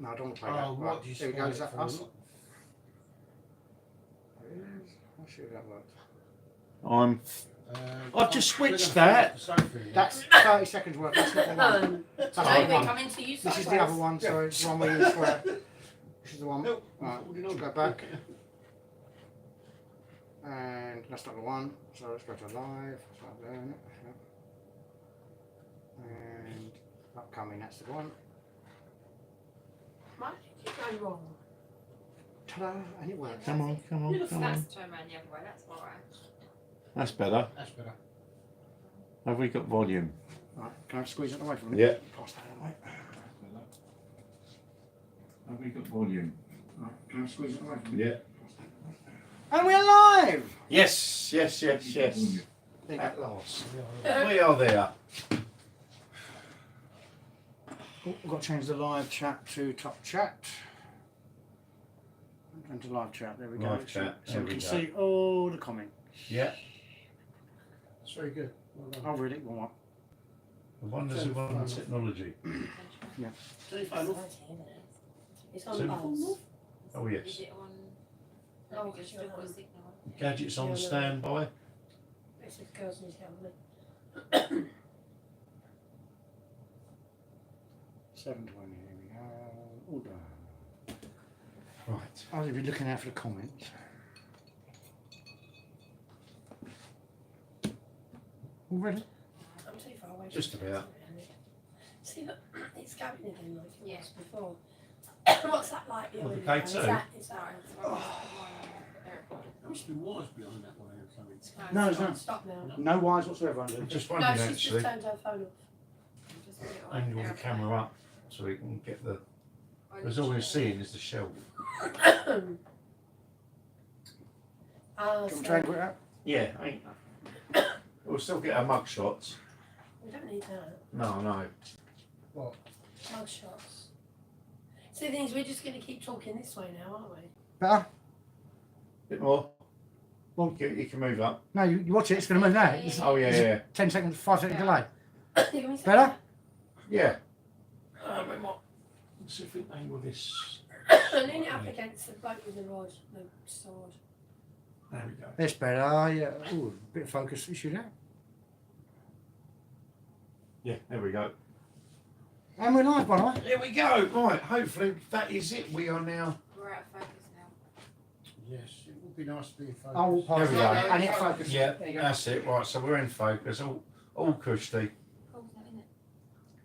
No, I don't want to play that. Oh, Right, what do you here we go. Is that for? us? Let's see if that works. I've just switched that. That's 30 seconds worth. That's not the one. That's the Today we're one. coming to you This is the sideways. other one. Sorry, it's the one where you swear. This is the one. Right, we'll go back. And that's not the one. So let's go to live. Start doing it. And upcoming, that's the one. Why did you go wrong? Ta-da! And it works. Come on, come on, come on. That's turn around the other way, that's alright. That's better. That's better. Have we got volume? Right, can I squeeze it away from Yeah. you? Pass that away. Have we got volume? Right, can I squeeze it away from you? Yeah. And we're live! Yes, yes, yes, yes. Think At that last. We are there. Oh, we've got to change the live chat to top chat. And to live chat, there we go. Live chat, So there we we can go. see all the comments. Yeah. That's very good. Well done. Oh, really? Go on. The wonders of modern technology. Turn your phone off. It's on So- buzz. Oh Is yes. it on? Oh, No, it's still got a signal. Gadgets on Yeah, no. standby. It's the girls need help me. 720, here we go. All done. Right. I'll be looking out for the comments. All ready? I'm too far away. Just about. See, look, it's going again like it Yeah. was before. What's that like? What, the behind K2? you? Is that There must be wires behind that one or something. No, it's not. Stop now. No wires whatsoever under I'm it. just No, wondering she's actually, just turned her phone angle the camera up so we can get the. Because all we're seeing is the shelf. off. Do you want to angle it up? Yeah. Ain't. We'll still get our mug shots. We don't need that. No, no. What? Mug shots. See, the thing is, we're just going to keep talking this way now, aren't we? Better? Bit more. Well, You can move up. no, you watch it, it's going to move now. It's Oh yeah, yeah, 10 seconds, 5 second delay. You can Better? yeah. Um, Let's see if we can angle this. Lean it up against the bloke with the rod, the sword. There we go. That's better, yeah. Ooh, bit of focus issue there. Yeah, there we go. And we're live, by the way. There we go. Right, hopefully that is it. We are now. We're out of focus now. Yes, it would be nice to be in focus. I will pass There we it. go. And hit focus. Yeah, There you go. that's it. Right, so we're in focus. All cushy. Cool,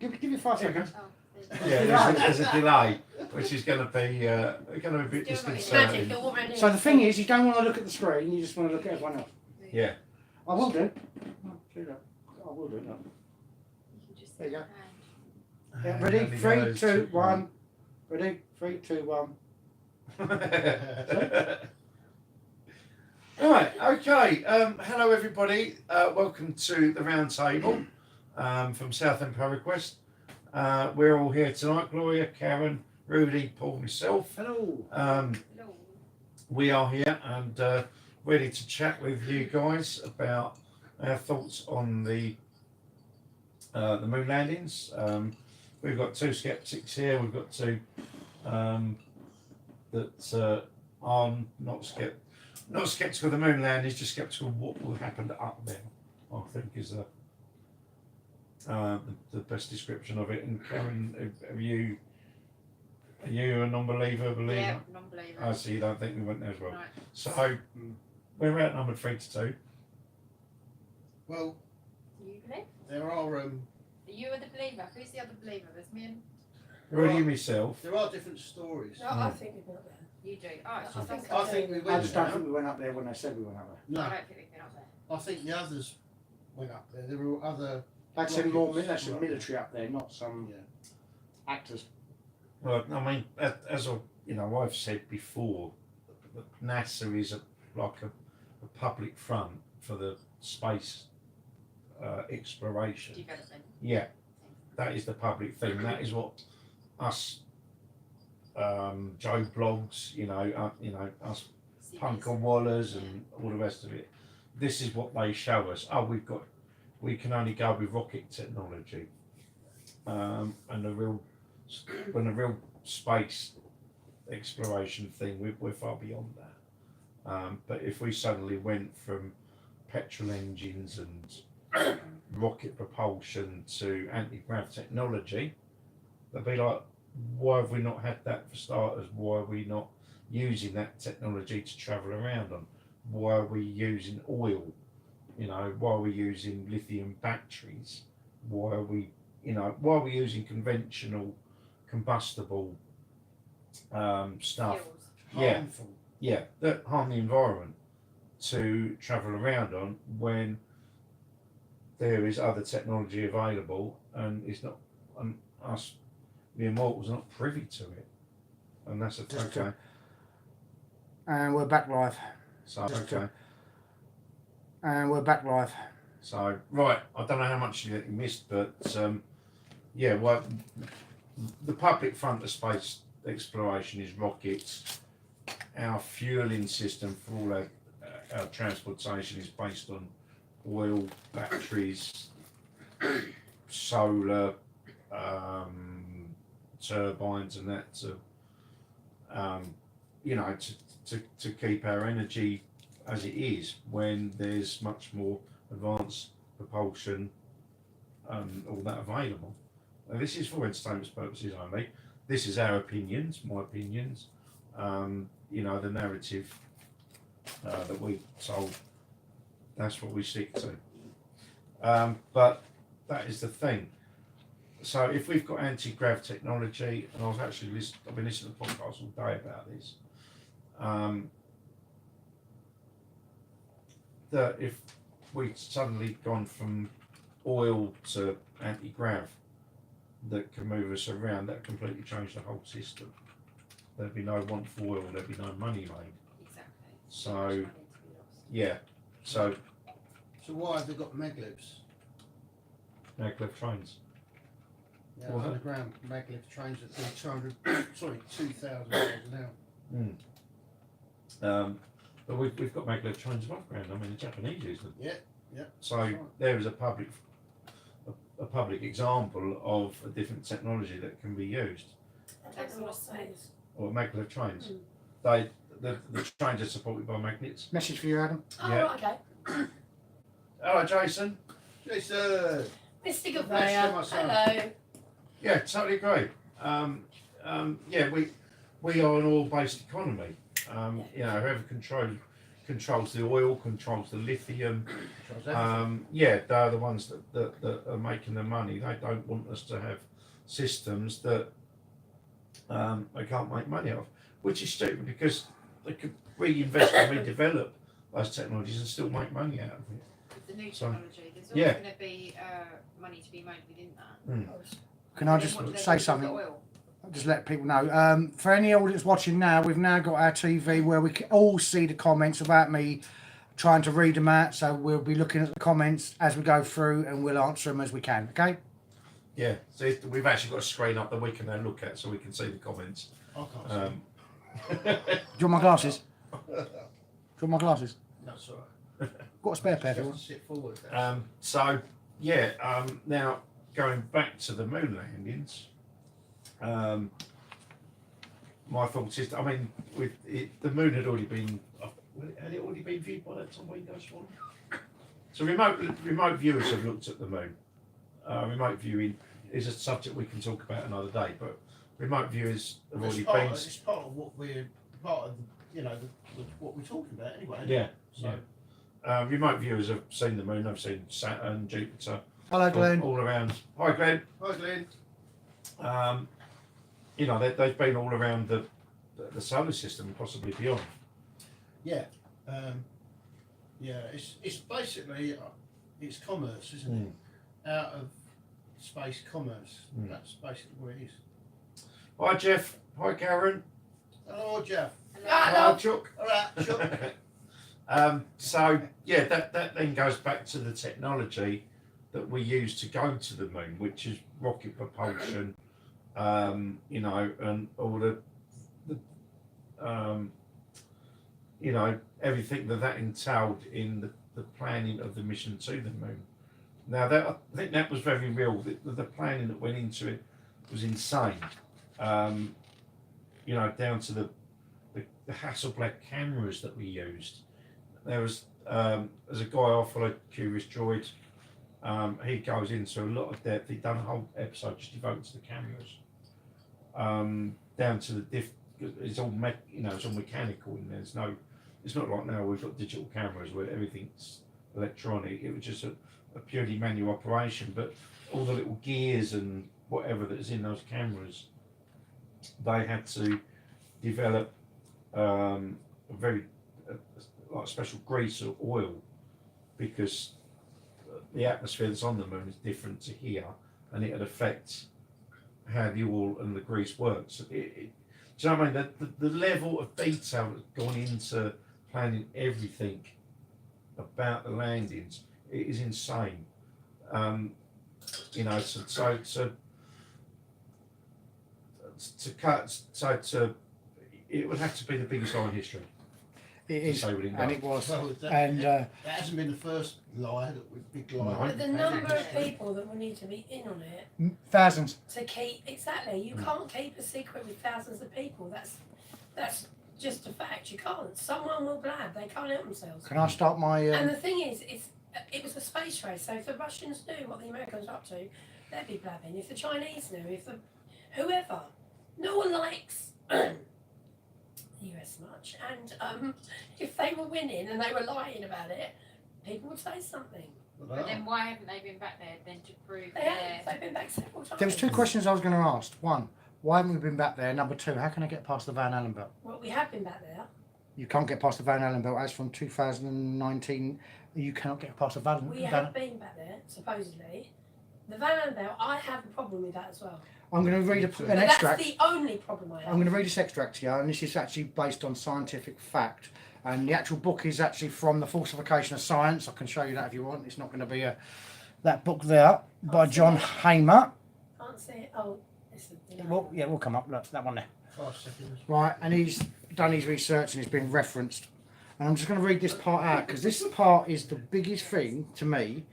isn't it? Give you 5 seconds. Oh, Yeah, there's a delay, which is going to be a bit Still got it. disconcerting. Magic already. So the thing is, you don't want to look at the screen, you just want to look at everyone else. Yeah. I will do. Do that. I will do that. You can just There you go. hand. Yeah, And ready? then he 3, goes 2, to- 1. Ready? 3, 2, 1. Right, okay. Hello, everybody. Welcome to the round table from Southend Para-Quest. We're all here tonight. Gloria, Karen, Rudy, Paul, myself. Hello. Hello. We are here and ready to chat with you guys about our thoughts on the moon landings. We've got two skeptics here. We've got two that are not skeptical of the moon landings, just skeptical of what will happen up there. I think is the best description of it. And Karen, are you a non-believer, believer? Yeah, non-believer. I see. You don't think we went there as well. Right. So we're outnumbered 3-2. Well, Do you believe? there are You are the believer. Who's the other believer? There's me and Rudy, myself. different stories. No, I think we've got that. you do. Oh, I it's think just I I think we I went just don't there. think we went up there when they said we went up there. No, I don't think we've been up there. I think the others went up there. There were other. That's in more, that's in military up there, not some Yeah. actors. Well, I mean, as I've said before, NASA is like a public front for the space exploration. Development. Yeah, that is the public thing. That is what us Joe blogs, us punk on wallers and all the rest of it. This is what they show us. Oh, we can only go with rocket technology, and when the real space exploration thing, we're far beyond that. But if we suddenly went from petrol engines and rocket propulsion to anti-grav technology, they'd be like, why have we not had that for starters? Why are we not using that technology to travel around on? Why are we using oil? You know, why are we using lithium batteries? Why are we, why are we using conventional combustible stuff? Fuels. Yeah, Harmful. yeah, that harm the environment to travel around on when there is other technology available, and it's not, and us, the immortals, are not privy to it, and that's Just okay. And we're back live. So just okay. And we're back live. So right, I don't know how much you missed, but yeah, well, the public front of space exploration is rockets. Our fueling system for all our transportation is based on oil, batteries, solar, turbines, and that to to keep our energy as it is when there's much more advanced propulsion all that available. Now, this is for entertainment purposes only. This is our opinions, my opinions. The narrative that we told, that's what we stick to. But that is the thing. So if we've got anti-grav technology, and I've been listening to podcasts all day about this, that if we'd suddenly gone from oil to anti-grav that can move us around, that completely changed the whole system. There'd be no want for oil, there'd be no money made. Exactly. So, Much money to be lost. yeah, so So why have they got maglevs? maglev trains. Yeah, What? underground maglev trains that do 2,000 miles an hour. But we've got maglev trains above ground. I mean, the Japanese use them. Yeah, yeah. So Right. there is a public example of a different technology that can be used. Takes a lot of space. Or maglev trains. Mm. The trains are supported by magnets. Message for you, Adam. Oh, Yeah. right, okay. Hello, Jason. Jason! Mr. Bless Gouveia, you, my son. hello. Yeah, totally agree. Yeah, we are an oil-based economy. Whoever controls the oil, controls the lithium. Yeah, they're the ones that are making the money. They don't want us to have systems that they can't make money off, which is stupid because they could reinvest and redevelop those technologies and still make money out of it. With the new So, technology, there's yeah. always going to be money to be made within that. Can I Then just what do they say do with the something? oil? Just let people know. For any audience watching now, we've now got our TV where we can all see the comments about me trying to read them out. So we'll be looking at the comments as we go through and we'll answer them as we can. Okay? Yeah, so we've actually got a screen up that we can now look at so we can see the comments. I can't see. Do you want my glasses? Do you want my glasses? That's all right. Got a spare pair if you Just want. sit forward. So yeah, now going back to the moon landings, my thoughts is, I mean, the moon had already been viewed by that time we go swan? So remote viewers have looked at the moon. Remote viewing is a subject we can talk about another day, but remote viewers have already been. It's part of what we're part of. What we're talking about anyway. Yeah. So Remote viewers have seen the moon. They've seen Saturn, Jupiter, Hello, Glenn. all around. Hi, Glenn. hi, Glenn. They've been all around the solar system, and possibly beyond. Yeah. It's basically it's commerce, isn't it? Out of space commerce. Mm. That's basically what it is. Hi, Jeff. Hi, Karen. Hello, Jeff. Hello. Hi, Chuck. All right, sure. So yeah, that then goes back to the technology that we use to go to the moon, which is rocket propulsion, and all the everything that entailed in the planning of the mission to the moon. Now I think that was very real. The planning that went into it was insane. you know, down to the Hasselblad cameras that we used. There was there's a guy I followed, Curious Droid. He goes into a lot of depth. He done a whole episode just devoted to the cameras, down to the it's all it's all mechanical, and there's no. It's not like now we've got digital cameras where everything's electronic. It was just a purely manual operation, but all the little gears and whatever that's in those cameras, they had to develop a very like special grease or oil, because the atmosphere that's on the moon is different to here, and it'd affect how the oil and the grease works. Do you know what I mean? The level of detail that's gone into planning everything about the landings, it is insane. You know, it would have to be the biggest lie in history. It is, and it was. Well, And that hasn't been the first lie, big lie. No. But the number of people that will need to be in on it thousands. to keep exactly, you can't keep a secret with thousands of people. That's just a fact. You can't. Someone will blab. They can't help themselves. Can I start my? And the thing is, it was a space race. So if the Russians knew what the Americans were up to, they'd be blabbing. If the Chinese knew, whoever, no one likes the US much. And if they were winning and they were lying about it, people would say something. But then why haven't they been back there then to prove They have. They've been back several times. There was two questions I was going to ask. One, why haven't we been back there? Number two, how can I get past the Van Allen belt? Well, we have been back there. You can't get past the Van Allen belt. As from 2019, you cannot get past the Van. We have been back there, supposedly. The Van Allen belt, I have a problem with that as well. I'm going to read an But extract. that's the only problem I have. I'm going to read this extract here, and this is actually based on scientific fact. And the actual book is actually from The Falsification of Science. I can show you that if you want. It's not going to be that book there by John Hamer. Can't see it. Oh, it's Well, yeah, we'll come up. Look, that one there. 5 seconds. Right, and he's done his research and it's been referenced. And I'm just going to read this part out because this part is the biggest thing to me,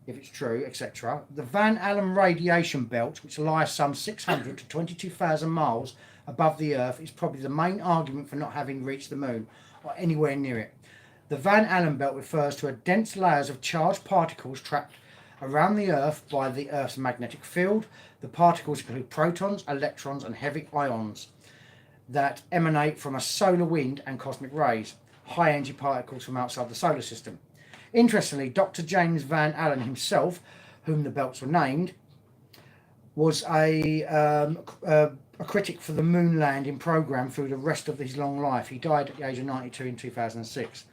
if it's true, etc. The Van Allen radiation belt, which lies some 600 to 22,000 miles above the Earth, is probably the main argument for not having reached the moon or anywhere near it. The Van Allen belt refers to a dense layers of charged particles trapped around the Earth by the Earth's magnetic field. The particles include protons, electrons, and heavy ions that emanate from a solar wind and cosmic rays, high energy particles from outside the solar system. Interestingly, Dr. James Van Allen himself, whom the belts were named, was a critic for the moon landing program through the rest of his long life. He died at the age of 92 in 2006,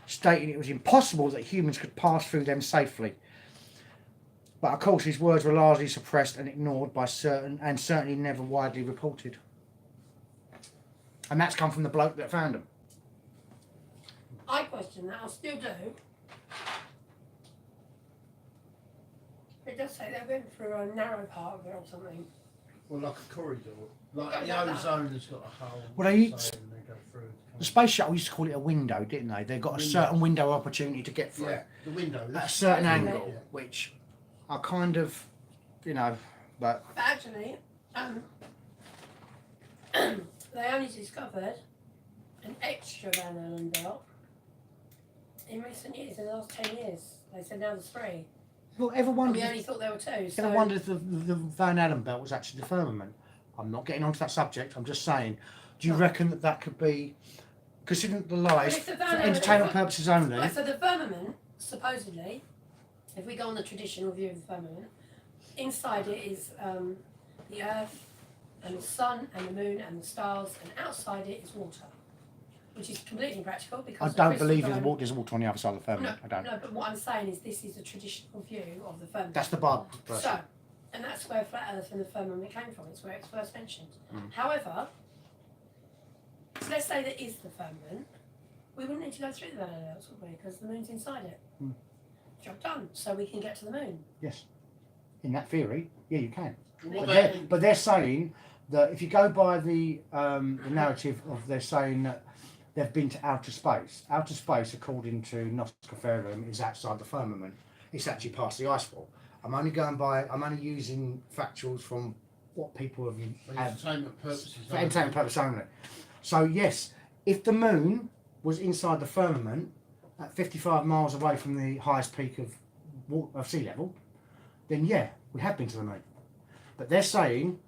stating it was impossible that humans could pass through them safely. But of course, his words were largely suppressed and ignored by and certainly never widely reported. And that's come from the bloke that found them. I question that. I still do. It does say they went through a narrow part of it or something. Well, like a corridor. Like Like the that. ozone has got a hole. Well, they- so and they go through. The space shuttle used to call it a window, didn't they? They got a Window. certain window opportunity to get through Yeah, the window. at a That's certain Yeah. angle, which are kind of, but But actually, they only discovered an extra Van Allen belt in recent years, in the last 10 years. They said now there's 3. well, ever And wondered, we only thought there were 2. So ever wondered if the Van Allen belt was actually the firmament? I'm not getting onto that subject. I'm just saying. Do you reckon that could be, considering the lies, Well, if the for Van Allen- entertainment purposes only? Right, so the firmament, supposedly, if we go on the traditional view of the firmament, inside it is the Earth and the Sun and the Moon and the stars, and outside it is water, which is completely impractical I because don't the believe crystal there's water on the other side of the firmament. I don't. No, but what I'm saying is this is a traditional view of the firmament. That's the Bible version. So, and that's where flat Earth and the firmament came from. It's where it's first mentioned. Mm. However, so let's say that is the firmament. We wouldn't need to go through the Van Allen belts, would we? Because the moon's inside it. Mm. Job done. So we can get to the moon. Yes. In that theory, yeah, you can. What But they're saying that if you go by the narrative of they're saying that they've been to outer space. Outer space, according to Nostradamus, is outside the firmament. It's actually past the ice wall. I'm only using factuals from what people have For had entertainment purposes. for entertainment purpose only. So yes, if the moon was inside the firmament at 55 miles away from the highest peak of sea level, then yeah, we have been to the moon. But they're saying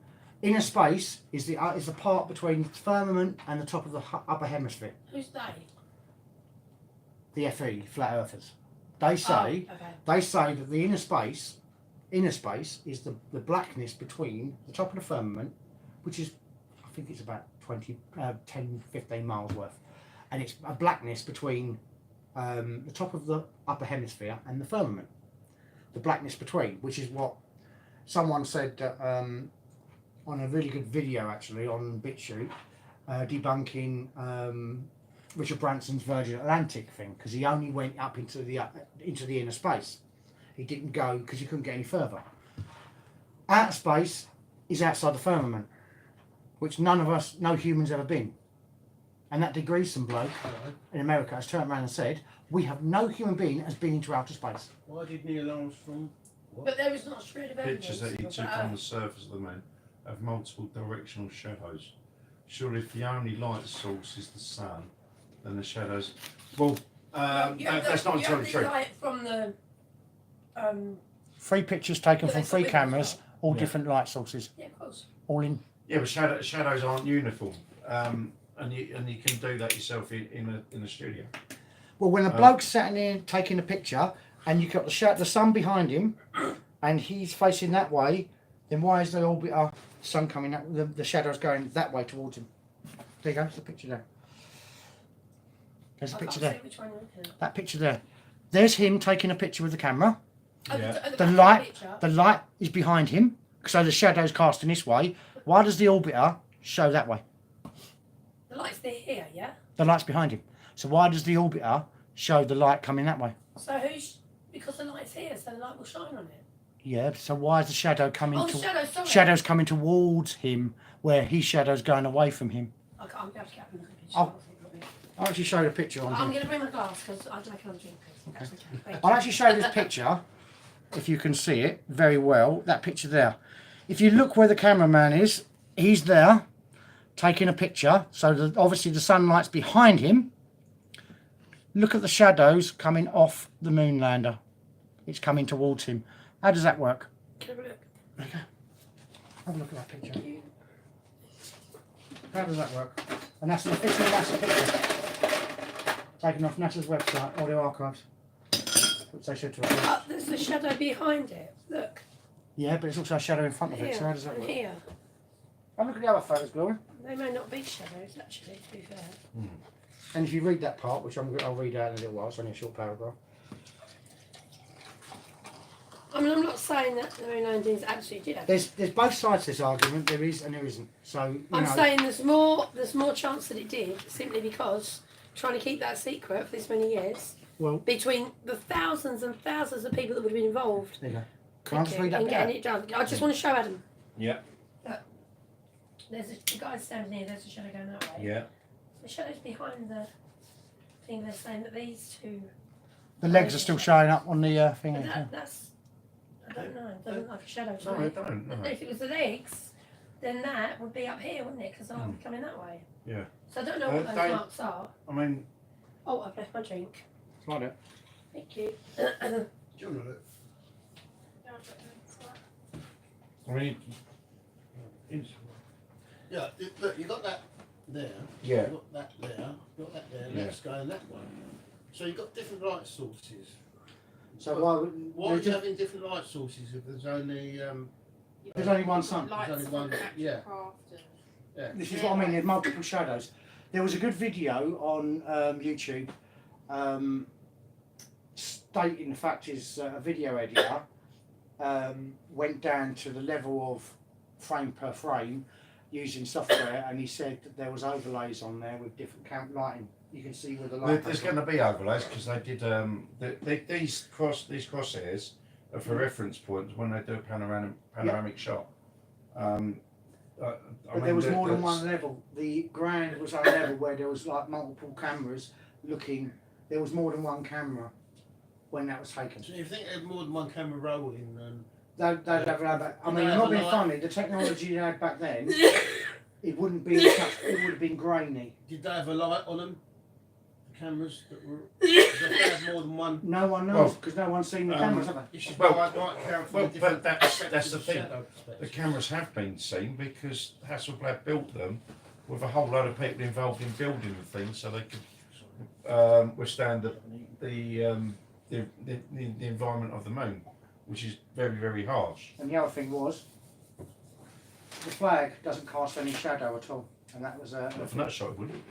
inner space is the part between the firmament and the top of the upper hemisphere. Who's they? The FE, flat earthers. They say okay. that the inner space is the blackness between the top of the firmament, which is, I think it's about 10, 15 miles worth, and it's a blackness between the top of the upper hemisphere and the firmament. The blackness between, which is what someone said on a really good video actually on BitChute, debunking Richard Branson's Virgin Atlantic thing, because he only went up into the inner space. He didn't go because he couldn't get any further. Outer space is outside the firmament, which no human's ever been. And that De Greason bloke in America has turned around and said, we have no human being has been into outer space. Why did Neil Armstrong? What? But there is not a shred of evidence. Pictures that he of took that. on the surface of the moon have multiple directional shadows. Surely, if the only light source is the sun, then the shadows. Well, that's not entirely true. Light from the. 3 pictures taken Yeah, from that's 3 the cameras, all Yeah. different light sources, Yeah, of course. all in. Yeah, but shadows aren't uniform, and you can do that yourself in a studio. Well, when a bloke's sat in there taking a picture, and you've got the sun behind him, and he's facing that way, then why is the orbiter sun coming up? The shadows going that way towards him. There you go. There's the picture there. There's a I picture can't there. see which one you're looking at. That picture there. There's him taking a picture with the camera. Oh, Yeah. at The back of light, picture. the light is behind him, so the shadow's casting this way. Why does the orbiter show that way? The light's there here, yeah? The light's behind him. So why does the orbiter show the light coming that way? So because the light's here, so the light will shine on it. Yeah. So why is the shadow coming Oh, the shadow, sorry. shadows coming towards him, where his shadow's going away from him? I can't be able to get up and look at the picture. Oh. I'll actually show you a picture on I'm here. going to bring my glass because I have to make another drink. Okay. Thank I'll you. actually show you this picture, if you can see it very well. That picture there. If you look where the cameraman is, he's there taking a picture. So obviously the sunlight's behind him. Look at the shadows coming off the moon lander. It's coming towards him. How does that work? Can I have a look? Okay. Have a look at that picture. How does that work? And that's an official NASA picture. Taken off NASA's website, Audio Archives. Which they said to us. Oh, there's the shadow behind it. Look. Yeah, but it's also a shadow in front of it, Here so how does that and work? here. Have a look at the other photos, Gloria. They may not be shadows, actually, to be fair. And if you read that part, which I'll read out in a little while, it's only a short paragraph. I mean, I'm not saying that the moon landings actually did happen. There's both sides to this argument. There is and there isn't. So you I'm know, saying there's more chance that it did, simply because trying to keep that secret for this many years, well, between the thousands and thousands of people that would have been involved there you go. Can I just read that in bit out? getting it done. I just want to show Adam. Yeah. There's the guy standing here, there's a shadow going that way. Yeah. The shadow's behind the thing. They're saying that these two. The legs are still showing up on the thing. But Yeah. that's. I don't know. It doesn't look like a shadow to No, me. I don't. No. If it was the legs, then that would be up here, wouldn't it? Because I'm coming that way. Yeah. So I don't know what those They- marks are. I mean, Oh, I've left my drink. Right it. Thank you. Do you want to look? I mean, it's, Yeah, look, you got that there. Yeah. You got that there. You got that there. Yeah. Let's go in that way. So you've got different light sources. So why would Why are you having different light sources if there's only There's only one sun. Lights There's only one, from yeah. craft and yeah. This is what I mean. There's multiple shadows. There was a good video on YouTube stating the fact is a video editor went down to the level of frame per frame using software, and he said that there was overlays on there with different lighting. You can see where the light. there's going to be overlays because they did these crosshairs are for reference points when they do a panoramic shot. But there was more than one level. The ground was on a level where there was like multiple cameras looking. There was more than one camera when that was taken. So you think there's more than one camera rolling, and They'd have, I mean, They I'm have not a being light. funny. The technology they had back then, it wouldn't be such. It would have been grainy. Did they have a light on them? The cameras that were. Did they have more than one? No one knows because no one's seen the cameras, have they? You should Well, light camera from a but different that's the perspective, thing. shadow The perspective. cameras have been seen because Hasselblad built them with a whole load of people involved in building the thing, so they could withstand the environment of the moon, which is very, very harsh. And the other thing was, the flag doesn't cast any shadow at all, and that was Not from that shot, it wouldn't.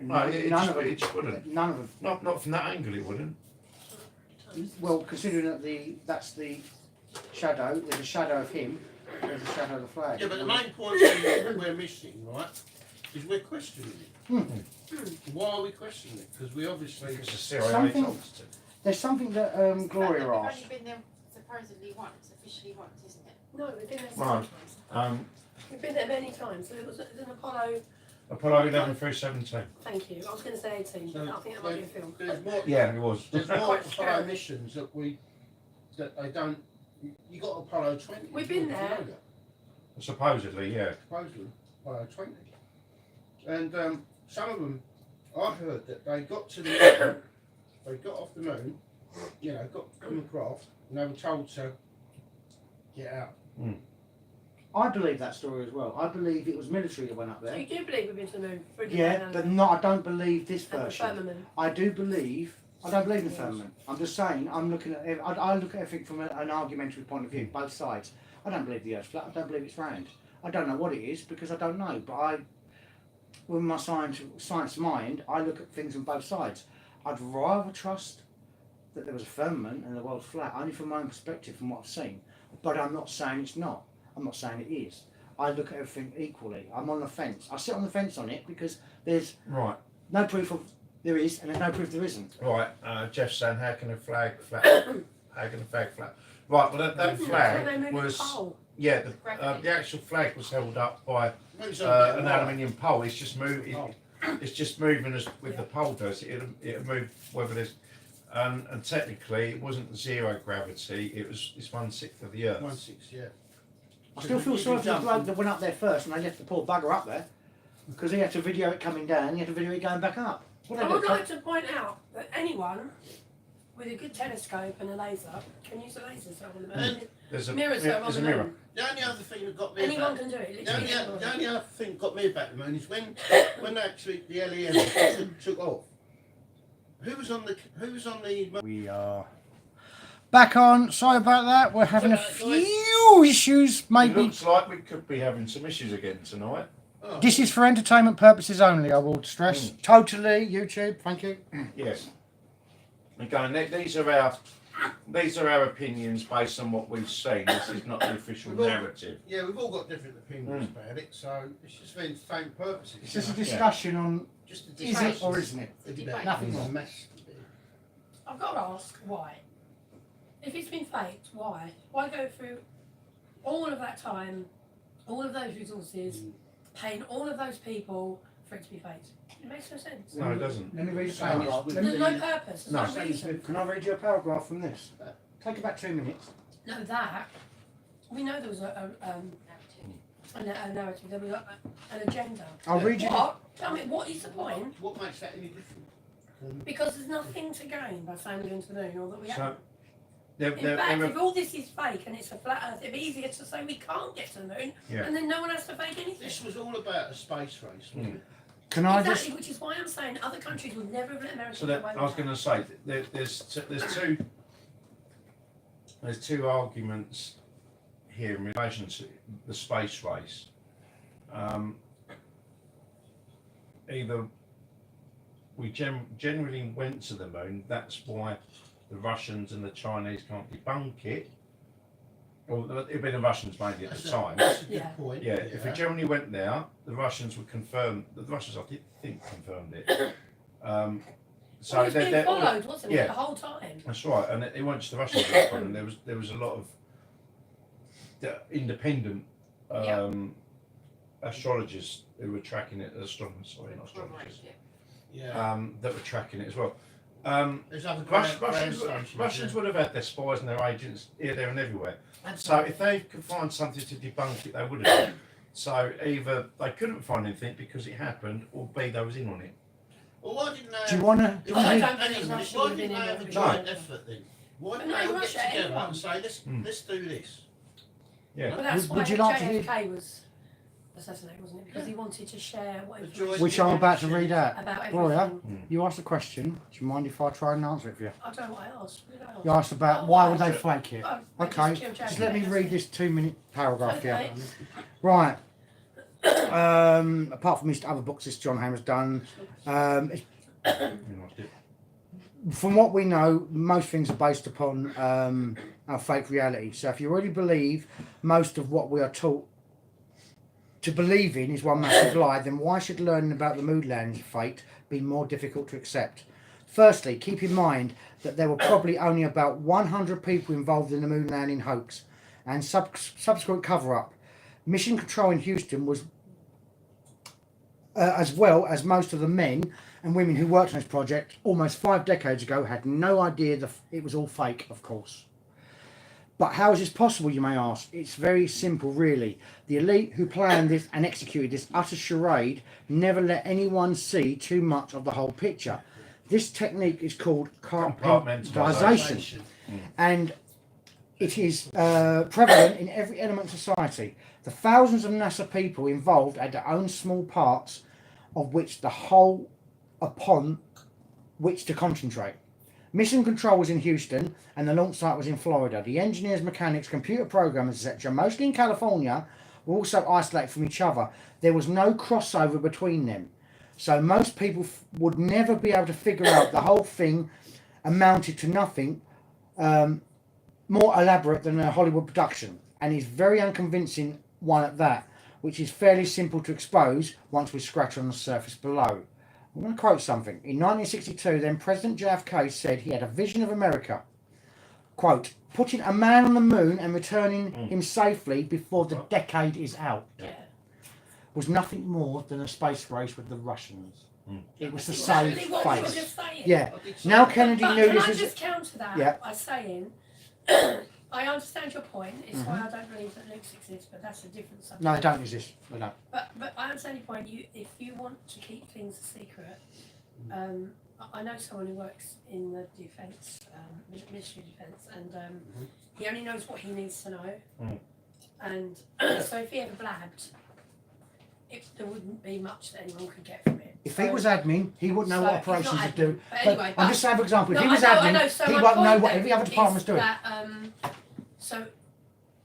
none of them. It just wouldn't. None of them. Not from that angle, it wouldn't. Well, considering that that's the shadow, there's a shadow of him, there's a shadow of the flag. Yeah, but the main point we're missing, right, is we're questioning it. Why are we questioning it? Because we obviously. Because the CIA Something- told us to. There's something that Gloria They've asked. only been there supposedly once, officially once, isn't it? No, we've been there Right. several times. We've been there many times. So it was an Apollo. Apollo 11 through 17. Thank you. I was going to say 18, but I think that might be a film. There's more. Yeah, it was. There's more Quite Apollo scary. missions that they don't. You got Apollo 20. We've been did you there. know that? Supposedly, yeah. Supposedly Apollo 20, and some of them, I heard that they got to the moon, they got off the moon, you know, got on the craft, and they were told to get out. I believe that story as well. I believe it was military that went up So there. you do believe we've been to the moon? Yeah, but not. I don't believe this And the version. firmament. I do believe. I don't believe in the firmament. I'm just saying. I'm looking at. I look at everything from an argumentary point of view, both sides. I don't believe the Earth's flat. I don't believe it's round. I don't know what it is because I don't know. But with my science mind, I look at things on both sides. I'd rather trust that there was a firmament and the world's flat, only from my own perspective, from what I've seen. But I'm not saying it's not. I'm not saying it is. I look at everything equally. I'm on the fence. I sit on the fence on it because there's Right, no proof of there is, and there's no proof there isn't. right. Jeff's saying, how can a flag flat? How can a flag flat? Right, well, that When they flag moved the was. pole. Yeah, the actual flag was held up by Maybe it's on a bit an of light. aluminium pole. It's just moving. Oh. It's just moving as with the pole does. It'll move whether there's. And technically, it wasn't zero gravity. It's 1/6 of the Earth. 1/6, yeah. I still feel sorry for the bloke that went up there first, and they left the poor bugger up there because he had to video it coming down. He had to video it going back up. What I they would do? like to point out that anyone with a good telescope and a laser can use a laser so on the moon. There's a Mirror so on There's the a mirror. moon. The only other thing that got me Anyone about, can do it. the only, Literally. the only other thing that got me about the moon is when actually the LEM took off. Who was on the We are back on. Sorry about that. We're having a few issues. It Maybe looks like we could be having some issues again tonight. Oh, this is for entertainment purposes only. I will stress. Totally YouTube. Thank you. Yes. Again, these are our opinions based on what we've seen. This is not the official narrative. yeah, we've all got different opinions about it, so it's just for entertainment purposes. It's just a you know. discussion on Just a is it discussion. or isn't it? A debate. Nothing It's a more. mess. I've got to ask why. If it's been faked, why? Why go through all of that time, all of those resources, paying all of those people for it to be faked? It makes no sense. No, it doesn't. Let me read a So paragraph. it's Let There's me, no purpose. There's No. no reason. can I read you a paragraph from this? Take about 2 minutes. No, that. We know there was a narrative, there was an agenda. I'll read you. What? Tell me, what is the point? What makes that any different? Because there's nothing to gain by saying we're going to the moon or that we So, haven't. there, In there, fact, there- if all this is fake and it's a flat earth, it'd be easier to say we can't get to the moon Yeah. and then no one has to fake anything. This was all about a space race, wasn't it? Can I Exactly, just? which is why I'm saying other countries would never have let Americans So get that, away I was with going to say there's two arguments here in relation to the space race. Either we generally went to the moon, that's why the Russians and the Chinese can't debunk it. Well, it'd been the Russians mainly at the time. That's a good Yeah. point. Yeah, if we generally went there, the Russians would confirm. The Russians, I think, confirmed it. Well, So it's been they're followed, wasn't it, yeah. the whole time? that's right, and it wasn't just the Russians that were following. There was a lot of independent Yeah. astrologers who were tracking it. Astronomers, sorry, not astrologers. Yeah. That were tracking it as well. There's other Russians would have had their spies and their agents here, there, and everywhere. So if they could find something to debunk it, they would have. So either they couldn't find anything because it happened, or B, they was in on it. Well, why didn't they? Do you want to? I Why don't believe Russia Why would have didn't been they in have a it. joint effort then? Why didn't But they no, all get Russia, together anyone. and say, let's do this? Yeah. But that's Would why you like to JFK was assassinated, wasn't it? Because he wanted to share what The information joy- which I'm about to read out. about everything. Gloria, you asked a question. Do you mind if I try and answer it for you? I don't know what I asked. What did I ask? You asked about Oh, why would they flake it? Oh, they Okay, just killed just let me JFK, read that's this 2-minute paragraph here. Okay. Right. Apart from his other books, this John Hammer's done. It's from what we know, most things are based upon our fake reality. So if you really believe most of what we are taught to believe in is one massive lie, then why should learning about the moon landing's fate be more difficult to accept? Firstly, keep in mind that there were probably only about 100 people involved in the moon landing hoax and subsequent cover-up. Mission Control in Houston was, as well as most of the men and women who worked on this project almost 5 decades ago, had no idea it was all fake, of course. But how is this possible, you may ask? It's very simple, really. The elite who planned this and executed this utter charade never let anyone see too much of the whole picture. This technique is called compartmentalisation, and it is prevalent in every element of society. The thousands of NASA people involved had their own small parts of which the whole upon which to concentrate. Mission Control was in Houston and the launch site was in Florida. The engineers, mechanics, computer programmers, etc., mostly in California, were also isolated from each other. There was no crossover between them. So most people would never be able to figure out the whole thing amounted to nothing more elaborate than a Hollywood production, and is very unconvincing one at that, which is fairly simple to expose once we scratch on the surface below. I'm going to quote something. In 1962, then President JFK said he had a vision of America. Quote, putting a man on the moon and returning him safely before the decade is out. Yeah. Was nothing more than a space race with the Russians. It was to That's save exactly what we were face. just saying. Yeah. Now Kennedy But knew can this I was... just counter that Yeah. by saying, I understand your point. It's why I don't believe that nukes exist, but that's a different subject. No, they don't exist. They don't. But I understand your point. If you want to keep things a secret, I know someone who works in the defence, Ministry of Defence, and he only knows what he needs to know. And so if he ever blabbed, there wouldn't be much that anyone could get from it. If he was admin, he wouldn't know so what he's not operations to admin. do. But anyway, I'm just saying, for example, if he was I know. admin, So he my won't know point what then every other is department's doing. that,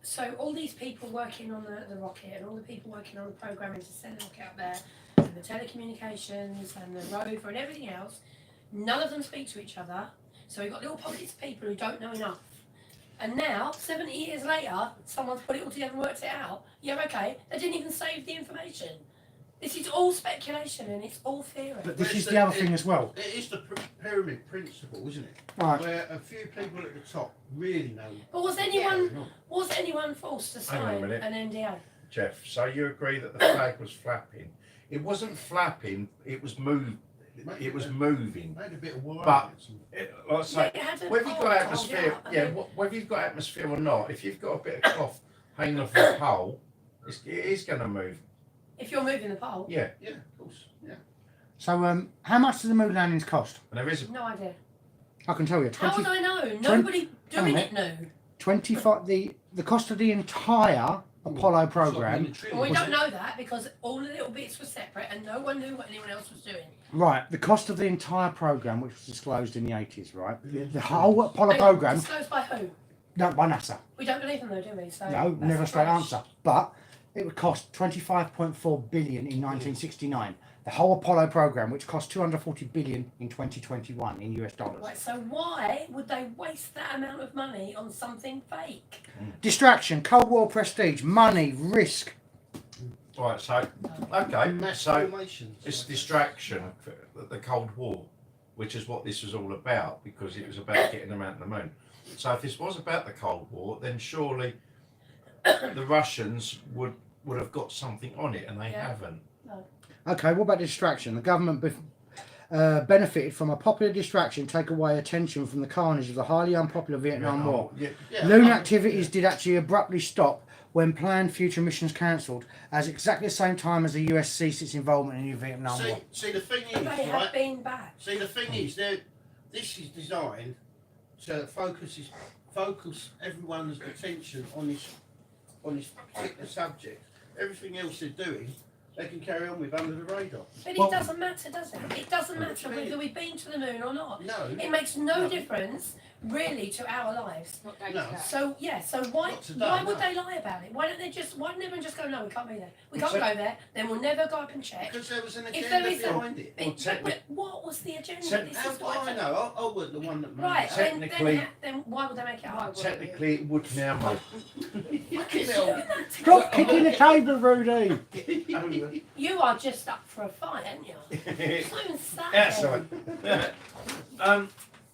so all these people working on the rocket and all the people working on the programming to send the rocket out there and the telecommunications and the rover and everything else, none of them speak to each other. So we've got little pockets of people who don't know enough. And now, 70 years later, someone's put it all together and worked it out. Yeah, okay, they didn't even save the information. This is all speculation and it's all theory. But this is the other thing as well. It is the pyramid principle, isn't it? Right. Where a few people at the top really know. But was anyone forced to Hang on a sign minute. an NDA? Jeff, so you agree that the flag was flapping? It wasn't flapping, it was moving. It was moving. Made a bit of wire. But, like I say, It had a whether you've pole got to hold atmosphere, out, and yeah, then- whether you've got atmosphere or not, if you've got a bit of cloth hanging off the pole, it is going to move. If you're moving the pole, Yeah, Yeah, of course. Yeah. So, how much do the moon landings cost? and there is a no idea. I can tell you, How 20, would I know? Nobody hang on a doing minute. it knew. 25. The cost of the entire Apollo program. Well, we don't know that because all the little bits were separate and no one knew what anyone else was doing. Right, the cost of the entire program, which was disclosed in the 80s, right? The whole Apollo Hang on, program, disclosed by who? no, by NASA. We don't believe them though, do we? So No, that's never a a straight rubbish. answer. But it would cost 25.4 billion in 1969. The whole Apollo program, which cost 240 billion in 2021 in US dollars. Right, so why would they waste that amount of money on something fake? Distraction, Cold War prestige, money, risk. right. So okay, Mass so formations. it's distraction, the Cold War, which is what this was all about because it was about getting them out of the moon. So if this was about the Cold War, then surely the Russians would have got something on it, and they Yeah. haven't. Okay, what about distraction? The government benefited from a popular distraction, take away attention from the carnage of the highly unpopular Vietnam War. Yeah. Yeah, Lunar activities did actually abruptly stop when planned future missions cancelled, as exactly the same time as the US ceased its involvement in the Vietnam War. See, the thing But is, they have right? been bad. See, the thing is, this is designed to focus everyone's attention on this particular subject. Everything else they're doing, they can carry on with under the radar. But Well- it doesn't matter, does it? It doesn't matter whether we've been to the moon or not. No, It makes no difference, really, to our lives. Not day No. to day. So yeah, so why Not today, why would no. they lie about it? Why don't everyone just go, no, we can't be there. We can't So- go there, then we'll never go up and check. because there was an If agenda there is a- behind it. Well, technic- What was the agenda? Techn- This How is do what I know? I wasn't the one that made Right, it. Technically- then why would they make it up? Technically, it would now, mate. Stop kicking the table, Rudy! You are just up for a fight, aren't you? It's not even sad. That's right.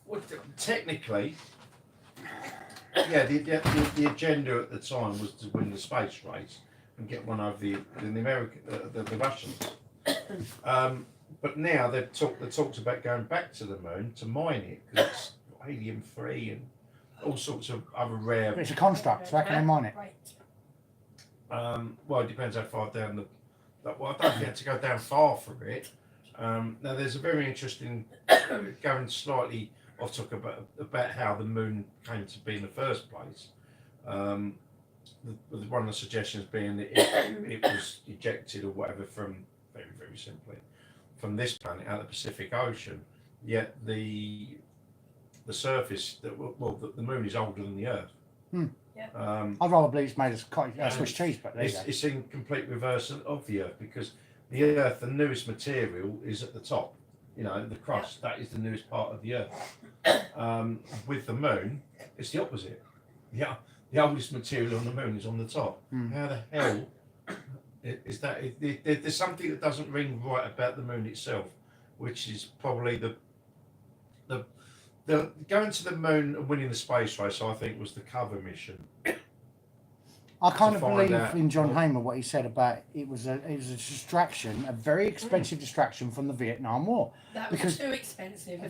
Well, technically, yeah, the agenda at the time was to win the space race and get one over the American, the Russians. But now they've talked about going back to the moon to mine it because it's helium-free and all sorts of other rare. It's a construct, so how can they mine it? Right. Well, it depends how far down the. Well, I don't think you have to go down far for it. Now, there's a very interesting, going slightly off topic about how the moon came to be in the first place. One of the suggestions being that it was ejected or whatever from, very, very simply, from this planet out of the Pacific Ocean. Yet the surface, the moon is older than the Earth. I'd rather believe it's made of Swiss cheese, but there you go. It's in complete reverse of the Earth because the Earth, the newest material, is at the top. You know, the crust, that is the newest part of the Earth. With the moon, it's the opposite. Yeah, the oldest material on the moon is on the top. How the hell is that? There's something that doesn't ring right about the moon itself, which is probably the going to the moon and winning the space race. I think was the cover mission. I kind of find believe out in John what- Hamer what he said about it was a distraction, a very expensive distraction from the Vietnam War. That was Because- too expensive.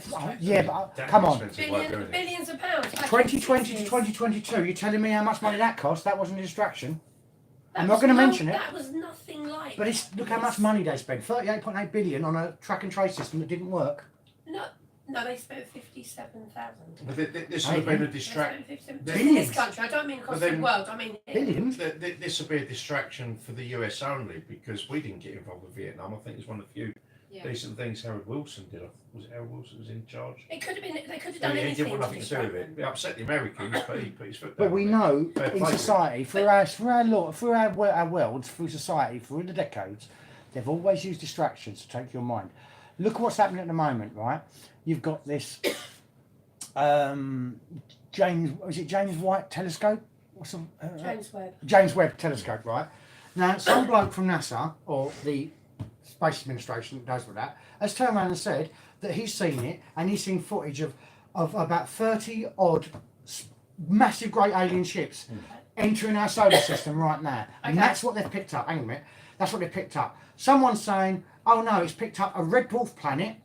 Yeah, but Damn come on, expensive way of doing it. Billions of pounds. back in 2020 the to 60s. 2022, you're telling me how much money that cost? That wasn't a distraction. That I'm not was gonna no- mention it. That was nothing like. But it's look how much money they spent, 38.8 billion on a track and trace system that didn't work. No, they spent 57,000. But this would have been a distraction. In Billions. this country, I don't mean across But the then- world. I mean. Billions? This will be a distraction for the US only because we didn't get involved with Vietnam. I think it's one of the few Yeah. decent things Harold Wilson did. Was it Harold Wilson was in charge? It could have been. They could have He done anything. didn't want to nothing to do distract with it. them. It upset the Americans, but he put his foot But down we on it. know Fair in play to him. society, through our world, through society, through the decades, they've always used distractions to take your mind. Look at what's happening at the moment, right? You've got this James White telescope? What's the, James Webb. James Webb telescope, right? Now, some bloke from NASA or the Space Administration that does with that has turned around and said that he's seen it and he's seen footage of about 30 odd massive great alien ships entering our solar system right now. And Okay. that's what they've picked up. Hang on a minute. That's what they've picked up. Someone's saying, oh no, it's picked up a red dwarf planet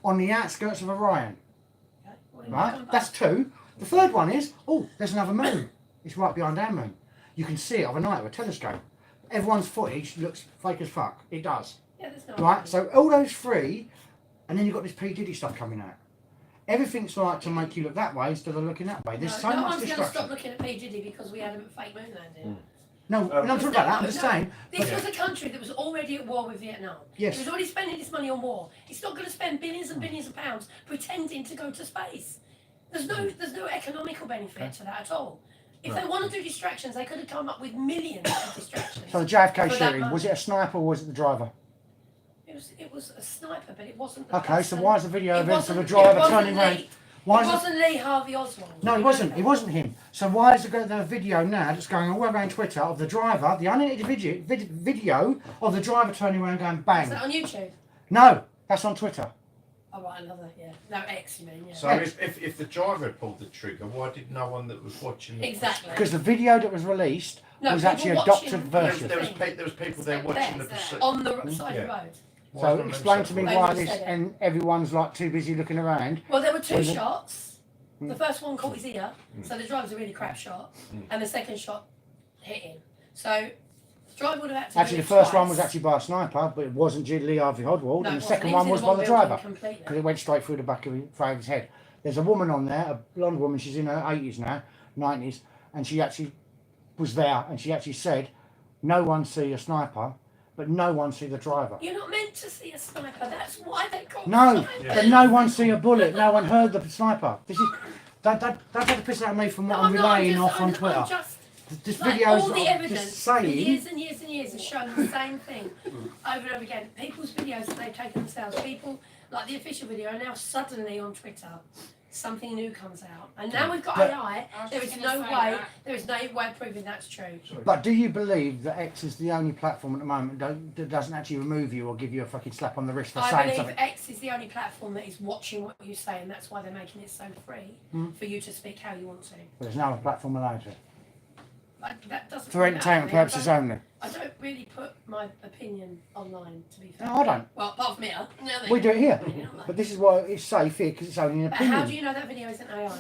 on the outskirts of Orion. Okay, well, then Right? come back. That's two. The third one is, oh, there's another moon. It's right behind our moon. You can see it overnight with a telescope. Everyone's footage looks fake as fuck. It does. Yeah, there's no. Right? So all those three, and then you've got this P. Diddy stuff coming out. Everything's like to make you look that way instead of looking that way. There's so no much one's going to stop distraction. looking at P. Diddy because we had a fake moon landing. No, I'm not talking about that. I'm just saying. This but- was a country that was already at war with Vietnam. Yes. It was already spending its money on war. It's not going to spend billions and billions of pounds pretending to go to space. There's no economical benefit to that at all. If they want to do distractions, they could have come up with millions of distractions. So the JFK For that shooting, was much. it a sniper or was it the driver? It was a sniper, but it wasn't. The Okay, so person. why is the video It evidence of the wasn't- driver it wasn't turning around? Lee. Why It is it? wasn't Lee Harvey Oswald. No, it wasn't. It wasn't him. So why is the video now that's going all around Twitter of the driver, the unedited video of the driver turning around going Is bang? that on YouTube? No, that's on Twitter. Oh, right, another, yeah. No, X, you mean, yeah. So if the driver had pulled the trigger, why did no one that was watching it? Exactly. Because the video that was released No, was people actually a watching- doctored version. There was people there watching the There. proce- On the side Yeah. of the road. Why So don't they explain to me separate? why They this said it. and everyone's like too busy looking around. Well, there were two Was it- shots. The first one caught his ear, so the driver's a really crap shot, and the second shot hit him. So the driver would have had to Actually, do the it first one twice. was actually by a sniper, but it wasn't Lee Harvey Hodwald, No, and it the wasn't. second He one in was the by wrong the building driver completely. because it went straight through the back of his head. There's a woman on there, a blonde woman. She's in her 80s now, 90s, and she actually was there, and she actually said, "No one see a sniper, but no one see the driver." You're not meant to see a sniper. That's why they call No, snipers. but no one see a bullet. No one heard the sniper. This is that take the piss out of me from what No, I'm I'm not, relaying just- off on I'm Twitter. just, This like, video's all the I'm evidence just for saying. years and years and years has shown the same thing over and over again. People's videos that they've taken themselves, people like the official video, are now suddenly on Twitter. Something new comes out, and now we've got But- AI. I was There just is gonna no say way. that. There is no way of proving that's true. But do you believe that X is the only platform at the moment that doesn't actually remove you or give you a fucking slap on the wrist for I saying believe something? X is the only platform that is watching what you say, and that's why they're making it so free for you to speak how you want to. But there's no other platform allowed to. Like, that doesn't For really entertainment matter to me. purposes only. I don't really put my opinion online, to be fair. No, I don't. Well, apart from here. You know what I We mean? do it here. You know what I mean? But this is why it's safe here because it's only an But how do opinion. you know that video isn't AI?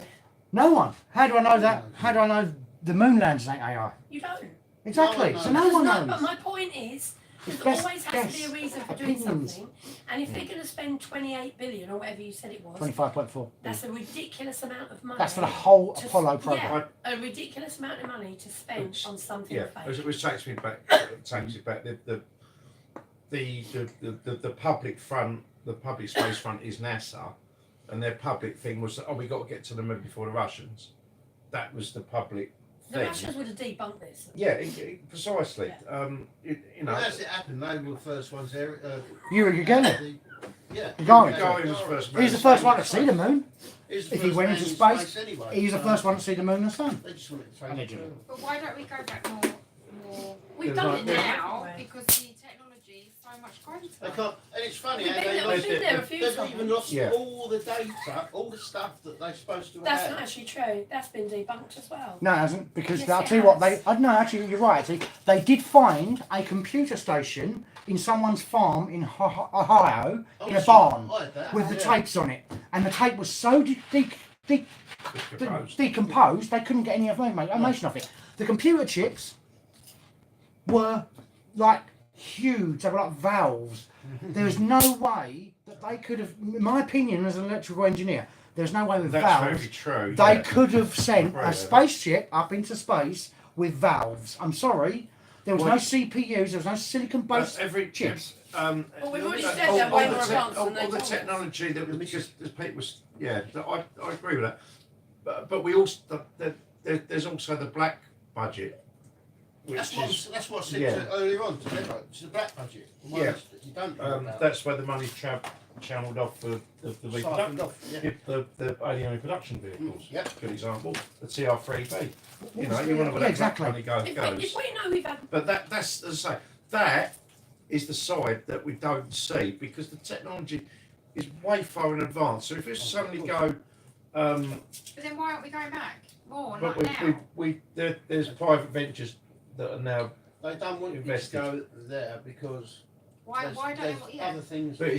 No one. How do I know that? How do I know the moon landers ain't AI? You don't. Exactly. No one So knows. no one But knows. my point is, It's there best always has to be a guess. reason for doing Opinions. something. And if they're going to spend 28 billion or whatever you said it was, 25.4. that's a ridiculous amount of money. That's for the whole to- Apollo program. Yeah, a ridiculous amount of money to spend on something Yeah, fake. which takes me back. Takes me back. The public front, the public space front is NASA, and their public thing was, oh, we got to get to the moon before the Russians. That was the public The thing. Russians would have debunked this. Yeah, precisely. You know, Well, as it happened, they were the first ones there. Yuri Gagarin. Yeah. Gagarin. Gagarin was the first man. He's the first one to see the moon. He's the If he first went man into in space, anyway. He's the first one to see the moon and the sun. They just wanted to take Allegedly. it. But why don't we go back more We've There's done like- it now? now. Because the technology is so much They greater. can't, and it's funny We've how been they there, lost, we've been there a few they've times. even lost Yeah. all the data, all the stuff that they're supposed to have That's had. not actually true. That's been debunked as well. No, it hasn't, because Yes, I'll it tell you what, has. I don't know, actually, you're right, actually. They did find a computer station in someone's farm in Ohio, in a barn, I had that, with the yeah. tapes on it. And the tape was so decomposed, they couldn't get any information off it. The computer chips were like huge, they were like valves. There was no way that they could have, in my opinion as an electrical engineer, there's no way with that's valves very true. they yeah. could have sent Right. a spaceship up into space with valves. I'm sorry, there was Well, no CPUs, there was no silicon-based every chips. Well, we've already all- said all- that all way the more te- advanced all than they the told us. technology that was just as Pete was, yeah, I agree with that. But we also there's also the black budget, which is That's what I said yeah. to earlier on. It's the black budget. The ones Yeah. that you don't know about. that's where the money's channeled off for the Siphoned reproduction, off, yeah. the alien production vehicles. Yep. Good example, the TR3B. You know, was you the- want to yeah, let exactly. that money go If goes. we know we've had But that's as I say, that is the side that we don't see because the technology is way far in advance. So if you suddenly go, But then why aren't we going back more? but Like now. there's private ventures that are now, They don't want you to Invested. go there because Why there's, don't there's they? Yeah. other things but there.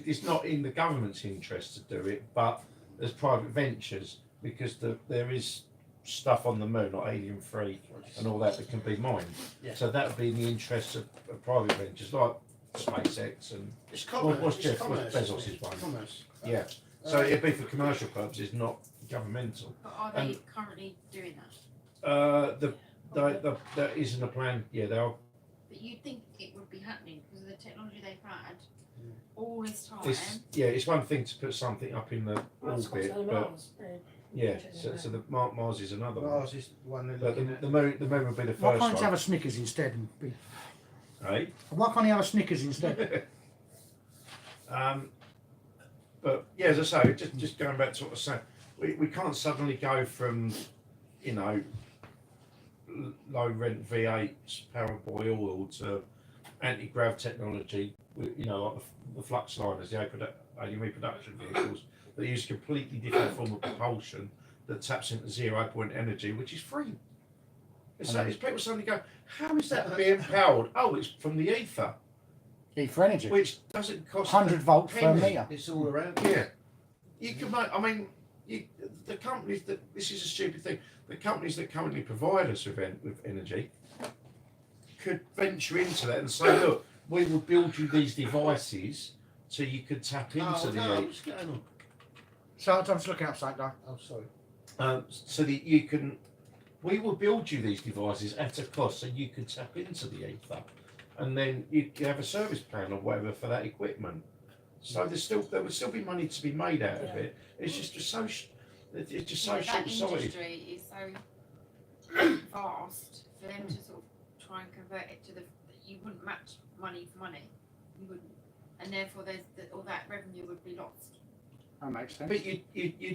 it's not in the government's interest to do it, but there's private ventures because there is stuff on the moon like helium 3 and all that can be mined. Yeah. So that would be in the interest of private ventures like SpaceX and It's commerce. what's it's Jeff- commerce, what's isn't Bezos's it? one? Commerce. yeah. So it'd be for commercial purposes, not governmental. But are they currently doing that? That isn't a plan. Yeah, they are. But you'd think it would be happening because of the technology they've had all this time. It's one thing to put something up in the orbit, but yeah. So the Mars is another one. Mars is the one they're But looking at. the moon would be the Why first can't you have one. a Snickers instead? Right? Why can't you have a Snickers instead? But yeah, as I say, just going back to what I was saying, we can't suddenly go from, you know, low rent V8s, powered by oil to anti-grav technology, you know, like the flux liners, the alien reproduction vehicles that use a completely different form of propulsion that taps into 0 point energy, which is free. It's people suddenly go, how is that being powered? Oh, it's from the ether. E for energy. which doesn't cost 100 volts per penny. metre. It's all around. Yeah, you can make. I mean, the companies that this is a stupid thing. The companies that currently provide us with energy could venture into that and say, look, we will build you these devices so you could tap into Oh, the no, heat. what's going on? So I'm just looking outside though. Oh, sorry. So that you can, we will build you these devices at a cost so you can tap into the ether, and then you can have a service plan or whatever for that equipment. So there would still be money to be made out of it. It's just so it's just so that short-sighted. industry is so vast for them to sort of try and convert it to you wouldn't match money for money, you wouldn't, and therefore all that revenue would be lost. That makes sense. But you'd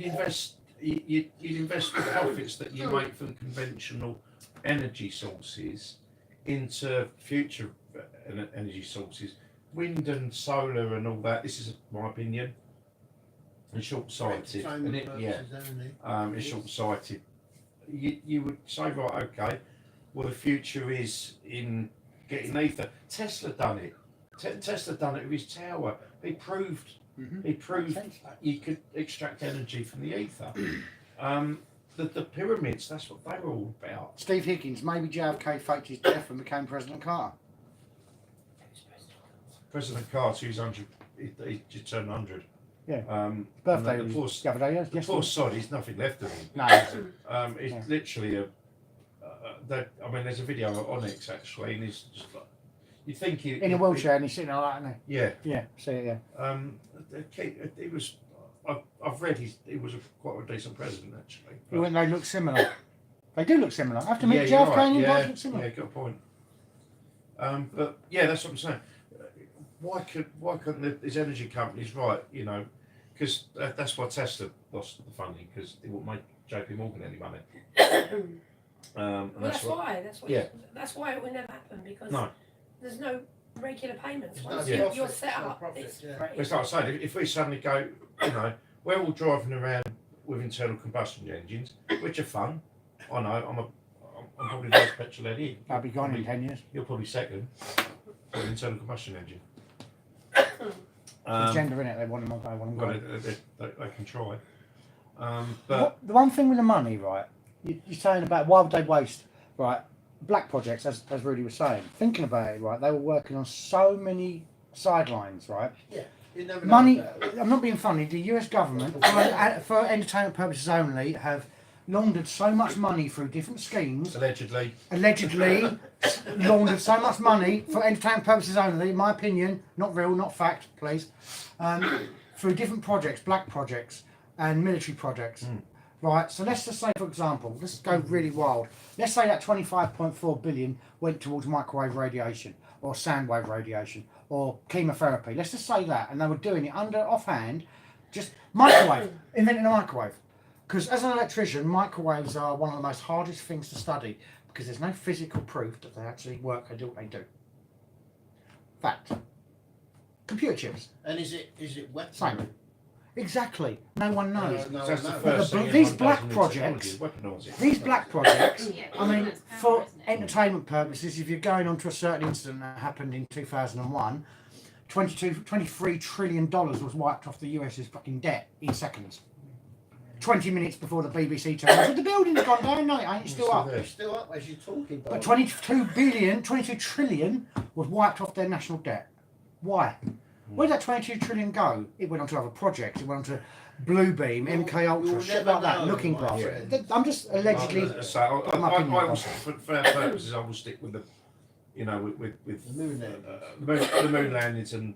invest you'd invest the profits that you make from conventional energy sources into future energy sources, wind and solar and all that. This is my opinion. And short-sighted, and it's short-sighted. You would say, right, okay, well the future is in getting ether. Tesla done it. Tesla done it with his tower. He proved you could extract energy from the ether. The pyramids, that's what they were all about. Steve Higgins, maybe JFK faked his death and became President Carter. President Carter, he's 100. He just turned 100. Yeah. Birthday the was the other day, yes. The poor sod, he's nothing left of him. No. It's Yeah. literally I mean, there's a video on Onyx actually, and he's just like, you think he in a wheelchair and he's sitting like that, isn't Yeah. he? Yeah, see it, yeah. It was. I've read he was quite a decent president actually. When they look similar. They do look similar. I have to admit, you're JFK right. and you yeah, guys look similar. Yeah, got a point. But yeah, that's what I'm saying. Why couldn't these energy companies, right? You know, because that's why Tesla lost the funding, because it wouldn't make JP Morgan any money. Well, that's why. That's why it will never happen, because No. there's no regular payments. There's no Once profit, you're set there's no up, profit, it's yeah. free. It's like I said, if we suddenly go, you know, we're all driving around with internal combustion engines, which are fun. I know, I'm probably the most petrol head in. I'll be gone in 10 years. You're probably second with an internal combustion engine. The gender in it, they want them on, they want them Well, gone. they can try. But The one thing with the money, right, you're saying about why would they waste, right, black projects, as Rudy was saying, thinking about it, right, they were working on so many sidelines, right, You never know money, about it. I'm not being funny, the US government, for entertainment purposes only, have laundered so much money through different schemes, allegedly, laundered so much money for entertainment purposes only, in my opinion, not real, not fact, please, through different projects, black projects and military projects. Right, so let's just say, for example, let's go really wild. Let's say that 25.4 billion went towards microwave radiation or sound wave radiation or chemotherapy. Let's just say that, and they were doing it under offhand, just microwave, inventing a microwave. Because as an electrician, microwaves are one of the most hardest things to study because there's no physical proof that they actually work and do what they do. Fact. Computer chips. And is it weapon? Same. Exactly. No one knows. No, that's no. the But first thing these everyone black does in projects- technology, weaponise it. These black projects, Yeah, I mean, that's power, for isn't it? entertainment purposes, if you're going on to a certain incident that happened in 2001, $23 trillion was wiped off the US's fucking debt in seconds. 20 minutes before the BBC turned up. The building's gone down, no, it ain't, it's still up. It's still up as you're talking. But 22 trillion was wiped off their national debt. Why? Where did that 22 trillion go? It went on to other projects. It went on to Bluebeam, MK Ultra, you'll shit never like that, know, Looking my Glass. friend. I'm just allegedly. So my opinion, I will, Bob. for our purposes, I will stick with the, you know, with The moon landings. the moon landings and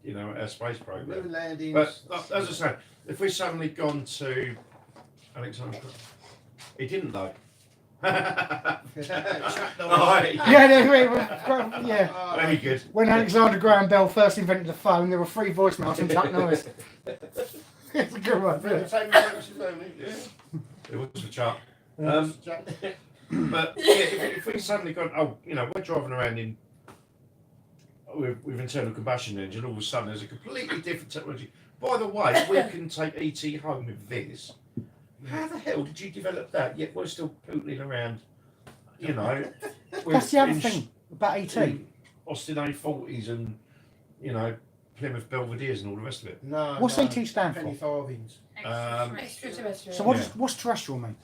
you know our space program. Moon landings. But as I say, if we suddenly gone to Alexander, he didn't though. Alright. Yeah. Very good. When Alexander Graham Bell first invented the phone, there were 3 voicemails from Chuck Norris. It's a good one. For entertainment purposes only. It was for Chuck. Jack. But yeah, if we suddenly gone, oh, you know, we're driving around in with internal combustion engine, all of a sudden there's a completely different technology. By the way, we can take ET home with this. How the hell did you develop that? Yet we're still pootling around, you know. That's the other thing about ET. Austin A40s and you know, Plymouth Belvedere's and all the rest of it. No. What's no, ET stand for? penny farthings. Extraterrestrial. So Yeah. what's terrestrial mean?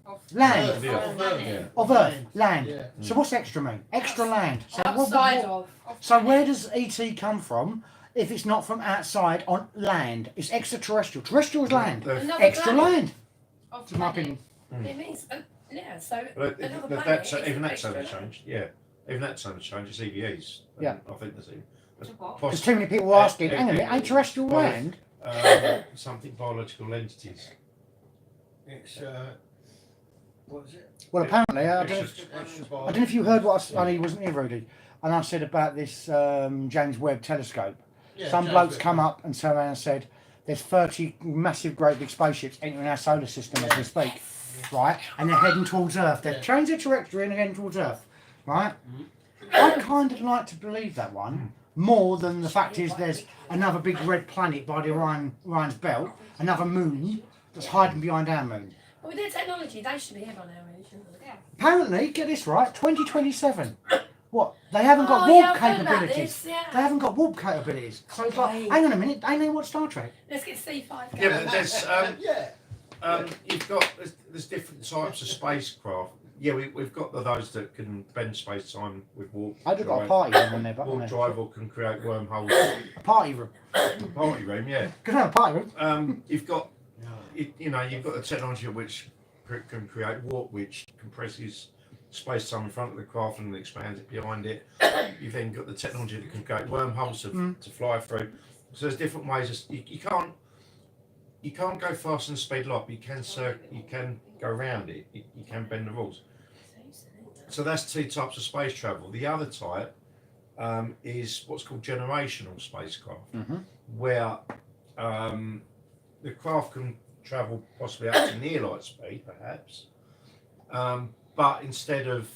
Off- Land. Earth, Yeah. of Earth. Yeah. Of Earth, land. Yeah. So what's extra mean? Extra land. So Outside of. So where does ET come from if it's not from outside on land? It's extraterrestrial. Terrestrial is land. Another Extra planet. land. Off To my planet. opinion. It means, yeah, so But another that, planet. that's is even that's extra only changed. Yeah, even that's only changed. It's EVAs. Yeah. I think that's even. To what? Because too many people were asking, hang on a minute, ain't terrestrial Well, land? Something biological entities. It's what is it? Well, apparently, I don't, Extra I don't know if you heard what I said. He wasn't here, Rudy. And I said about this James Webb telescope. Yeah, Some James blokes Webb. come up and turned around and said, there's 30 massive, great big spaceships entering our solar system as we speak, right? And they're heading towards Earth. They've Yeah. changed their trajectory and they're heading towards Earth, right? Mhm. I kind of like to believe that one more than the fact is there's another big red planet by the Orion's belt, another moon that's hiding behind our moon. Well, with their technology, they should be here by now, really, shouldn't they? Yeah. Apparently, get this right, 2027. What? They haven't got Oh, warp yeah, I've heard about capabilities. this, yeah. They haven't got warp capabilities. So it's like, Right. hang on a minute, ain't they watch Star Trek? Let's get C5 going. Yeah, but there's Yeah. you've got there's different types of spacecraft. Yeah, we've got those that can bend space time with warp I've got a drive, party room on there, but warp drive, or can create wormholes. a party room. Party room, yeah. Can I have a party room? You've got you know you've got the technology which can create warp, which compresses space time in front of the craft and expands it behind it. You've then got the technology that can create wormholes to fly through. So there's different ways. You can't go faster than the speed of light, but you can go around it. You can bend the rules. So that's two types of space travel. The other type is what's called generational spacecraft, where the craft can travel possibly up to near light speed, perhaps. But instead of,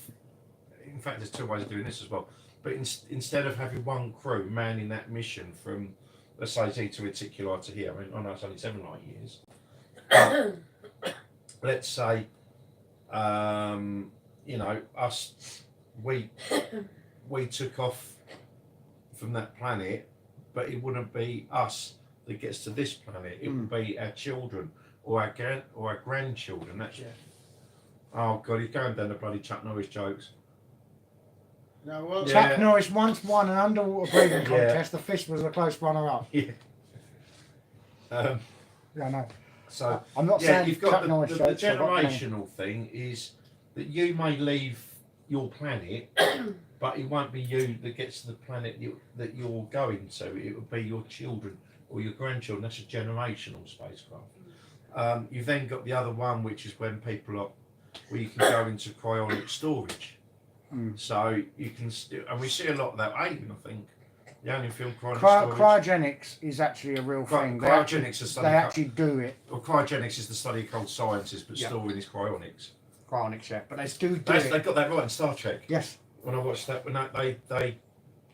in fact, there's two ways of doing this as well. But instead of having one crew manning that mission from, let's say, Z to Reticuli to here, I mean, I know it's only 7 light years. But let's say, you know, we took off from that planet, but it wouldn't be us that gets to this planet. It would be our children or our grandchildren. That's Oh God, he's going down the bloody Chuck Norris jokes. No, well, Yeah. Chuck Norris once won an underwater breathing contest. The fish was a close runner-up. Yeah. Yeah, I know. So I'm not yeah, saying you've Chuck got the Norris jokes. I've got plenty. generational thing is that you may leave your planet, but it won't be you that gets to the planet that you're going to. It will be your children or your grandchildren. That's a generational spacecraft. You've then got the other one, which is when people are, where you can go into cryonic storage. So you can still, and we see a lot of that. Alien, I think, the only film cryonic storage. Cryogenics is actually a real thing. They actually, Cryogenics is study. they actually do it. Well, cryogenics is the study of cold sciences, but Yeah. storing is cryonics. Cryonics, yeah. But they do They it. got that right in Star Trek. Yes. When I watched that, when they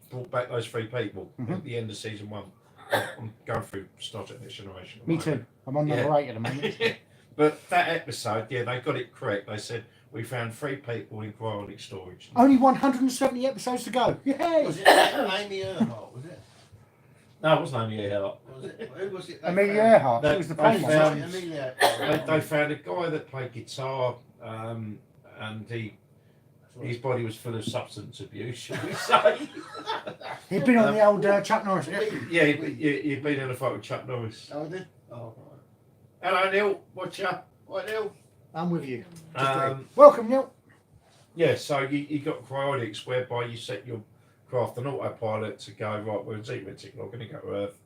brought back those 3 people at the end of season 1. I'm going through Star Trek Next Generation. at the Me moment. too. I'm on number 8 at the moment. But that episode, yeah, they got it correct. They said we found 3 people in cryonic storage. Only 170 episodes to go. Yay! was it Amy Earhart? Was it? No, it wasn't Amy Earhart. Was it? Who was it? they Amelia found? Earhart. That- She was the they plain Sorry, one. found- Amelia. They found a guy that played guitar, and his body was full of substance abuse, should we say? He'd been on the old Chuck Norris. Yeah, he'd been in a fight with Chuck Norris. Oh, did? Oh, right. Hello, Neil. What's up? What, Neil? I'm with you. Welcome, Neil. Yeah, so you got cryonics whereby you set your craft on autopilot to go, right, we're in Zeemetic, we're going to go to Earth.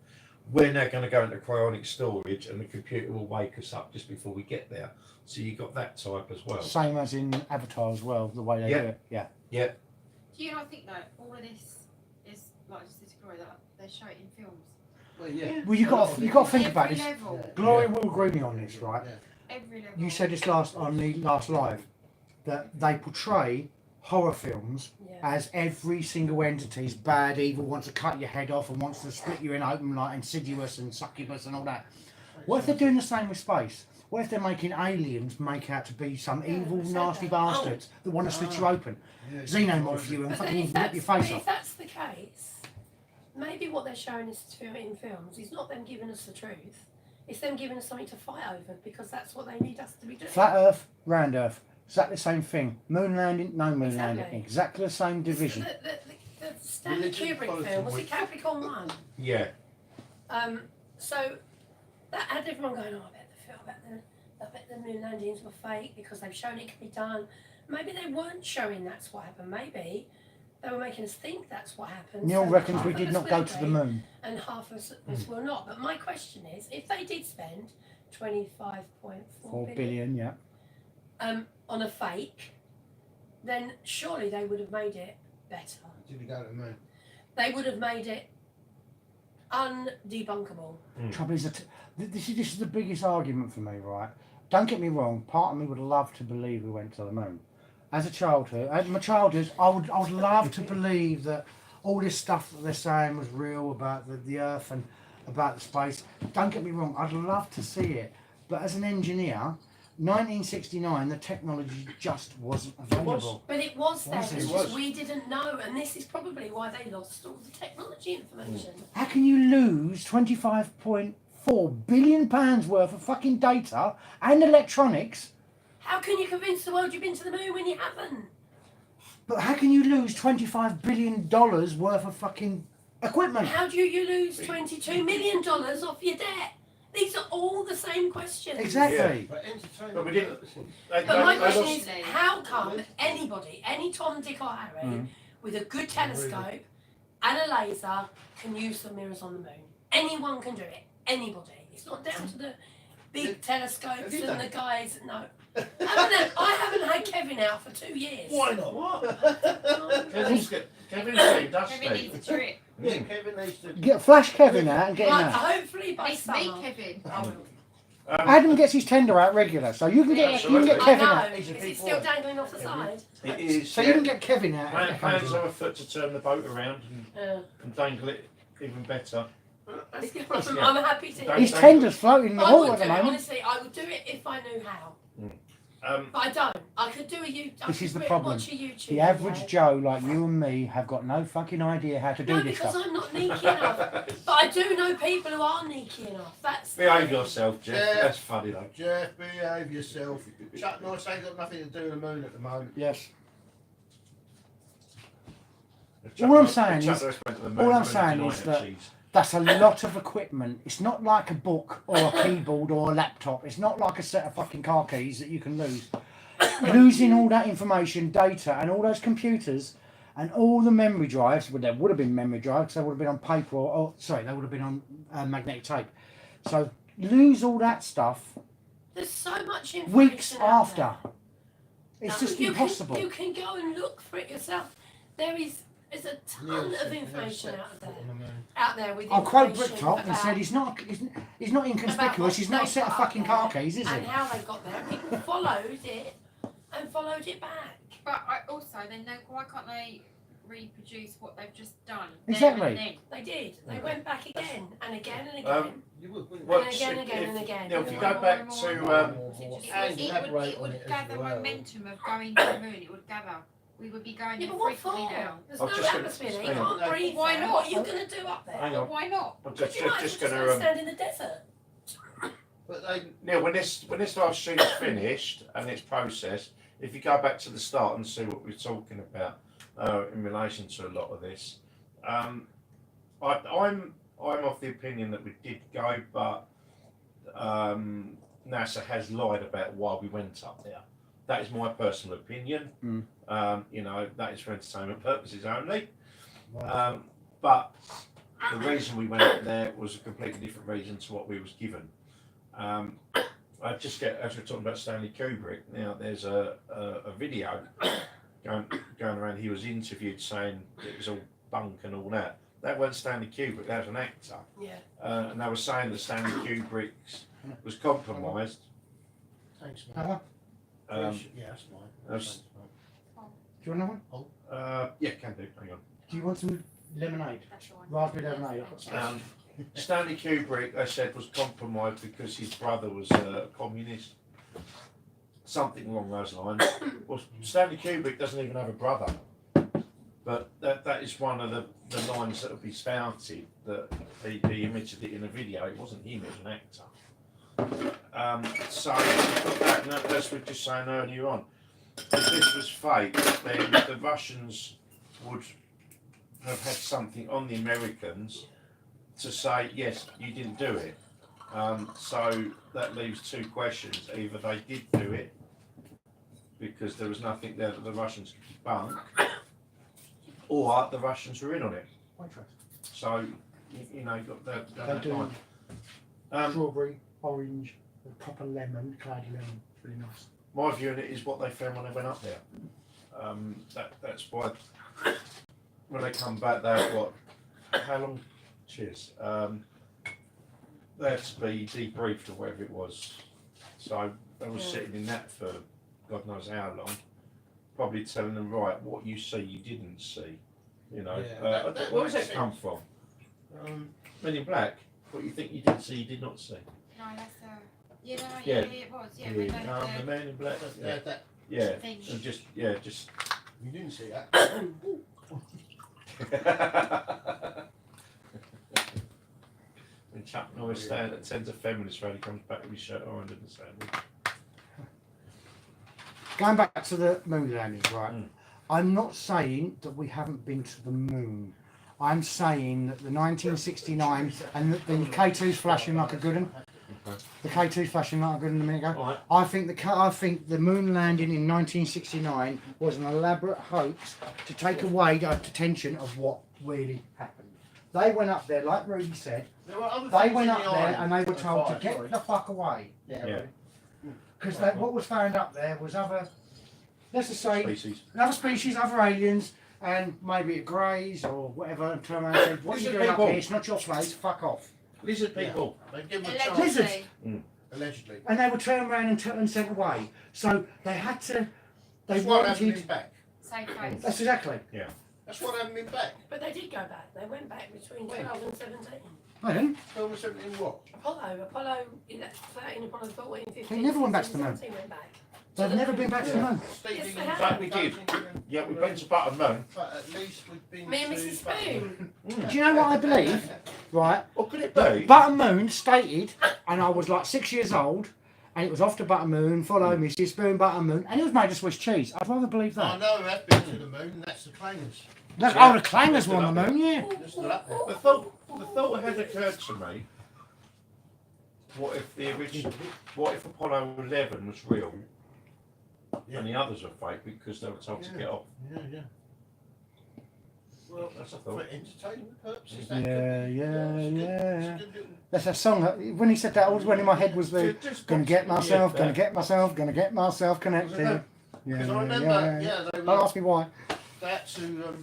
We're now going to go into cryonic storage and the computer will wake us up just before we get there. So you got that type as well. Same as in Avatar as well, the way they Yeah. do it. Yeah. Yeah. Do you not think that all of this is like just this glory that they show it in films? Well, yeah. Well, you got to think about Every this. level. Gloria will agree me on this, right? Yeah. Every level. You said this on the last live that they portray horror films Yeah. as every single entity's bad, evil, wants to cut your head off and wants to split you in open like Insidious and Succubus and all that. What if they're doing the same with space? What if they're making aliens make out to be some evil, I said nasty that. bastards that want to split you open? Yeah. Xenomorph you and But then fucking if rip your that's, face if off. that's the case, maybe what they're showing us in films is not them giving us the truth. It's them giving us something to fight over because that's what they need us to be doing. Flat Earth, round Earth, exactly the same thing. Moon landing, no moon Exactly. landing, exactly the same division. The Stanley Religion, Kubrick politics, film, was which- it Capricorn 1? Yeah. So that had everyone going, oh, I bet the moon landings were fake because they've shown it can be done. Maybe they weren't showing that's what happened. Maybe they were making us think that's what happened. Neil so reckons half we of did us not will go to the agree moon. and half of us will not. But my question is, if they did spend 25.4 4 billion billion, yeah. on a fake, then surely they would have made it better. Did he go to the moon? They would have made it undebunkable. Trouble is, this is the biggest argument for me, right? Don't get me wrong. Part of me would love to believe we went to the moon. As a childhood, as my childhood, I would love to believe that all this stuff that they're saying was real about the Earth and about the space. Don't get me wrong. I'd love to see it, but as an engineer, 1969, the technology just wasn't available. But it was there, Was it? it's It just was. we didn't know, and this is probably why they lost all the technology information. How can you lose 25.4 billion pounds worth of fucking data and electronics? How can you convince the world you've been to the moon when you haven't? But how can you lose $25 billion worth of fucking equipment? How do you lose $22 million off your debt? These are all the same questions. Exactly. But entertainment. But we didn't. But my they question lost- is, how come anybody, any Tom, Dick or Harry, with a good telescope and a laser can use the mirrors on the moon? Anyone can do it. Anybody. It's not down to the big telescopes have you and done the it? guys. No. I haven't had Kevin out for 2 years. Why not? What? Kevin's said Kevin dusty. needs a trip. Yeah, Kevin needs to. Get Flash Kevin out and get him Right, out. hopefully by It's me, summer. Kevin. I will. Adam gets his tender out regular, so you can get Kevin I out. know. He's a Is big it still boy. dangling off the side? It is. So you can get Kevin out. Plans have a foot to turn the boat around Yeah. and dangle it even better. That's good. I'm happy to. Don't- His tender's floating in the I water would at do the it, moment. honestly, I would do it if I knew how. Um, But I don't. I could do This is the problem. Watch a YouTube The average video. Joe like you and me have got no fucking idea how to do No, this because stuff. I'm not neaky enough. But I do know people who are neaky enough. That's behave yourself, Jeff. Yeah. That's funny though. Jeff, behave yourself. Chuck Norris ain't got nothing to do with the moon at the moment. Yes. Chuck All I'm Norris- saying Chuck is- Norris went to the moon all I'm with saying a is United that- cheese. That's a lot of equipment. It's not like a book or a keyboard or a laptop. It's not like a set of fucking car keys that you can lose. Losing all that information, data, and all those computers, and all the memory drives. Well, there would have been memory drives. They would have been on paper, or sorry, they would have been on magnetic tape. So lose all that stuff There's so much information. weeks out after. there. It's No, just you impossible. You can go and look for it yourself. There's a ton of information out there with I'll quote information Bricktop and about- said he's not inconspicuous. He's not a set of fucking car keys, is and he? how they got there. People followed it and followed it back. But I also, then why can't they reproduce what they've just done? Exactly. There and then? They did. They went back again and again and Um, again. You would, wouldn't Well, you? And again, if- again, and again. Now, if you More go back and more to and more. And It elaborate on would it as gather well. momentum of going to the moon. It would gather. We would be going Yeah, there but what frequently for? now. There's I've no just got- atmosphere there. You hang on. can't breathe. Why there. not? What are you going to do up there? Hang But on. why not? I'm Because just, you might just as well going to. stand in the desert. But they, Neil, when this live stream's finished and it's processed, if you go back to the start and see what we're talking about in relation to a lot of this, I'm of the opinion that we did go, but NASA has lied about why we went up there. That is my personal opinion. You know, that is for entertainment purposes only. But the reason we went up there was a completely different reason to what we was given. I just get, as we're talking about Stanley Kubrick, now there's a video going around. He was interviewed saying it was all bunk and all that. That wasn't Stanley Kubrick, that was an actor. Yeah. And they were saying that Stanley Kubrick was compromised. thanks, mate. Uh-huh. Yeah, that's fine. that's- Thanks, mate. Do you want another one? Yeah, can do. Hang on. Do you want some lemonade? That's fine. Raspberry lemonade. I've got some. Stanley Kubrick, they said, was compromised because his brother was a communist. Something along those lines. Well, Stanley Kubrick doesn't even have a brother. But that is one of the lines that will be spouted, that he emitted it in a video. It wasn't him, it was an actor. So as we were just saying earlier on, if this was fake, then the Russians would have had something on the Americans to say, yes, you didn't do it. So that leaves two questions. Either they did do it because there was nothing there that the Russians could debunk, or the Russians were in on it. So, you know, you've got that They do. line. Strawberry, orange, proper lemon, cloudy lemon. Really nice. My view on it is what they found when they went up there. That's why when they come back, they had what? How long? Cheers. They had to be debriefed or whatever it was. So they were sitting in that for God knows how long, probably telling them, right, what you see, you didn't see. You know, that where does makes that come sense. from? Men in Black. What you think you didn't see, you did not see. No, that's yeah, no, Yeah. it was. Yeah, when they had The Man in Black. Yeah, that, Yeah, thing. and just you didn't see that. when Chuck Norris sends a feminist round, he comes back with his shirt on under the sandwich. Going back to the moon landings, right? Mm. I'm not saying that we haven't been to the moon. I'm saying that the 1969 and the K2's flashing like a good one. Okay. The K2's flashing like a good one a minute ago. All right. I think the moon landing in 1969 was an elaborate hoax to take away the attention of what really happened. They went up there, like Rudy said. There were other They things went in up the there island and they were at told to five, get sorry. the fuck away. Yeah. Because what was found up there was other, let's just say, Species. another species, other aliens, and maybe it greys or whatever, and turn around and said, what are you Lizard doing up people. here? It's not your place, fuck off. Lizard people. They give them a chance. Lizards. Allegedly. Allegedly. And they were turned around and sent away. So they had to, they That's what happened in wanted, back. Safe place. that's exactly. That's what happened in back. But they did go back. They went back between 12 and 17. I didn't. 12 and 17 what? Apollo 13, Apollo 14, 15. They never went back to the moon. 17 went back. They've never been back to the moon. Steve, Yes, you they can- have. That we did. Yeah, we've been to Button Moon. But at least we've been Me and to Mrs. Button. Spoon. Do you know what I believe? Right. What could it be? Button Moon stated, and I was like 6 years old, and it was off to Button Moon, follow Mrs. Spoon, Button Moon, and it was made of Swiss cheese. I'd rather believe I that. know I've been to the moon, and that's the clangers. That's, Yeah. oh, the clangers were on the moon, yeah. Just up there. The thought had occurred to me. What if the original? What if Apollo 11 was real, and the others were fake because they were told to get off? Yeah. Well, That's a for thought. entertainment purposes. Yeah, yeah, it's yeah. a good little- That's a song. When he said that, all when in my head was the gonna get myself, gonna get myself, gonna get myself connected. Yeah, Because I remember, yeah. they Don't were, ask me why. they had to,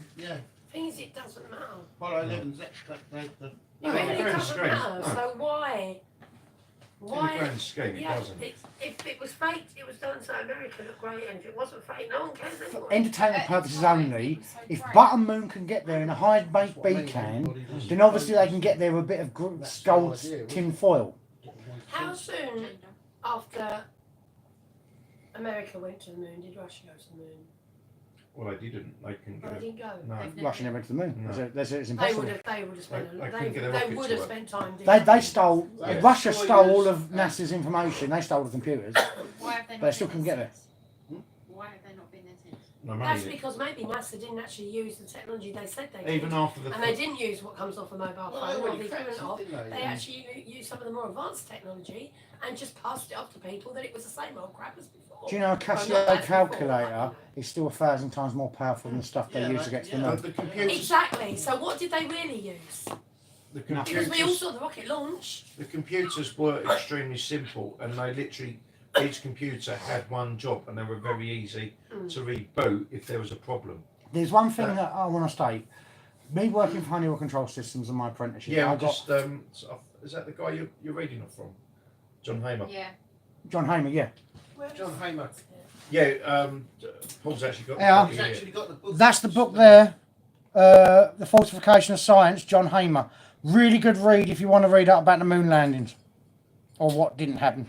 Thing is, it doesn't matter. Apollo 11's the It No, really grand doesn't scheme. matter. So why? In the Why? grand scheme, it Yeah, doesn't. if it was fake, it was done so America looked great, and if it wasn't fake, no one cares For anymore. entertainment purposes only, It was so if great. Button Moon can get there in a high-baked beacon, then obviously they can get there with a bit of gold tin foil. How soon after America went to the moon did Russia go to the moon? Well, they didn't. They couldn't Well, get they it. didn't go. No. Russia never went to the moon. No. It's They impossible. would have spent. They couldn't get a rocket They to would have work. spent time doing. They stole. Yeah. Russia stole all of NASA's information. They stole the computers. Why have they not But they still been can there get since? Why have they not been there since? No That's money. because maybe NASA didn't actually use the technology they said they did. Even after the. And they didn't use what comes off a mobile Well, phone they or already the cracked equivalent it, of. didn't they? They actually used some of the more advanced technology and just passed it off to people that it was the same old crap as before. Do you know a Well, Casio not as before, calculator is still 1,000 times more powerful than the stuff they use to get to the yeah. moon? The computers. Exactly. So what did they really use? The Because we all computers. saw the rocket launch. The computers were extremely simple, and they literally each computer had one job, and they were very easy to reboot if there was a problem. There's one thing that I want to state. Me working for Honeywell Control Systems and my apprenticeship, Yeah, I I got just is that the guy you're reading it from? John Hamer. Yeah. John Hamer, yeah. John Hamer. Yeah, Paul's actually got. Yeah. The He's copy here. actually got the book. That's the book there. The Falsification of Science, John Hamer. Really good read if you want to read up about the moon landings or what didn't happen.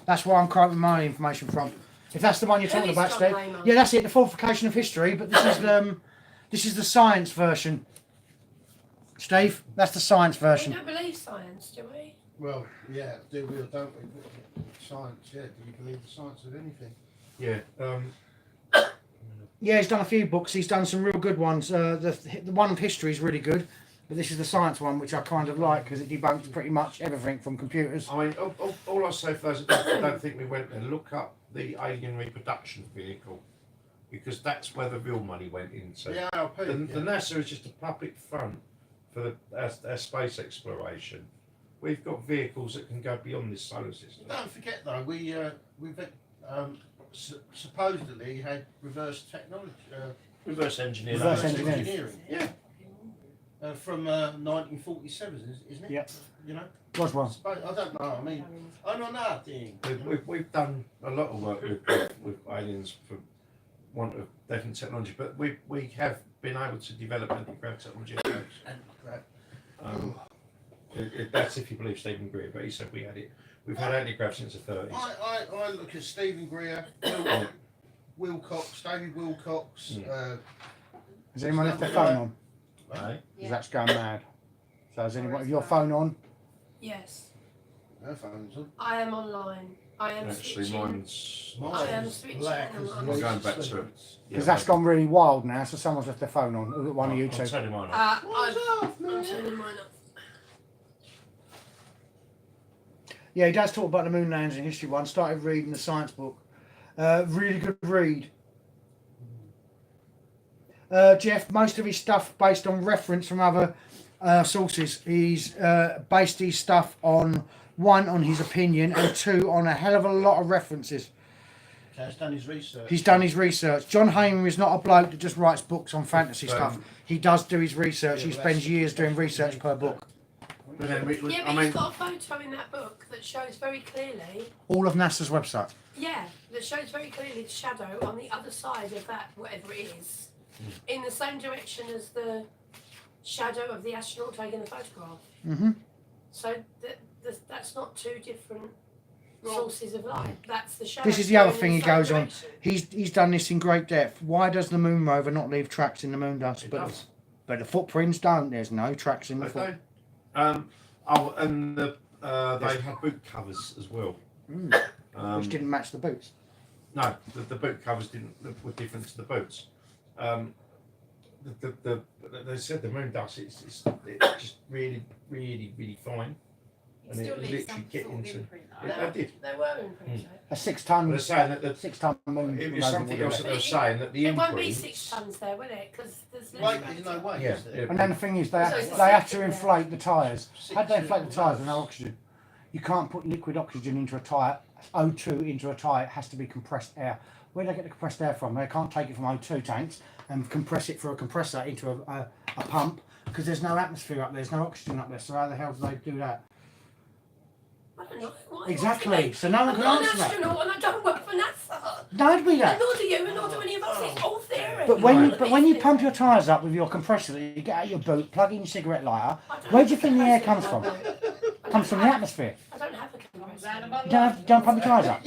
That's where I'm quoting my information from. If that's the one you're Who talking is about, John Steve. Hamer? Yeah, that's it. The falsification of history. But this is the science version. Steve, that's the science We version. don't believe science, do we? Well, yeah, do we or don't we? Science, yeah. Do you believe the science of anything? Yeah. Yeah, he's done a few books. He's done some real good ones. The one of history is really good, but this is the science one, which I kind of like because it debunks pretty much everything from computers. I mean, all I say for those that don't think we went there, look up the alien reproduction vehicle, because that's where the real money went into. The ARP. The NASA is just a public front for our space exploration. We've got vehicles that can go beyond this solar system. Don't forget though, we've supposedly had reverse technology, Reverse engineering. Reverse engineering. Yeah. from 1947, isn't it? Yep. You know, Was one. I don't know. I mean, I know nothing. We've done a lot of work with aliens for want of different technology, but we have been able to develop anti-grav technology. That's if you believe Stephen Greer, but he said we had it. We've had anti-grav since the 30s. I look at Stephen Greer, Wilcox, David Wilcox. Has anyone left their phone on? Right? Because that's going mad. So has anyone have your phone on? Yes. Her phone's on. I am online. I am Actually, switching. mine's. I am switching black them as on. I'm going back to it. Because that's gone really wild now. So someone's left their phone on. Look at one of you I'll two. turn mine off. I'm turning mine up. Yeah, he does talk about the moon landings in history one. Started reading the science book. Really good read. Jeff, most of his stuff based on reference from other sources. He's based his stuff on one, on his opinion, and two, on a hell of a lot of references. Okay, he's done his research. He's done his research. John Hamer is not a bloke that just writes books on fantasy stuff. He does do his research. He spends years doing research per book. But then Yeah, but he's got a photo in that book that shows very clearly. All of NASA's website. Yeah, that shows very clearly the shadow on the other side of that, whatever it is, in the same direction as the shadow of the astronaut taking the photograph. Mm-hmm. So that's not two different sources of light. That's the shadow. This is the other going thing in he the same goes on. direction. He's done this in great depth. Why does the moon rover not leave tracks in the moon dust? It But does. the footprints don't. There's no tracks in the foot. Okay. And they had boot covers as well. Which didn't match the boots. No, the boot covers were different to the boots. They said the moon dust it's just really fine, It and still it leaves literally some get sort of into. imprint, though. I did. They were imprinted. A 6 ton. They're saying that the, 6 ton moon. it was rover something would else have that they were saying that the It won't be imprints. 6 tons there, will it? Because there's less Wait, gravity. there's no way. Yeah, is there? yeah. And then the thing is, they So it's had to a inflate the tyres. Had they Six, inflate the tyres with no oxygen? You can't put liquid oxygen into a tyre, O2 into a tyre. It has to be compressed air. Where do they get the compressed air from? They can't take it from O2 tanks and compress it through a compressor into a pump because there's no atmosphere up there. There's no oxygen up there. So how the hell do they do that? I don't know. Why Exactly. So no one I'm can not an answer that. astronaut and I don't work for NASA. Don't be And that. nor do you, and nor do any of us. It's all theory. But when you pump your tyres up with your compressor that you get out your boot, plug in your cigarette lighter, where do you think the air comes from? Comes from the atmosphere. I don't have a compressor. You don't pump your tyres up.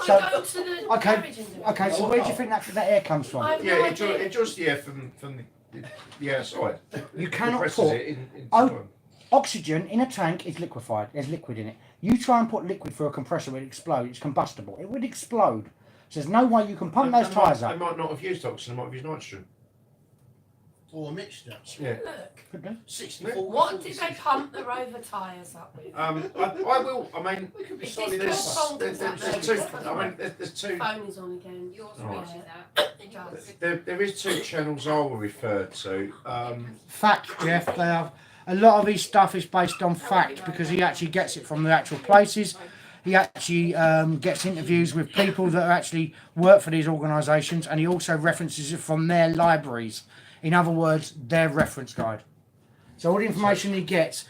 So I go to the okay, garage and do it. okay. So where do you think that air comes from? I have Yeah, no it idea. draws the air from the outside. You cannot Compresses put it into Oh. time. oxygen in a tank is liquefied. There's liquid in it. You try and put liquid through a compressor, it explodes. It's combustible. It would explode. So there's no way you can pump those tyres They up. might not have used oxygen. They might have used nitrogen. Or a mixture. Yeah. Look, Could do. 64. what did they pump the rover tyres up with? I will. I mean, We could be Is slightly this less. called there's two. I mean, there's two. Phone is on again. Yours Right. reaches out. It does. There is two channels I will refer to. Fact, Jeff. They have a lot of his stuff is based on fact because he actually gets it from the actual places. He actually gets interviews with people that actually work for these organisations, and he also references it from their libraries. In other words, their reference guide. So all the information he gets,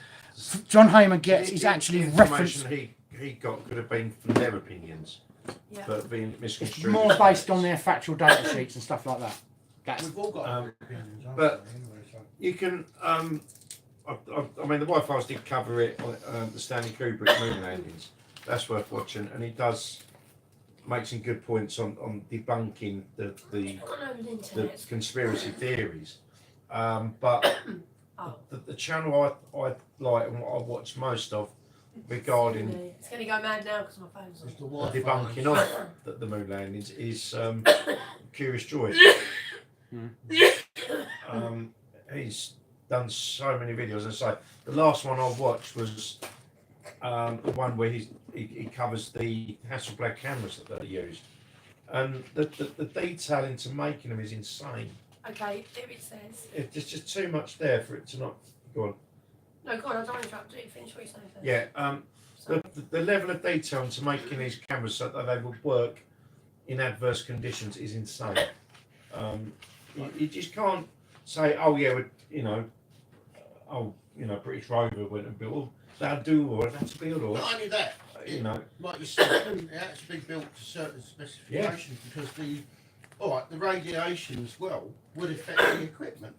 John Hamer gets, is actually the referenced. information he got could have been from their opinions, Yeah. but being It's misconstrued. more based on their factual data sheets and stuff like that. That's We've all got our Um, opinions. haven't but- we, anyway, so. You can. I mean, the Wi-Fi's did cover it on the Stanley Kubrick moon landings. That's worth watching, and he does makes some good points on debunking the Got no the internet. conspiracy theories. But Oh. the channel I like and what I watch most of regarding It's going to go mad now because my phone's on. It's the the Wi-Fi. debunking of the moon landings is Curious Joy. He's done so many videos, and so the last one I watched was the one where he covers the Hasselblad cameras that they used, and the detail into making them is insane. Okay, here it says. There's just too much there for it to not go on. No, go on, I don't want to interrupt you. Finish what you're saying first. Yeah, Sorry. the level of detail into making these cameras so that they would work in adverse conditions is insane. You just can't say, oh yeah, British Rover went and built. That'll do, or it had to build, or Not only that, like you said, it had to be built to certain specifications because the radiation as well would affect the equiment,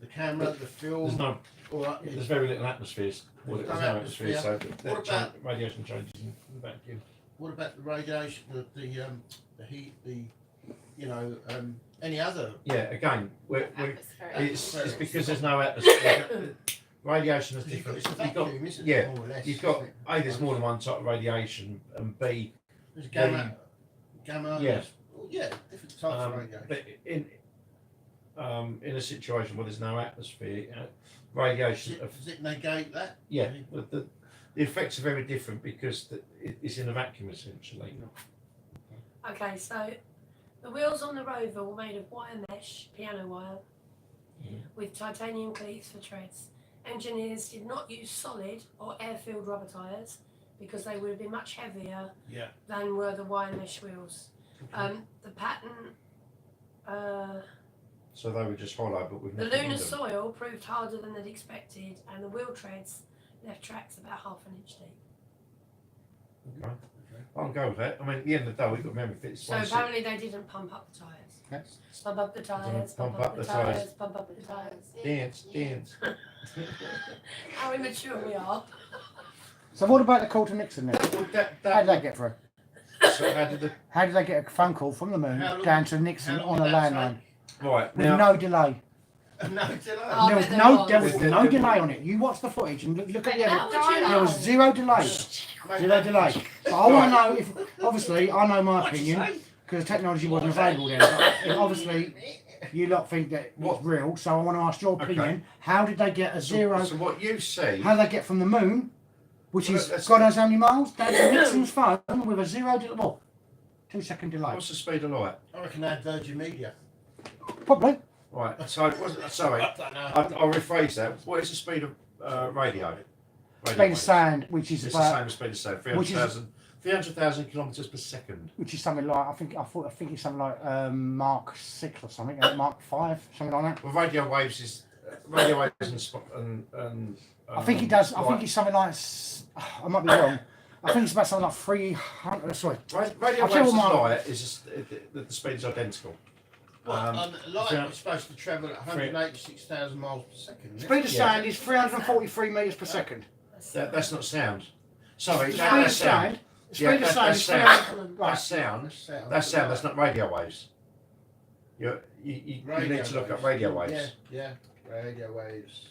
the camera, the film. There's very little atmospheres. There's There's no no atmosphere, so What about- radiation changes in the vacuum. What about the radiation, the heat, any other? Yeah, again, Atmospheric. it's because there's no atmosphere. Radiation is different. It's a You've got, vacuum, isn't yeah, it? More or less, you've got isn't it? A, there's more than one type of radiation, and B, There's gamma, Yeah. different types of radiation. but in a situation where there's no atmosphere, radiation. Does it negate that? Yeah, but the effects are very different because it's in a vacuum essentially. Okay, so the wheels on the Rover were made of wire mesh, piano wire, with titanium cleats for treads. Engineers did not use solid or air-filled rubber tyres because they would have been much heavier Yeah. than were the wire mesh wheels. The pattern, So they were just hollow, but with the nothing in lunar them. soil proved harder than they'd expected, and the wheel treads left tracks about half an inch deep. Okay. I'll go with that. I mean, at the end of the day, we've got memory fits. So apparently they didn't pump up the tyres. Yes. Pump up the tyres, Pump pump up up the the tyres. tyres, pump up the tyres. Dance. How immature we are. So what about the call to Nixon then? Well, How did they get through? So how did the How did they get a phone call from the moon How long- down to Nixon how long on a did that landline right with now? no delay? No delay. Oh, There I was bet no, there was there no was. delay on it. You watch the footage and look at the How evidence. would you There was know? zero delay. Zero delay. So I want to know if, obviously, I know my opinion because technology wasn't available then. But obviously, you lot think that it's real. So I want to ask your opinion. Okay. How did they get a zero? So what you see? How did they get from the moon, which Well, is that's- God knows how many miles, down to Nixon's phone with a zero delay? Well, 2-second delay. What's the speed of light? I reckon that Virgin Media. Probably. Right. So sorry, I don't know. I'll rephrase that. What is the speed of radio? Speed of waves. sound, which is It's the about, same as speed of sound. Which is- 300,000 kilometres per second. which is something like I think it's something like Mark 6 or something, Mark 5, something like that. Well, radio waves is radio waves and I think it does. I light. think it's something like. I might be wrong. I think it's about something like 300. Sorry. Radio I'll tell waves you is what, light. Is just, the speed is identical. Light yeah. was supposed to travel at 186,000 miles per second. isn't it? Speed of Yeah. sound is 343 meters per second. That's not sound. Sorry, The that's speed of sound. sound. The Yeah, speed of that's sound is sound. 300. That's Right. sound. That's sound. That's not radio waves. You need to look up radio waves. Yeah, radio waves.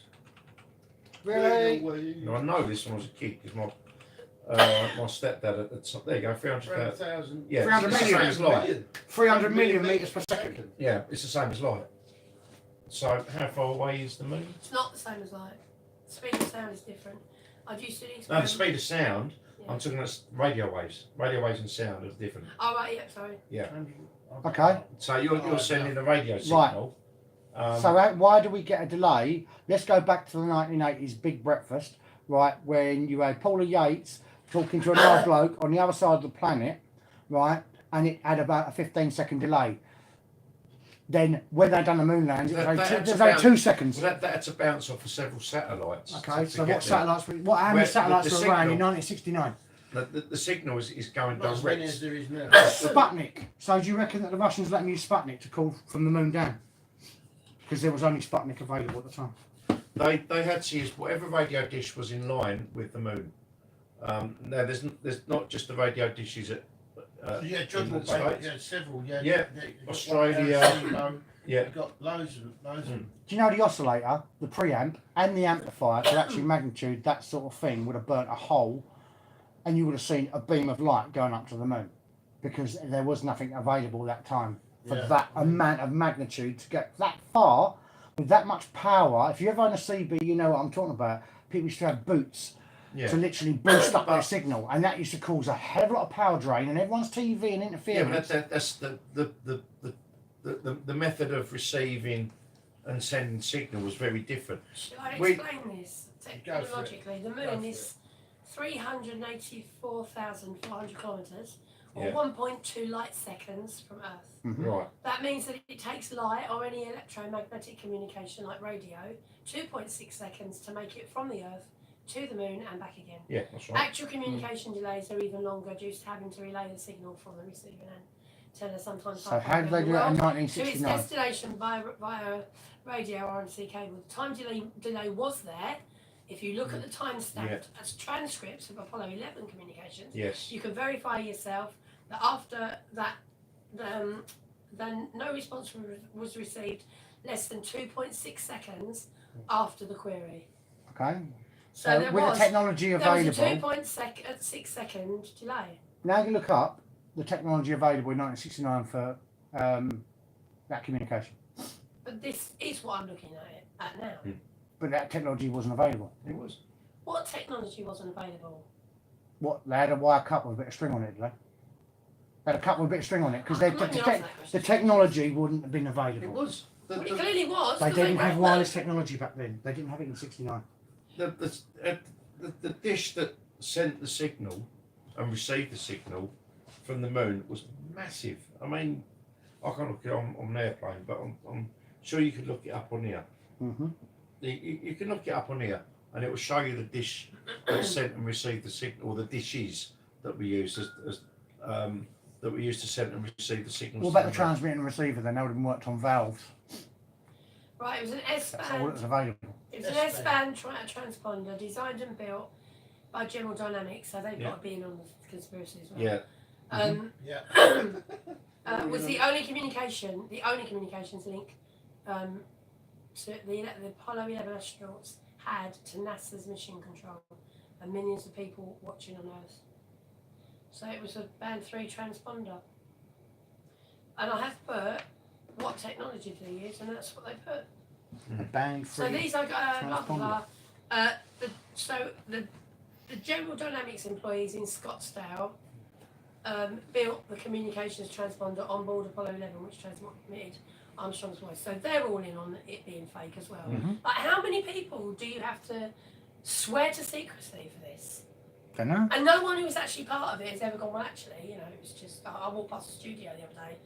Really? Radio waves. No, I know this when I was a kid because my stepdad at the top. There you go, 300,000. 300,000. Yeah, 300 it's the million. same as light. 300 million meters per second. Yeah, it's the same as light. So how far away is the moon? It's not the same as light. The speed of sound is different. I used to do No, the experiment. speed of sound. Yeah. I'm talking about radio waves. Radio waves and sound are different. Oh, right, yeah, sorry. Okay. So you're sending a radio Right. signal. So why do we get a delay? Let's go back to the 1980s Big Breakfast, right, when you had Paula Yates talking to another bloke on the other side of the planet, right, and it had about a 15-second delay. Then when they done the moon land, it was only That's there's only about- 2 seconds. Well, that had to bounce off of several satellites. Okay, to so get what there. satellites? How many Where satellites the were around in signal- 1969? The signal is going Not as many as direct. there is now. Sputnik. So do you reckon that the Russians let them use Sputnik to call from the moon down? Because there was only Sputnik available at the time. They had to use whatever radio dish was in line with the moon. Now there's not just the radio dishes Yeah, in Jodhpur, the States. yeah, several, yeah. Yeah, You've got Australia. one down Yeah. You've got loads of them. Do you know the oscillator, the preamp, and the amplifier for actually magnitude, that sort of thing would have burnt a hole, and you would have seen a beam of light going up to the moon, because there was nothing available that time for Yeah. that amount of magnitude to get that far with that much power. If you ever own a CB, you know what I'm talking about. People used to have boots Yeah. to literally boost up their signal, and that used to cause a hell of a lot of power drain, and everyone's TV and Yeah, interference. but that's the method of receiving and sending signal was very different. Shall I We- explain this Go for it. technologically? The Go moon for is 384,400 kilometres, or Yeah. 1.2 light seconds from Earth. Right. That means that it takes light or any electromagnetic communication like radio 2.6 seconds to make it from the Earth to the moon and back again. Yeah, that's right. Actual communication delays are even longer due to having to relay the signal from the receiving antenna sometimes. So how did they do it in to its 1969? destination via radio or RNC cable. The time delay was there. If you look at the time stamped as transcripts of Apollo 11 communications, Yes. you can verify yourself that after that, then no response was received less than 2.6 seconds after the query. Okay. So So there with was, the technology there was a available, 2.6 second delay. now you look up the technology available in 1969 for that communication. But this is what I'm looking at now. But that technology wasn't available. It was. What technology wasn't available? What, they had a wire cut with a bit of string on it, did they? They had a cut with a bit of string on it, because I'm not gonna answer that the question. technology wouldn't have been It available. was. Well, it clearly was. They 'cause didn't have wrote wireless technology back then. They didn't have it in 69. The dish that sent the signal and received the signal from the moon was massive. I mean, I can't look it on an airplane, but I'm sure you could look it up on here. Mm-hmm. You can look it up on here, and it will show you the dish that sent and received the signal, or the dishes that we use that we use to send and receive the signals. What about the transmitter and receiver then? They would have worked on valves. Right, it was an That's all that S-band. was available. It was an S-band transponder designed and built by General Dynamics, so they've got to be in on the conspiracy as well. Yeah. Yeah. Was the only communications link to the Apollo 11 astronauts had to NASA's mission control and millions of people watching on Earth. So it was a band 3 transponder. And I have put what technology do they use, and that's what they put. A band So free. these are blah blah blah. The General Dynamics employees in Scottsdale built the communications transponder on board Apollo 11, which transmitted Armstrong's voice. So they're all in on it being fake as well. Like, how many people do you have to swear to secrecy for this? Don't know. And no one who was actually part of it has ever gone, well, actually, it was just, I walked past the studio the other day,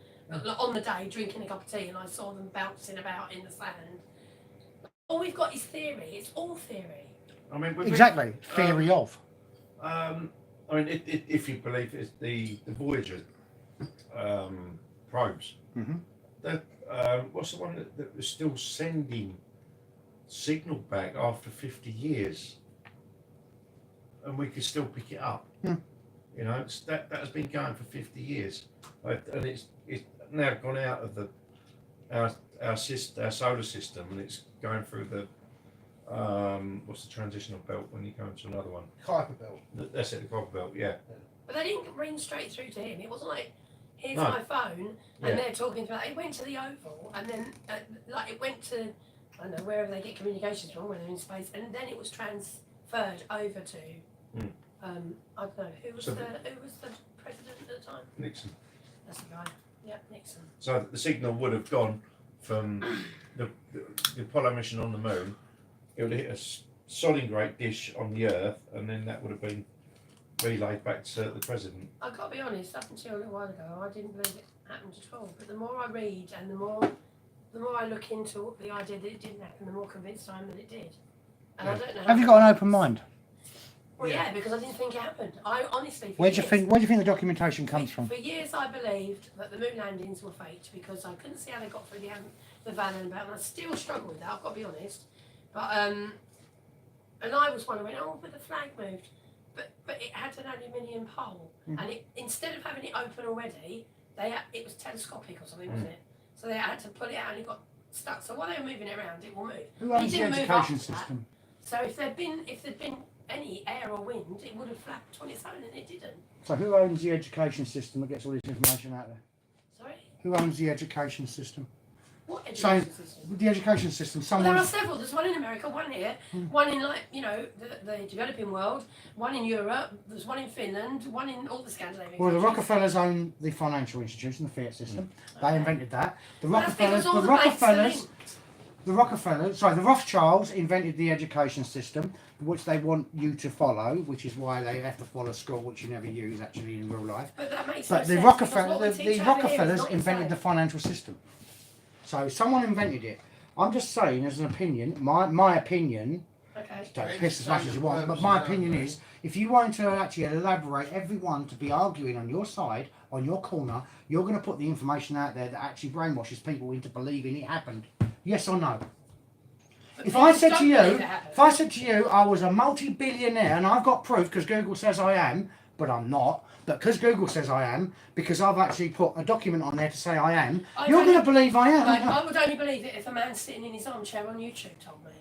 on the day, drinking a cup of tea, and I saw them bouncing about in the sand. All we've got is theory. It's all theory. I mean, Exactly. Theory of. I mean, if you believe it's the Voyager probes, what's the one that was still sending signal back after 50 years, and we could still pick it up? You know, that has been going for 50 years, and it's now gone out of our solar system, and it's going through the what's the transitional belt when you go into another one? Kuiper belt. That's it, the Kuiper belt. Yeah. But they didn't ring straight through to him. It wasn't like, here's No. my phone, Yeah. and they're talking to. It went to the Oval, and then it went to, I don't know, wherever they get communications from when they're in space, and then it was transferred over to. I don't know who was the president at the time. Nixon. That's the guy. Yeah, Nixon. So the signal would have gone from the Apollo mission on the moon. It would have hit a solid great dish on the Earth, and then that would have been relayed back to the president. I've got to be honest. Up until a little while ago, I didn't believe it happened at all. But the more I read and the more I look into the idea that it didn't happen, the more convinced I am that it did. And I don't know. Have you got an open mind? Well, yeah, because I didn't think it happened. I honestly. Where do you think the documentation comes from? For years, I believed that the moon landings were faked because I couldn't see how they got through the van and about, and I still struggle with that. I've got to be honest. But and I was wondering, but the flag moved. But but it had an aluminium hole, Mhm. and instead of having it open already, it was telescopic or something, wasn't it? So they had to pull it out and it got stuck. So while they were moving it around, it will move. Who owns It the didn't move education after that. system? So if there'd been any air or wind, it would have flapped on its own, and it didn't. So who owns the education system that gets all this information out there? Sorry, Who owns the education system? what So- education system? The education system. Well, there Someone. are several. There's one in America, one here, one in the developing world, one in Europe. There's one in Finland, one in all the Scandinavian Well, the countries. Rockefellers own the financial institution, the fiat system. They invented that. The Well, that's because all the banks are linked. The Rothschilds invented the education system, which they want you to follow, which is why they have to follow school, which you never use actually in real life. But that makes But no the sense, Rockefeller, because what we the teach over here is Rockefellers not the invented the same. financial system. So someone invented it. I'm just saying, as an opinion, my opinion. Okay. Don't piss as much as you want, but my opinion is, if you want to actually elaborate everyone to be arguing on your side, on your corner, you're going to put the information out there that actually brainwashes people into believing it happened. Yes or no? But If people I said don't to you, believe it happened. if I said to you, I was a multi-billionaire, and I've got proof because Google says I am, but I'm not. But because Google says I am, because I've actually put a document on there to say I am, I you're don't- going to believe I am. Like, aren't you? I would only believe it if a man sitting in his armchair on YouTube told me.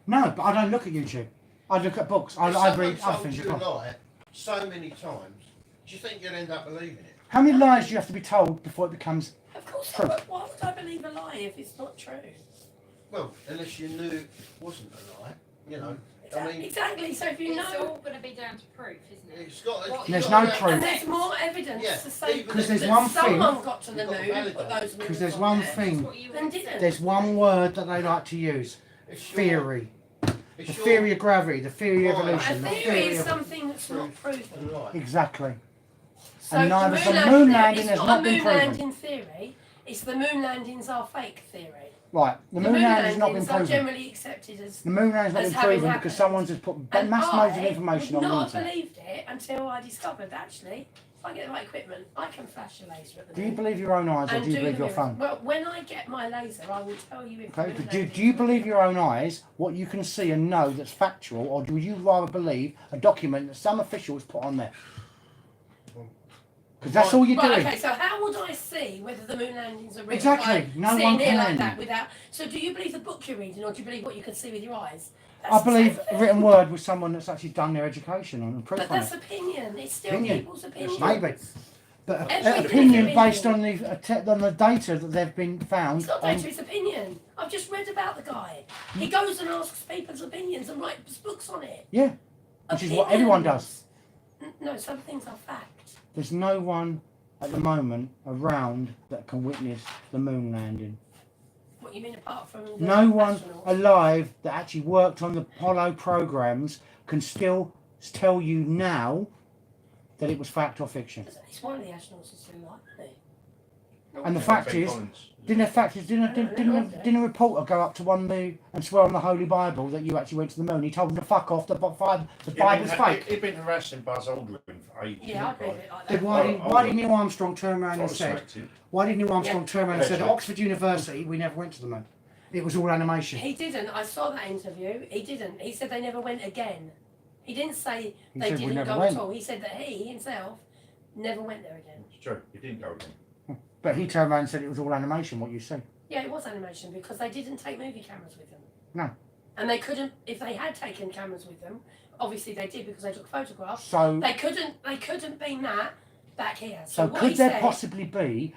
No, but I don't look at YouTube. I look at books. I If read someone other told things. you as a well. lie so many times, do you think you'll end up believing it? How many lies do you have to be told before it becomes? Of course, True. but why would I believe a lie if it's not true? Well, unless you knew it wasn't a lie, you know. I mean, Exactly. So if you It's know, all going to be down to proof, isn't it? it's got. What- There's you've no got to- proof. and there's more evidence Yeah, to say even Because if there's that one someone thing- got to the You've got to moon, validate. put those Because moons there's on one there. thing. That's what you Then would didn't. do. There's one word that they like to use: If you're- theory. if The you're theory of gravity, the theory of Right. A evolution, the theory theory is of something that's not truth proven. and lie. exactly. So And neither the the moon moon landing, landing it's has not not a been moon proven. landing theory. It's the moon landings are fake theory. Right, the moon landing has not been landings are proven. generally accepted as. The moon landing has not as been having proven because happened. someone's just put And mass amounts of I information would on the not internet. have believed it until I discovered actually, if I get the right equipment, I can flash a laser at the Do you moon. believe your own eyes or and do you believe the your mirror. phone? Well, when I get my laser, I will tell you if. Okay, the but moon do landings you are believe real. your own eyes, what you can see and know that's factual, or do you rather believe a document that some official has put on there? Because that's all you're Right, doing. okay, so how would I see whether the moon landings are real? Exactly, By no sitting one here can. like that without. So do you believe the book you're reading, or do you believe what you can see with your eyes? That's I the believe same a thing. written word with someone that's actually done their education and proof But on that's it. opinion. It's still Opinion. people's opinion. Maybe. But Everything an is opinion opinion. based on the data that they've been found It's not on. data, it's opinion. I've just read about the guy. He goes and asks people's opinions and writes books on it. Yeah, which is what everyone does. No, some things are fact. There's no one at the moment around that can witness the moon landing. What you mean apart from the No one astronauts? alive that actually worked on the Apollo programs can still tell you now that it was fact or fiction. It's one of the astronauts is still alive, isn't he? And the fact is, didn't a reporter go up to and swear on the Holy Bible that you actually went to the moon? He told him to fuck off. The Bible's fake. He'd been harassing Buzz Aldrin for ages. Yeah, I believe it like Then that. why didn't Neil Armstrong turn around and said? Said, Why didn't Neil Armstrong turn around and said at Yeah. Oxford University we never went to the moon? It was all animation. He didn't. I saw that interview. He didn't. He said they never went again. He didn't say He they said we didn't never go went. at all. He said that he himself never went there again. it's true. He didn't go again. But he turned around and said it was all animation. What you see? Yeah, it was animation because they didn't take movie cameras with them. No. And they couldn't. If they had taken cameras with them, obviously they did because they took photographs. So They couldn't beam that back here. so what could he there said, possibly be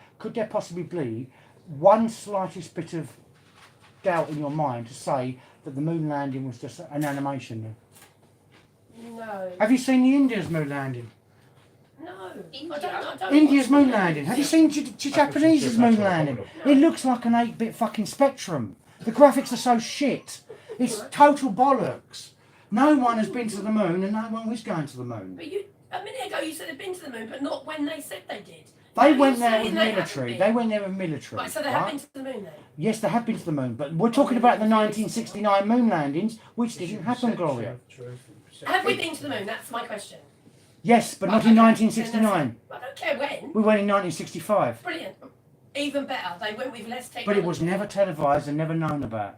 one slightest bit of doubt in your mind to say that the moon landing was just an animation? Then? No. Have you seen the India's moon landing? No. India? I don't India's watch moon the landing. Have you seen Japanese's That's moon what I landing? thought It looks like an 8-bit fucking Spectrum. The graphics are so shit. It's total bollocks. No one has been to the moon and no one was going to the moon. But you, a minute ago you said they'd been to the moon, but not when they said they did. They Now went you're there saying with they haven't military. been. They went there with military. Right, so they have been to the moon then? Yes, they have been to the moon, but we're talking about the 1969 moon landings, which didn't happen, Gloria. Have we been to the moon? That's my question. Yes, but not Right, in okay, 1969. I don't care when. We went in 1965. Brilliant. Even better. They went with less technology. But it was never televised and never known about.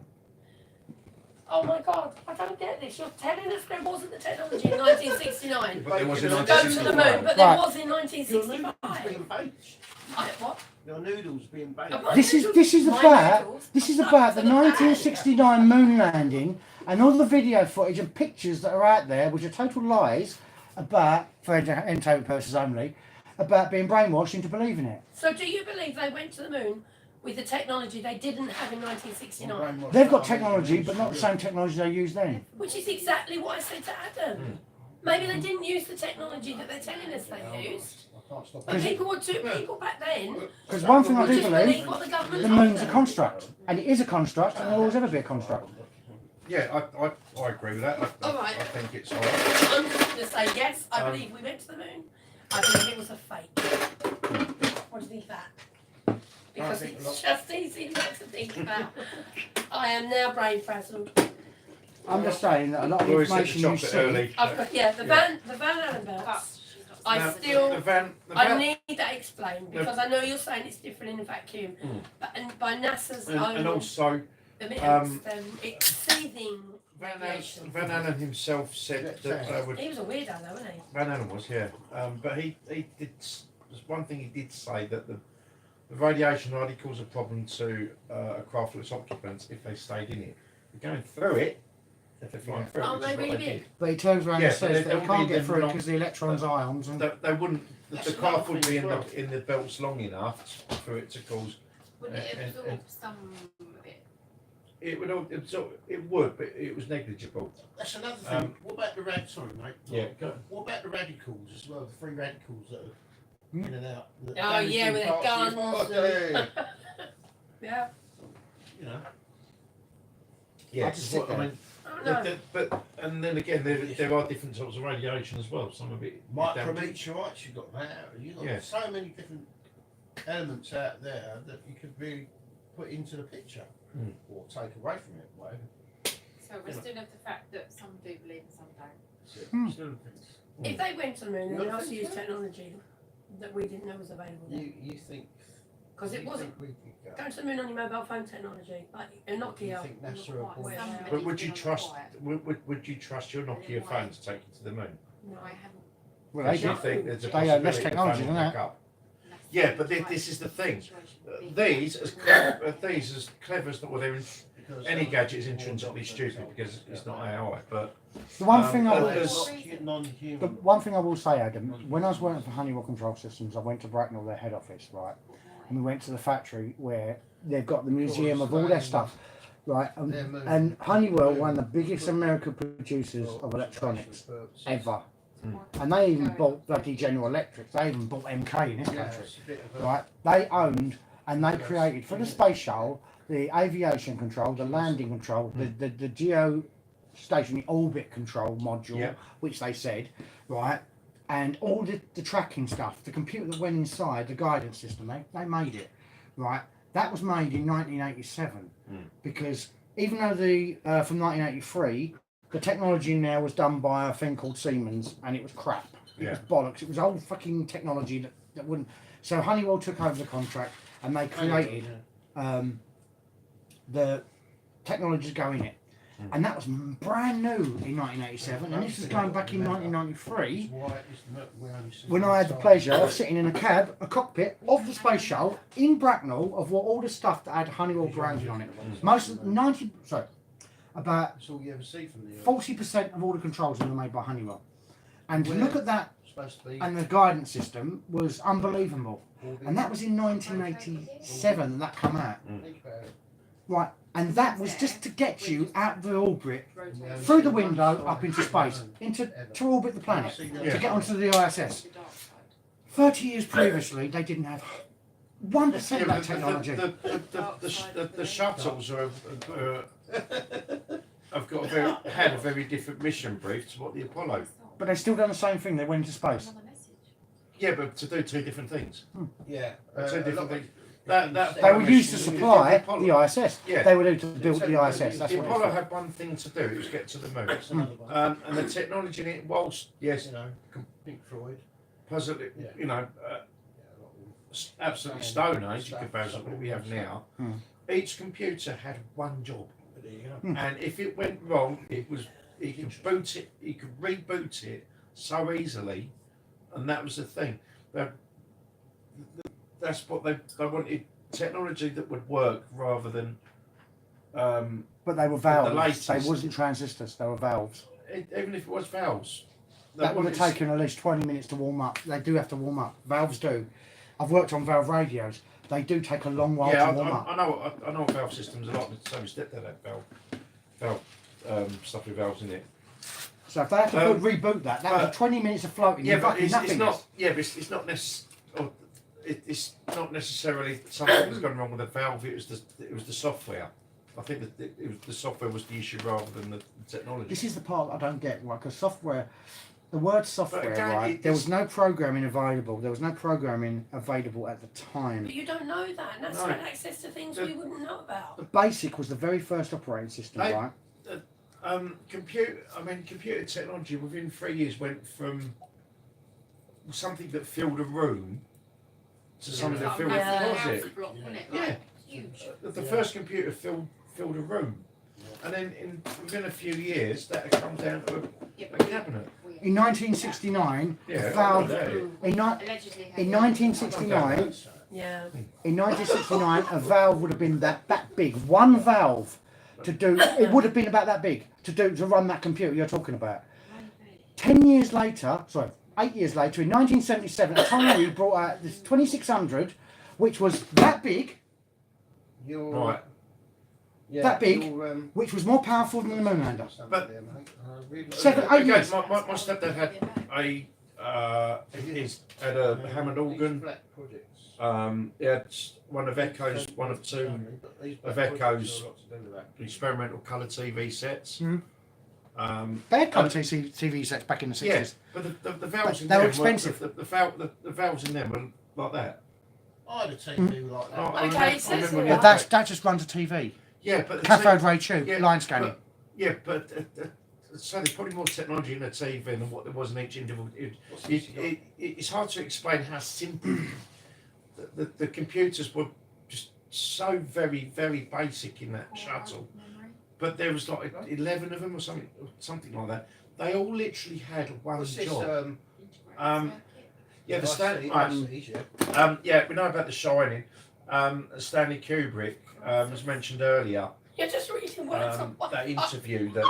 Oh my God, I don't get this. You're telling us there wasn't the technology in 1969 But there was in to go to the 1969. moon, but there Right. was in Your noodles 1965. being baked. What? Your noodles being baked. This is My about noodles this is are about the for pan. 1969 moon landing and all the video footage and pictures that are out there, which are total lies about, for entertainment purposes only, about being brainwashed into believing it. So do you believe they went to the moon with the technology they didn't have in 1969? They've got technology, but not the same technology they used then. Which is exactly what I said to Adam. Maybe they didn't use the technology that they're telling us they used. But people back then Because one thing I would do just believe, believe what the government the told moon's a them. construct, and it is a construct, and will always ever be a construct. Yeah, I agree with that. All right. I think it's. I'm just going to say yes, I believe we went to the moon. I believe it was a fake. What do you think of that? Because think it's just easy not to think about. I am now brain frazzled. I'm just saying that a lot of We always hit the information you chocolate see. early. I've got, yeah, the Van Allen But belts. she's not I Now, still- the van, I need that explained because I know you're saying it's different in a vacuum, but and by NASA's and own also emittance, exceeding radiation. Van Allen himself said that they would. He was a weirdo though, wasn't he? Van Allen was, yeah. But he did. There's one thing he did say that the radiation hardly cause a problem to a craft or its occupants if they stayed in it. They're going through it if they're flying through it. Aren't which is they what really did. big? But he turns around Yeah, and but says they that he won't can't be get through them because the electrons, ions, and They wouldn't. That's The craft another wouldn't be thing as in the belts long enough for it to cause. Wouldn't it and- absorb some of it? It would absorb. It would, but it was negligible. That's another thing. What about the sorry, mate. Yeah, go. What about the radicals as well? The free radicals that are in and out. that Oh, damage yeah, all with their parts of guns your body. Yeah. You know. Yeah, I just sit there. I mean, I don't know. but and then again, there are different types of radiation as well. Some of it is damaging. Micrometeorites, you've got that. You've got Yeah. so many different elements out there that you could really put into the picture or take away from it. Whatever. So we're still of the fact that some do believe and some don't. Still things. If they went to the moon, they Not also think used so. technology that we didn't know was available then. You think? Because it you wasn't think we could go? going to the moon on your mobile phone technology, like a You Nokia. think NASA Not are quite. bullshit? Some- But would you Anything trust? on Would you trust your Nokia phone to take you to the moon? No, I haven't. well, they Because you do. think there's a They have less possibility the technology phone than will that. back up. That's Yeah, but right. this is the thing. Situation would be- These as clever as not. Well, Because, any gadget is intrinsically stupid because it's not AI. But The one thing I will, others- the non-human. one thing I will say, Adam, when I was working for Honeywell Control Systems, I went to Bracknell, their head office, right, and we went to the factory where they've got the museum of all their stuff, right, and Honeywell, one of the biggest American producers of electronics ever, and they even bought bloody General Electric. They even bought MK in this country, right? They owned and they created for the space shuttle the aviation control, the landing control, the geostationary orbit control module, Yeah. which they said, right, and all the tracking stuff, the computer that went inside, the guidance system, they made it, right? That was made in 1987, because even though from 1983, the technology now was done by a thing called Siemens, and it was crap. It was bollocks. It was old fucking technology that wouldn't. So Honeywell took over the contract, and they created the technology to go in it. And that was brand new in 1987, and this was going back in 1993, when I had the pleasure of sitting in a cockpit of the space shuttle in Bracknell, of all the stuff that had Honeywell branded on it. About That's all you ever see from the 40% of all the controls were made by Honeywell. And to look at that, supposed to be. and the guidance system was unbelievable. And that was in 1987 that came out. Think about it. Right, and that was just to get you out of the orbit, Rotate. through the window, up into space, to orbit the planet, to get onto the ISS. The dark side. 30 years previously, they didn't have 1% of that technology. The shuttles had a very different mission brief to what the Apollo. But they still done the same thing, they went into space. Another message. Yeah, but to do two different things. Yeah. Two different things. They were used to supply the ISS. Yeah. They were to build the ISS. That's The what Apollo it had one thing to do, it was get to the moon. That's another one. And the technology in it, whilst, yes, You know, Pink Floyd. positive, Yeah. you know, Yeah, a lot of absolutely stone age in comparison to what we have now, each computer had one job. There you go. And if it went wrong, he could boot it, he could reboot it so easily, and that was the thing. That's what they wanted, technology that would work rather than. But they were The valves. latest. They wasn't transistors. They were valves. Even if it was valves. That would have taken at least 20 minutes to warm up. They do have to warm up. Valves do. I've worked on valve radios. They do take a long while Yeah, to warm up. I know valve systems a lot. So my stepdad had valve stuff with valves in it. So if they had to reboot that was 20 minutes of floating. Yeah, but fucking it's nothingness. not. Yeah, but it's not it's not necessarily something that's gone wrong with the valve. It was the software. I think that it was the software was the issue rather than the technology. This is the part I don't get, right? Because software, the word software, again, right? There was no programming available. There was no programming available at the time. But you don't know that, and that's No. had access to things we wouldn't know about. The BASIC was the very first operating system, They- right? Computer technology within 3 years went from something that filled a room to something that filled Yeah. a closet. Block, wasn't it? Yeah. Like, huge. The first computer filled a room, and then within a few years that had come down to Yeah, a but cabinet. In 1969, Yeah, a valve. I know that. allegedly had In 1969, Yeah. in 1969, a valve would have been that big. One valve to do. It would have been about that big to run that computer you're talking about. 8 years later, in 1977, Atari brought out this 2600, which was that big, Right. That big? which was more powerful than the Moonlander. But- Seven, 8 years. My stepdad had had a Hammond organ. He had one of Echo's, one of two of Echo's experimental colour TV sets. Mhm. Um, They had colour TV sets back in the 60s. yeah, but the valves in They were them expensive. The valves in them were like that. I had a TV like that. Oh, I Okay, remember- so I remember Yeah, when- that just runs a TV. yeah, but the Cathode ray tube, yeah, line scanning. but so there's probably more technology in a TV than what there was in each individual. It's hard to explain how simple the computers were. Just so very basic in that shuttle. But there was like 11 of them or something like that. They all literally had one What's this? job. Yeah, the yeah. we know about The Shining. Stanley Kubrick was mentioned earlier. You're just reading words on one. That interview that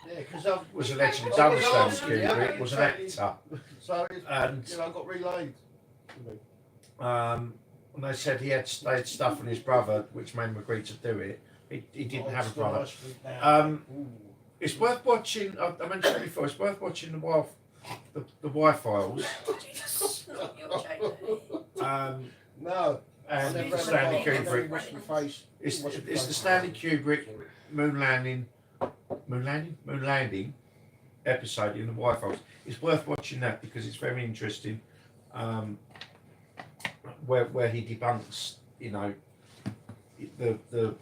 Yeah, because was allegedly done with Stanley Kubrick was an actor, So and I got relayed. and they said they had stuff on his brother, which made him agree to do it. He didn't have a brother. It's worth watching. I mentioned it before. It's worth watching the Y-Files. Did you just snort your joke? No. And Stanley Kubrick. Wash my face. It's the Stanley Kubrick moon landing episode in the Y-Files. It's worth watching that because it's very interesting. Where he debunks, the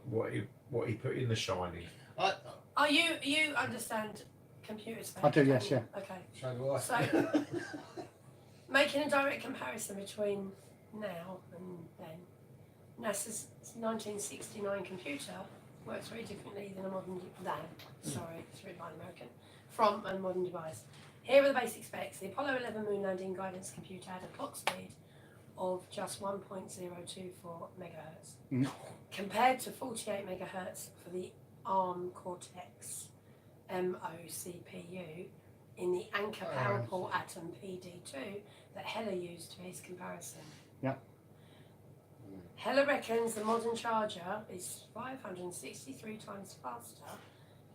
what he put in The Shining. Oh, you understand computer space? I do, yes, don't you? Okay. So do I. So, making a direct comparison between now and then, NASA's 1969 computer works very differently than it's written by an American, from a modern device. Here are the basic specs. The Apollo 11 moon landing guidance computer had a clock speed of just 1.024 megahertz, compared to 48 megahertz for the ARM Cortex MOCPU in the Anchor Power Pole Atom PD2 that Heller used for his comparison. Yep. Heller reckons the modern charger is 563 times faster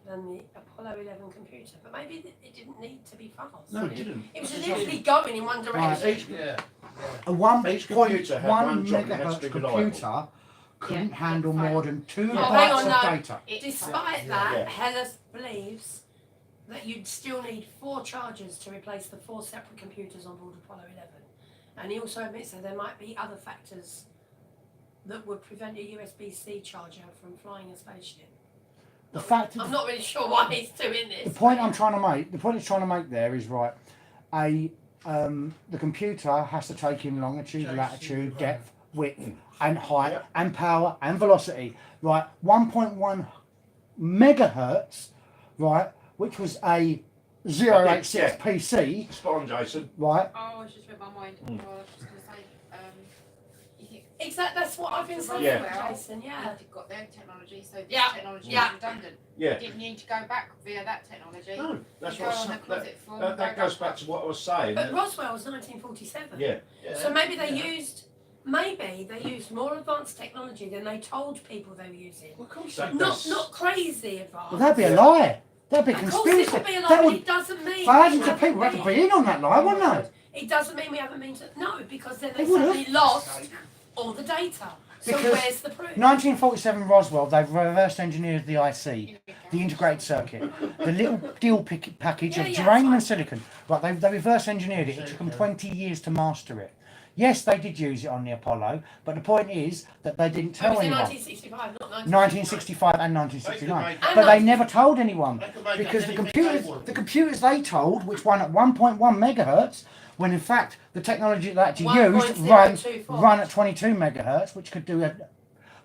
than the Apollo 11 computer, but maybe it didn't need to be fast. No, it didn't. It was literally going in one direction. Yeah. A Each computer had 1.1 one job and it had to megahertz be reliable. computer couldn't Yeah, handle fine. more than 2 Oh, hang on, bytes of no. data. Despite that, Yeah. Heller believes that you'd still need 4 chargers to replace the 4 separate computers on board Apollo 11. And he also admits that there might be other factors that would prevent a USB-C charger from flying a spaceship. The fact I'm not really sure why he's doing this. The point he's trying to make there is right. The computer has to take in longitude, latitude, depth, width and height and power and velocity, right? 1.1 megahertz, right? Which was a 086 PC, Spot on, Jason. right? Oh, I just read my mind. Oh, I was just going to say, you think Exactly, that's what I've been saying, Yeah. Jason. Yeah. they've got their technology, so this Yeah, technology yeah. is redundant. Yeah. You didn't need to go back via that technology. No, that's You what go I on the said. closet floor. That, that goes back to what I was saying. But Roswell was 1947. Yeah. So maybe they used more advanced technology than they told people they were using. Well, of course Not crazy advanced. Well, that'd be a lie. That'd be a Of course it conspiracy. would be a lie, That but would it doesn't mean thousands we of people haven't have to be in on that lie, wouldn't they? It doesn't mean we haven't been to no, because then they They would've. suddenly lost all the data. So Because where's the proof? 1947 Roswell, they've reverse engineered the IC, the integrated circuit, the little deal package of Yeah, germanium fine. and silicon. Right, they reverse engineered it. It took them 20 years to master it. Yes, they did use it on the Apollo, but the point is that they didn't It tell was in anyone. 1965, not 1965 and 1969, They could but make- they never told anyone They could make because the anything computers, they want. the computers they told, which run at 1.1 megahertz, when in fact the technology they actually used 1.024. run at 22 megahertz, which could do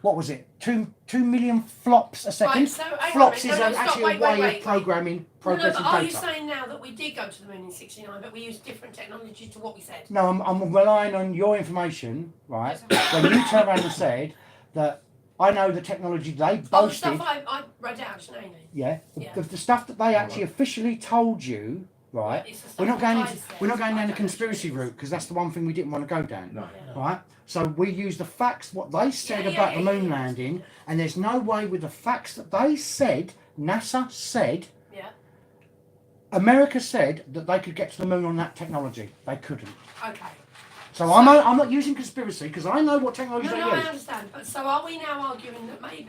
what was it, 2 million flops a second. Right, so hang on a Flops minute. is No, no, stop, actually wait, a way wait. of programming No, progressive but are you data. saying now that we did go to the moon in 69, but we used different technology to what we said? No, I'm relying on your information, right? When you turned around and said that I know the technology they Oh, the boasted. stuff I read out, Sinead. Yeah, Yeah. the stuff that they actually officially told you, right? It's the stuff We're not going that I into, said. we're not going I down the don't conspiracy actually- route because that's the one thing we didn't want to go down, No. Yeah. right? So we use the facts, what they said Yeah, about the yeah, moon yeah. landing, and there's no way with the facts that they said, NASA said, Yeah. America said that they could get to the moon on that technology. They couldn't. Okay. So I'm not using conspiracy because I know what technology No, they no, I use. understand. But so are we now arguing that maybe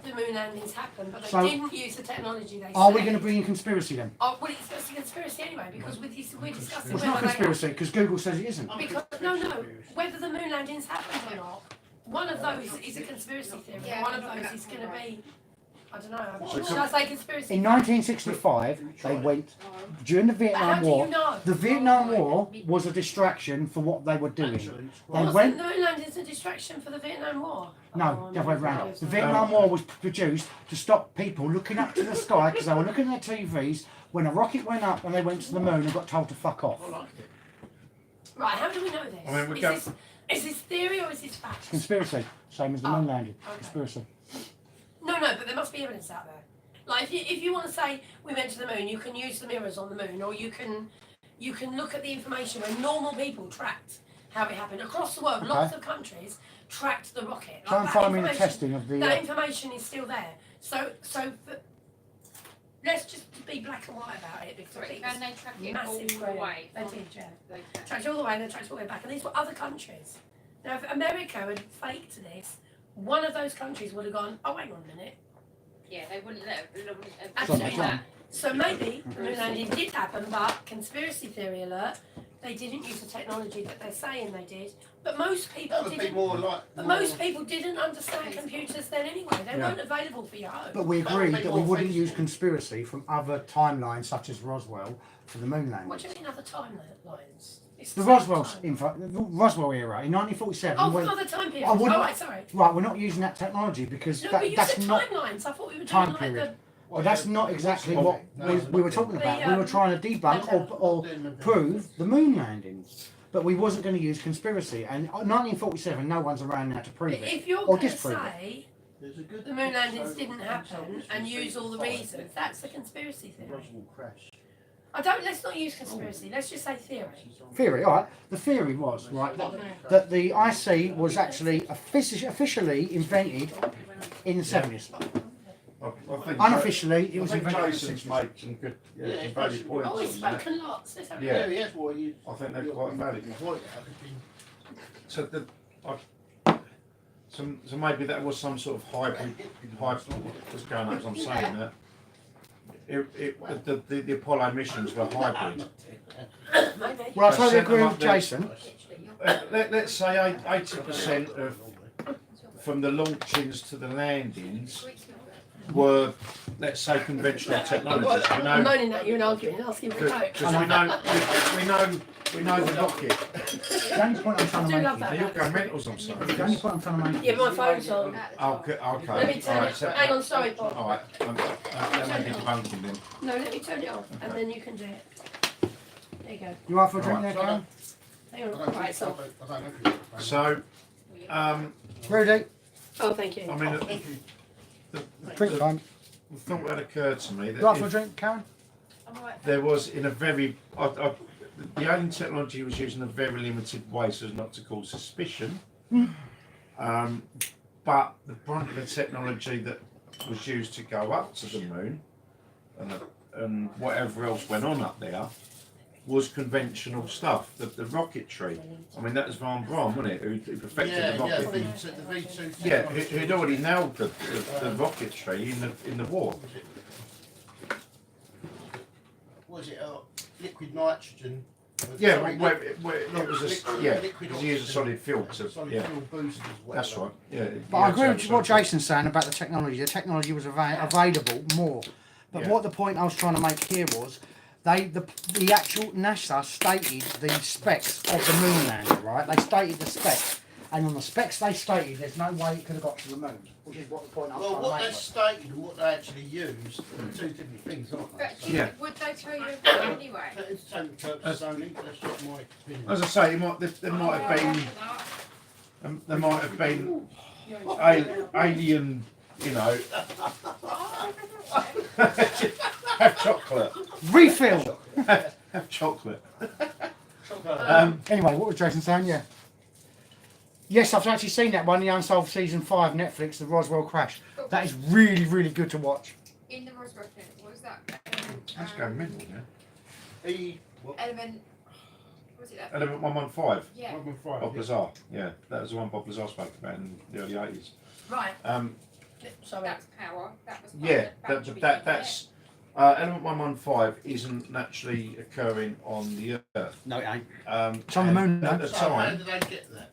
the moon landings happened, but they So- didn't use the technology they Are said? we going to bring in conspiracy then? Oh, well, it's a conspiracy anyway, because we're discussing Well, it's whether not they conspiracy because Google says it isn't. Because no, whether the moon landings happened or not, one of those is a conspiracy theory. Yeah, One of we're not those gonna is going to have be, I don't know. So Should I say conspiracy? In 1965, they went during the But how Vietnam do War. you know? The Vietnam War was a distraction for what they were doing. They Wasn't went. the moon landings a distraction for the Vietnam War? No, Oh, the other way around. no. The Vietnam War was produced to stop people looking up to the sky because they were looking at their TVs when a rocket went up and they went to the moon and got told to fuck off. Right, how do we know this? I mean, we is, go- this is this theory or is this fact? Conspiracy, same as the moon landing. okay. Conspiracy. No, but there must be evidence out there. Like if you want to say we went to the moon, you can use the mirrors on the moon, or you can look at the information where normal people tracked how it happened across the world. Okay. Lots of countries tracked the rocket. Try and that find me the information- testing of the. That information is still there. So let's just be black and white about it because I Sorry, think can they track it all massive the program. way? They from- did, yeah. they can. Tracked all the way, and then tracked all the way back. And these were other countries. Now, if America had faked this, one of those countries would have gone, oh, hang on a minute. Yeah, they wouldn't let them. Absolutely Sorry, not. So maybe the moon landing did happen, but conspiracy theory alert, they didn't use the technology that they're saying they did. But most people That would be didn't. more like. But most people didn't understand computers then anyway. They Yeah. weren't available for your home. But we That would agreed make that we more wouldn't sense. use conspiracy from other timelines such as Roswell for the moon landing. What do you mean other timelines? It's The same Roswell's time. the Roswell era in 1947. Oh, when, other time periods. I wouldn't- Oh, right, sorry. right, we're not using that technology because No, but you that's said not. timelines. I thought we were doing time like period. the. But that's not exactly what we were talking about. We were trying to debunk or prove the moon landings. But we wasn't going to use conspiracy. And 1947, no one's around now to prove it. If you're Or going to disprove it. say the moon landings didn't happen and use all the reasons, that's a conspiracy theory. Roswell crash. Let's not use conspiracy, let's just say theory. Theory, all right. The theory was, right, that the IC was actually officially invented in the 70s. I think Unofficially, it I was think invented in the Jason's 60s. made some good, some valid points Oh, he's on that. spoken lots, let's have a Yeah. look. Yes, well, you. I think they're quite valid. So so maybe that was some sort of hybrid was going on as I'm saying that. The Apollo missions were hybrid. Maybe. Well, I They totally sent agree them with up there. Jason. Let's say 80% of from the launchings to the landings were, let's say, conventional technologies. We I'm know, moaning at you and arguing, asking for coke. because we know the rocket. The only point I'm trying I to do make love is- that. You'll go mental on the only something. point I'm trying to make Yeah, is- my phone's on. Okay. Let me turn Alright, it. so, Hang on, sorry, Bob. alright, that may be debunking then. No, let me turn it off, and then you can do it. There you go. You are for a drink Alright. there, Karen? Hang I on. don't Right, so. think- I don't know if So, Rudy, Oh, thank you. I mean, drink time. the thought that occurred to me You are for a that drink, Karen? I'm alright. there was in a very, the alien technology was used in a very limited way so as not to cause suspicion. But the brunt of the technology that was used to go up to the moon and whatever else went on up there was conventional stuff. The rocketry. I mean, that was Von Braun, wasn't it? Who perfected the rocket. the V2. Yeah, who'd already nailed the rocketry in the war. Was it liquid nitrogen? Yeah, Sorry, where it was liquid because he used a solid fuel. So, solid yeah, fuel boosters. that's right. Yeah, But I agree with what Jason's saying about the technology. The technology was available more. But Yeah. what the point I was trying to make here was, the actual NASA stated the specs of the moon lander, right? They stated the specs, and on the specs they stated, there's no way it could have got to the moon, which is what the point I was Well, trying what to they make. stated and what they actually used are two different things, aren't they? But So, Yeah. would they tell you everything anyway? but it's the same purpose only. That's just my opinion. As I say, there might have been alien, you know. Have chocolate. Refill! Have chocolate. Anyway, what was Jason saying? Yeah. Yes, I've actually seen that one, the Unsolved Season 5 Netflix, the Roswell Crash. That is really, really good to watch. In the Roswell thing, what was that? That's going mental, yeah. Element. What was it that? Element 115. Yeah. Bob Lazar. Yeah, that was the one Bob Lazar spoke about in the early 80s. Right. Sorry. That's power. That was. Yeah, part of the battery, that's element 115 isn't naturally occurring on the Earth. No, it ain't. It's It's on the moon, at though. the So how time. did they get that?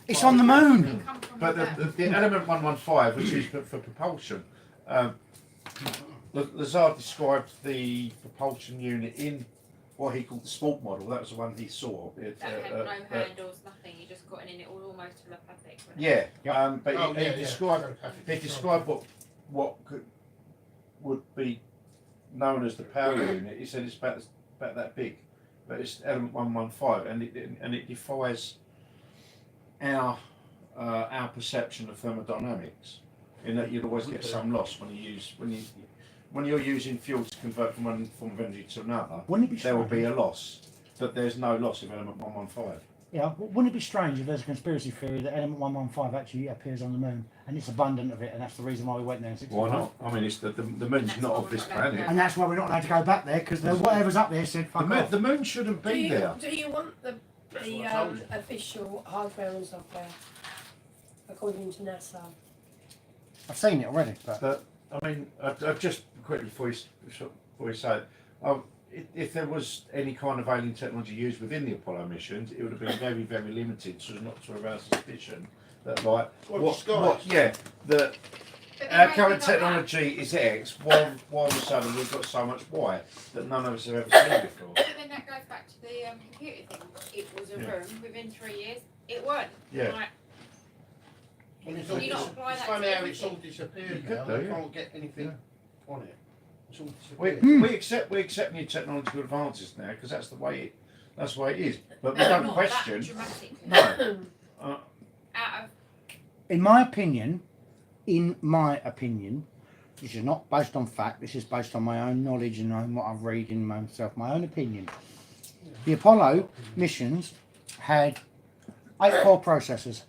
It's on the moon! It come from But the element 115, which is for propulsion, Lazar described the propulsion unit in what he called the sport model. That was the one he saw. That had no handles, nothing. You just got in it all almost telepathic. wasn't it? Yeah, but Oh, he yeah, described yeah. he described what would be known as the power unit. He said it's about that big, but it's element 115, and it defies our perception of thermodynamics, in that you'd always get some loss when you're using fuel to convert from one form of energy to another. Wouldn't it be There will strange? be a loss, but there's no loss of element 115. Yeah, wouldn't it be strange if there's a conspiracy theory that element 115 actually appears on the moon and it's abundant of it, and that's the reason why we went there in 65? Why not? I mean, it's the moon's That's not why of we're this not allowed to planet. And that's why we're not allowed to go back there, because whatever's up there said fuck off. The moon shouldn't be there. Do you want the That's what I told you. official hardware and software according to NASA? I've seen it already, but But I mean, I just quickly before you say it, if there was any kind of alien technology used within the Apollo missions, it would have been very, very limited, so as not to arouse suspicion that Well, disguised. that But our then current maybe not technology is X. Why all of a sudden we've got so much Y that none of us have ever seen before? But then that goes back to the computer thing. It was a Yeah. room within 3 years. It weren't. Yeah. Like, And it's Can all you not apply that to funny how it's everything? all disappeared You could now. do, They yeah. can't get anything on it. It's all We, disappeared. we accept new technological advances now because that's the way it is. But we no, don't not question. that dramatically. No. Out of in my opinion, which is not based on fact, this is based on my own knowledge and on what I've read in myself, my own opinion. The Apollo missions had 8 core processors,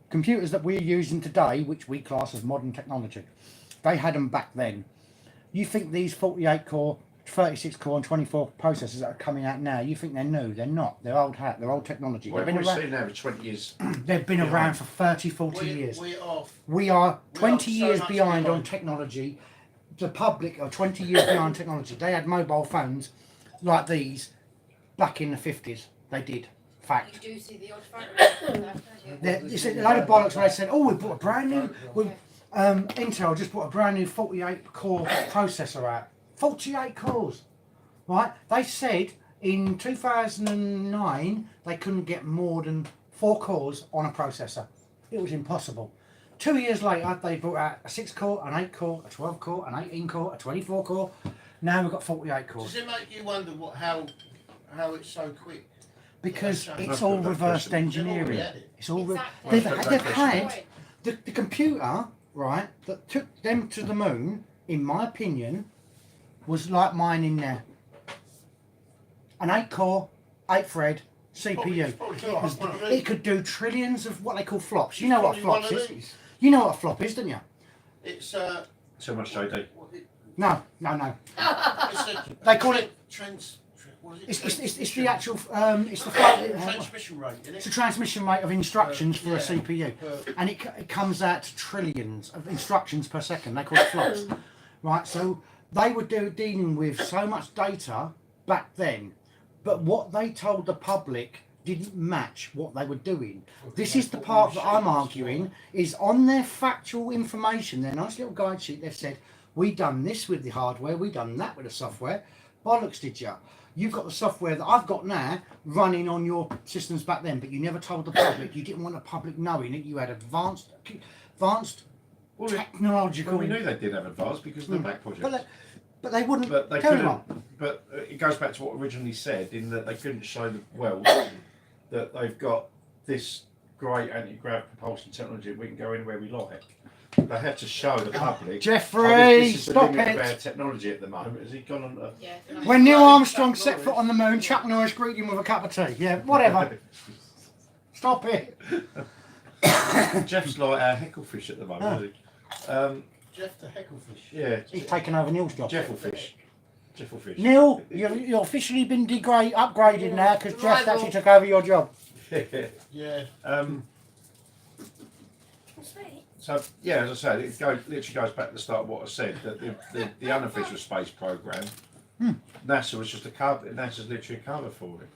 computers that we're using today, which we class as modern technology. They had them back then. You think these 48 core, 36 core and 24 processors that are coming out now, you think they're new? They're not. They're old hat. They're old technology. Well, They've been we've around, seen now for 20 years. they've been around for 30, 40 years. We're off. We are 20 so years much behind on behind. technology. The public are 20 years behind technology. They had mobile phones like these back in the 50s. They did. Fact. you do see the odd photographs of that, don't you? It's a load of bollocks when they said, oh, we bought a brand new, Intel just put a brand new 48 core processor out. 48 cores, right? They said in 2009 they couldn't get more than 4 cores on a processor. It was impossible. 2 years later, they brought out a 6 core, an 8 core, a 12 core, an 18 core, a 24 core. Now we've got 48 cores. Does it make you wonder how it's so quick? Because Yeah, it's no, all no reversed question. engineering. it's all Exactly. they've, Well, they've that's had the computer, right, that took them to the moon, in my opinion, was like mine in there. An 8 core, 8 thread CPU. It could do trillions of what they call flops. You know what flops is? You know what a flop is, don't you? It's So much, JD. No. They call it. It's the actual. It's the transmission rate, isn't It's it? the transmission rate of instructions for a Yeah. CPU, and it comes out to trillions of instructions per second. They call it flops, right? So they were dealing with so much data back then, but what they told the public didn't match what they were doing. This is the part that I'm arguing, is on their factual information, their nice little guide sheet, they've said, we done this with the hardware, we done that with the software. Bollocks, did you? You've got the software that I've got now running on your systems back then, but you never told the public. You didn't want the public knowing that you had advanced Well, technological. we knew they did have advanced because of the back project. But they wouldn't But they tell couldn't. anyone. But it goes back to what originally said, in that they couldn't show the world that they've got this great anti-grav propulsion technology. We can go anywhere we like. They had to show the public. Jeffrey, this is the stop limit of our it! technology at the moment. Has he gone on? Yeah. When Neil Armstrong set foot on the moon, Chuck Norris greeted him with a cup of tea. Yeah, whatever. Stop it. Jeff's like our hecklefish at the moment. Isn't he? Jeff the Hecklefish. Yeah, He's taken over Neil's job. Jeffelfish. Jeffelfish. Neil, you're officially been upgraded now because Jeff Rival. actually took over your job. Yeah. Sweet. So yeah, as I said, it literally goes back to the start of what I said, that the unofficial space program, NASA was just a cover. NASA's literally a cover for it.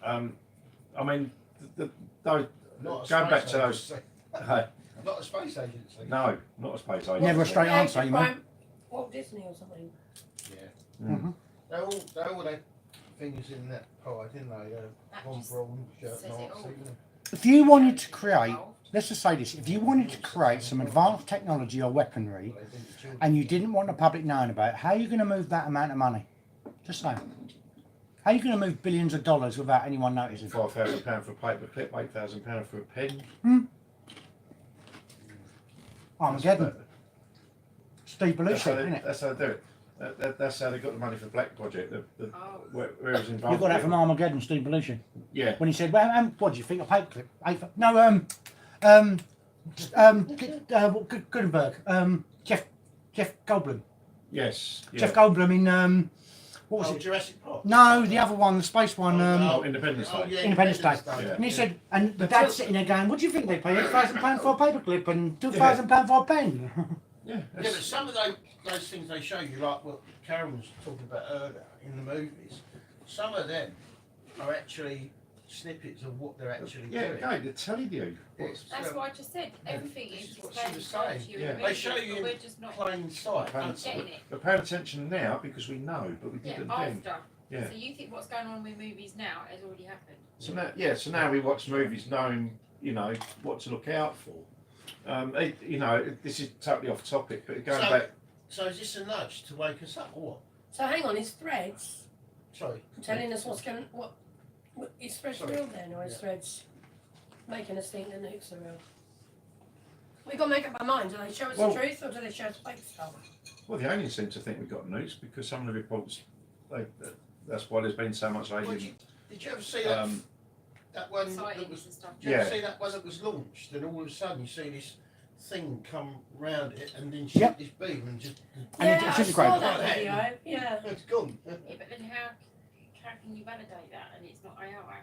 I mean, those, Not a going back space to those. agency. Not a space agency. No, not a space agency. Never a straight answer, you know. Walt Disney or something. Yeah. Mhm. They all had fingers in that pie, didn't they? That Von just Braun, says it all. Nazi. If you wanted to create, let's just say this, if you wanted to create some advanced technology or weaponry and you didn't want the public knowing about it, how are you going to move that amount of money? Just saying. How are you going to move billions of dollars without anyone noticing? £5,000 for a paper clip, £8,000 for a pen. Armageddon. Steve That's how Belushi, they, isn't it? that's how they do it. That's how they got the money for the Black Project. Oh. Where it was involved. You got that from Armageddon, Steve Belushi. Yeah. When he said, well, what do you think of paperclip? No, Gutenberg. Jeff Goldblum. Yes. Yeah. Jeff Goldblum in, what was it? Jurassic Park. No, the other one, the space one. Independence Day. yeah, Independence Day. Yeah. And he said, and the dad's sitting there going, what do you think they pay? £8,000 for a paperclip and £2,000 for a pen. Yeah. Yeah, but some of those things they show you, like what Karen was talking about earlier in the movies, some of them are actually snippets of what they're actually Yeah, doing. okay, they're telling you. It's, That's what I just said. Everything This is is what displayed she was in front of saying. you Yeah. in the They movies, show but you we're just not plain sight. Plain getting it. We're paying attention now because we know, but we Yeah, didn't then. after. Yeah. So you think what's going on with movies now has already happened? So now we watch movies knowing, what to look out for. This is totally off topic, but going back. So is this a nudge to wake us up, or what? So hang on, is Threads Sorry. telling us what's going? What is Threads Sorry. real then, or is Yeah. Threads making us think the nukes are real? We've got to make up our mind. Do they show us Well- the truth, or do they show us fake stuff? Well, the aliens seem to think we've got nukes because some of the reports, that's why there's been so much alien. Did you ever see that, Um, that one that Sightings was? and stuff. Did you ever Yeah. see that one that was launched, and all of a sudden you see this thing come round it, and then shoot Yep. this beam and just And Yeah, it I saw disintegrated. that video. Yeah, it's gone. Yeah, but then how can you validate that and it's not AI?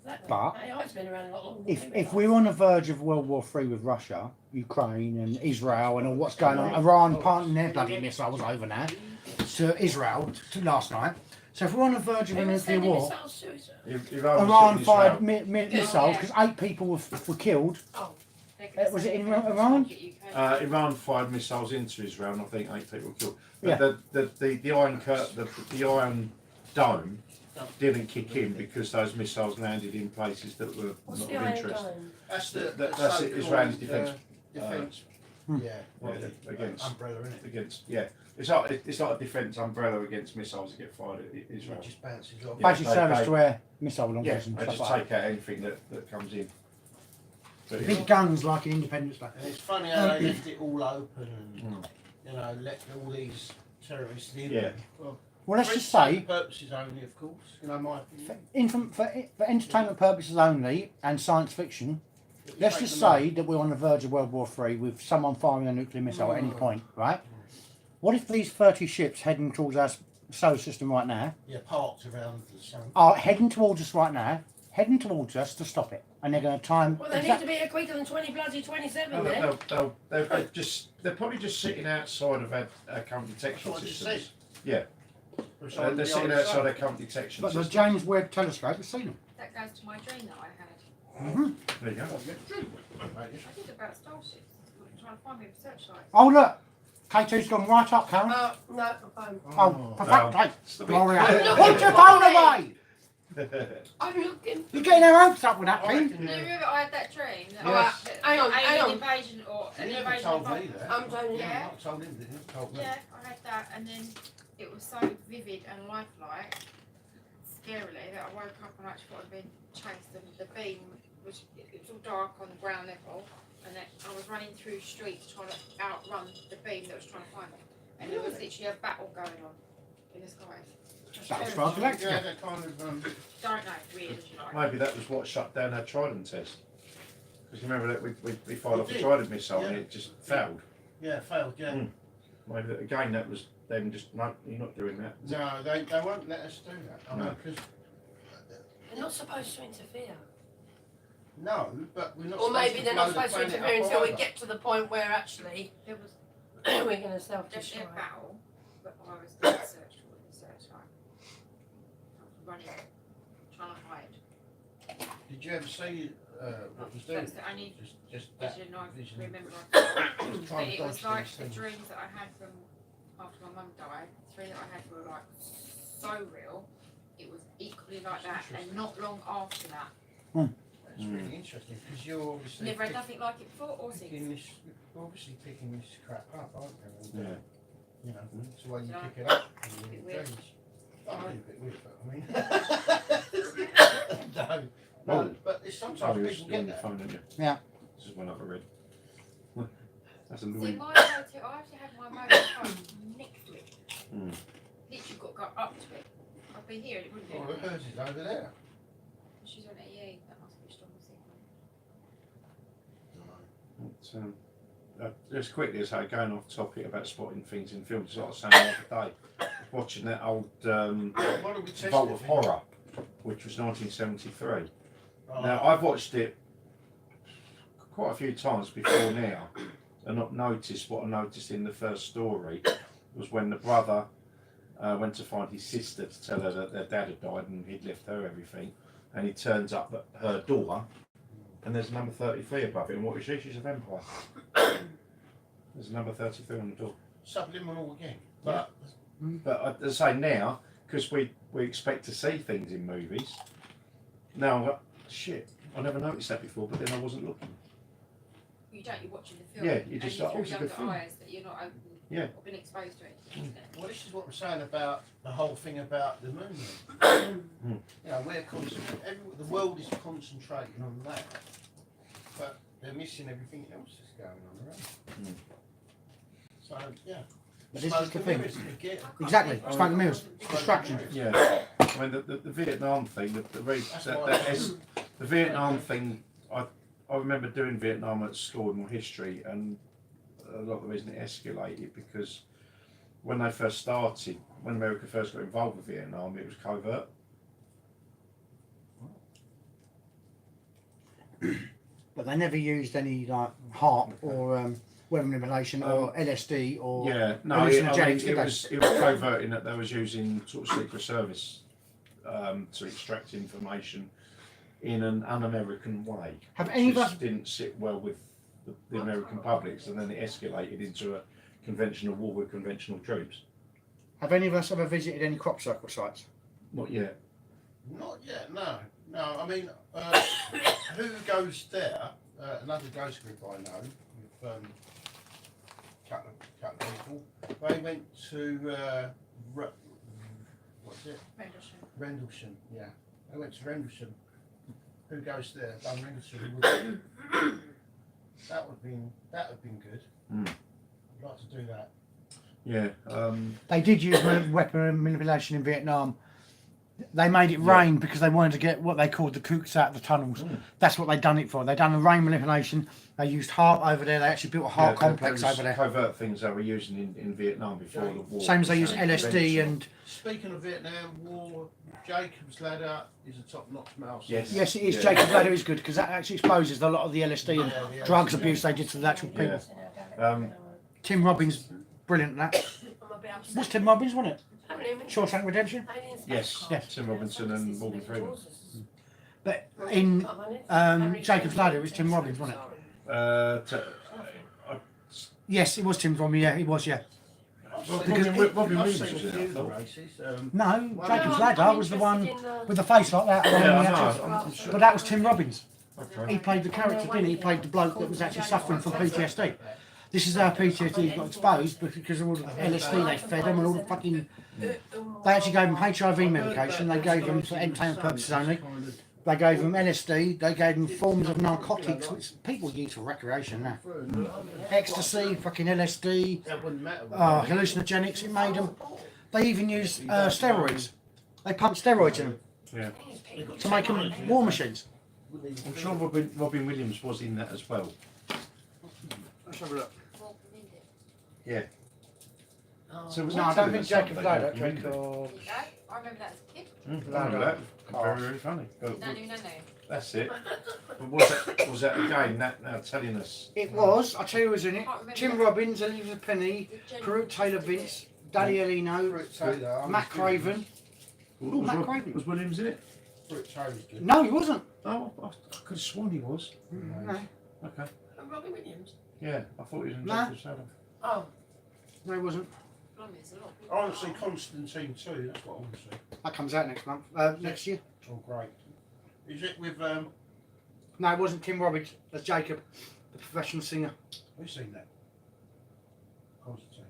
exactly. But AI's been around a lot longer. than if we we're have. on the verge of World War III with Russia, Ukraine and Israel and all what's going on, Iran planting their bloody missiles over now to Israel last night. So if we're on the verge of a They were nuclear sending war, missiles to Israel. Iran Iran was fired Israel. missiles because 8 people were killed. Oh, Was it in Iran? Iran fired missiles into Israel, and I think 8 people were killed. But Yeah. the Iron Dome didn't kick in because those missiles landed in places that were What's not the of Iron interest. Dome? That's That's so-called, Israel's defence. Defence. Hmm. Yeah. Against umbrella, isn't it? against it's like a defence umbrella against missiles that get fired at Israel. It just bounces off. Yeah. Basic service to air missile Yeah, launchers and they stuff just like take out anything that comes in. But that. Big guns like in Independence Day. And it's funny how they left it all open and you know let all these terrorists in. Yeah. Well, let's for just say, purposes only, of course. You know my opinion. for entertainment purposes only and science fiction, let's just say that we're on the verge of World War III with someone firing a nuclear missile at any point, right? What if these 30 ships heading towards our solar system right now Yeah, parked around the sun. are heading towards us right now, heading towards us to stop it, and they're going to time. Well, they need to be quicker than 27 then. They're probably just sitting outside of our current detection That's what I just systems. said. Yeah, they're sitting outside our current detection But the systems. James Webb Telescope has seen them. That goes to my dream that I had. There you go. I did about starships. I'm trying to find me a searchlight. Oh look, K2's gone right up, Karen. No, my phone. Oh, for fuck's sake, Stop it. Gloria. Look Put at your the phone phone. away! I'm looking. You're getting our hopes up with that I thing. reckon, Do you remember I had that dream? That Yes. Hang on, alien hang on. invasion or an You invasion told of me that. I'm telling you. Yeah. I told him, didn't you? Told me. Yeah, I had that, and then it was so vivid and lifelike, scarily, that I woke up and actually thought I'd been chased. And the beam was all dark on the ground level, and then I was running through streets trying to outrun the beam that was trying to find me. And there was literally a battle going on in the sky. That's right, Alexa. Yeah, that kind of Don't know, weird as you like. Maybe that was what shut down our Trident test. Because you remember that we fired off a did. Trident missile and Yeah. it just failed. yeah, failed. Yeah. Mm. Maybe that, again that was them just no, you're not doing that. No, they won't let us do that. I No. know because They're not supposed to interfere. no, but we're not. Or maybe supposed they're to not blow the supposed to planet interfere up until we either. get to the point where actually There was we're going to definitely self-destroy. a battle, but I was doing search for the searchlight. I was running, trying to hide. Did you ever see what was doing? That's the only Just that vision I vision. remember. Just But trying to it was dodge like these the things. dreams that I had from after my mum died. The three that I had were like so real. It was equally like that, and not long after that. That's really interesting because you're obviously Never had nothing like it before or since. picking this, you're obviously picking this crap up, aren't you? And, Yeah. You know, it's the way you Yeah. pick it up. It's a bit And weird. a bit weird, but I mean, no, but it's Oh, sometimes you're people still on get your that. phone, aren't you? Yeah. This is one I've read. That's a See, Louis. my motor, I actually had my mobile phone next to it. Mm. Literally got to go up to it. I'd be here and it wouldn't do Well, it. hers is over there. She's on EE, that must be strong signal. It's, just quickly as I going off topic about spotting things in films, it's like I was saying the other day, watching that old What are we testing? Vault of Horror, which was 1973. Oh, Now I've watched it quite a few times before now, and not noticed what I noticed in the first story was when the brother went to find his sister to tell her that their dad had died and he'd left her everything, and he turns up at her door, and there's number 33 above it, and what is she? She's a vampire. There's a number 33 on the door. subliminal again. But But as I say now, because we expect to see things in movies, now shit, I never noticed that before, but then I wasn't looking. You don't, you're watching the film. Yeah, you just and like, oh, through it's a good younger film. eyes that you're not open Yeah. or been exposed to it. well, this is what I'm saying about the whole thing about the moon. Mm. You know, we're concentrating. The world is concentrating on that, but they're missing everything else that's going on around. Mm. So yeah. But this is Smoke the and thing. mirrors again. Exactly. Smoke and mirrors. Distraction. Yeah, I mean the Vietnam thing, the Vietnam thing. I remember doing Vietnam at school in my history, and a lot of the reason it escalated because when they first started, when America first got involved with Vietnam, it was covert. But they never used any like HARP or weapon manipulation or LSD or Yeah, no, hallucinogenics, did it they? was covert in that they was using sort of Secret Service to extract information in an un-American way. Have which any of just us- didn't sit well with the American publics, and then it escalated into a conventional war with conventional troops. Have any of us ever visited any crop circle sites? Not yet. Not yet, no. No, I mean, who goes there? Another ghost group I know, with couple of people. They went to what's it? Rendlesham, yeah. They went to Rendlesham. Who goes there? Done Rendlesham. That would have been good. Mm. I'd like to do that. Yeah. They did use weapon manipulation in Vietnam. They made it rain because they wanted to get what they called the kooks out of the tunnels. Mm. That's what they'd done it for. They'd done the rain manipulation. They used HARP over there. They actually built a HARP complex those over there. Covert things they were using in Vietnam before the war. Same as they use LSD and... Speaking of Vietnam War, Jacob's Ladder is a top-notch mouse. Yes. Yes, it is. Yeah. Jacob's Ladder is good because that actually exposes a lot of the LSD and Yeah. drugs abuse they did to the actual people. Yeah. Tim Robbins, brilliant at that. What's Tim Robbins, wasn't it? Shawshank Redemption? Yes. Yes. Tim Robinson and Morgan Freeman. But in Jacob's Ladder, it was Tim Robbins, wasn't it? Yes, it was Tim Robbins, yeah, it was, yeah. Robin I've Williams seen a was in few it, though. races. No, Well, Jacob's no, Ladder I'm was the one interested in, with the face like that. Yeah, I the know. actual- I'm sure. But that was Tim Robbins. Okay. He played the character, didn't he? He played the bloke that was actually suffering from PTSD. This is how PTSD got exposed because of all the LSD they fed them and all the fucking... They actually gave them HIV medication, they gave them for entertainment purposes only. They gave them LSD, they gave them forms of narcotics, which people use for recreation now. Ecstasy, fucking LSD, That wouldn't matter. hallucinogenics, it made them... They even used steroids. They pumped steroids in them Yeah. to make them war machines. I'm sure Robin Williams was in that as well. Let's have a look. Yeah. So was No, I that don't think something Jacob that Ladder. Robin Williams- Jacob... I remember that as a kid. I remember that. Very, very funny. But No. that's it. But was that again that now telling us? It was. I'll tell you who was in it. Tim Robbins, Elizabeth Penny, Perut Taylor Vince, Daddy Elino, Fruit Taylor. Matt Craven. Matt Craven. Was Williams in it? Fruit Taylor's good. No, he wasn't. Oh, I could have sworn he was. No, Okay. Robin Williams. Yeah, I thought he was in Nah. Jacob's Ladder. Oh, no, he wasn't. I want to see Constantine too, that's what I want to see. That comes out next month. Next year. Oh, great. Is it with, No, it wasn't Tim Robbins. That's Jacob, the professional singer. who's seen that? Constantine.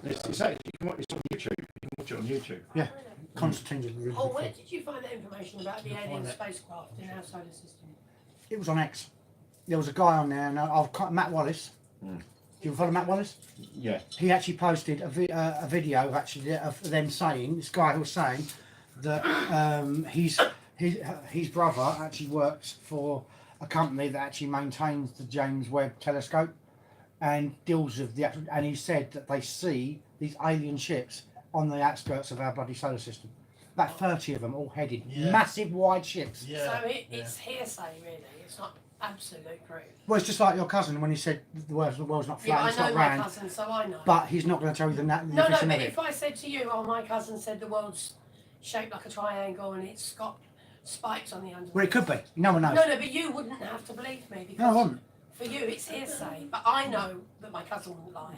It's actually, it's on YouTube. You can watch it on YouTube. Constantine's a really oh, good where film. did you find that information about the alien spacecraft in our solar system? It was on X. There was a guy on there, and Matt Wallace. Mm. Do you follow Matt Wallace? Yeah. He actually posted a video of them saying, this guy who was saying that his brother actually works for a company that actually maintains the James Webb telescope and deals with the actual, and he said that they see these alien ships on the outskirts of our bloody solar system. About 30 of them all headed, Yeah. massive wide ships. Yeah. So it's hearsay, really. It's not absolute proof. Well, it's just like your cousin when he said the world's not Yeah, flat, it's I not know my round, cousin, so I know. but he's not going to tell you the no, definition but of it. if I said to you, oh, my cousin said the world's shaped like a triangle and it's got spikes on the underside. Well, it could be. No one knows. No, but you wouldn't have to believe me because No, I wouldn't. for you it's hearsay. But I know that my cousin wouldn't lie.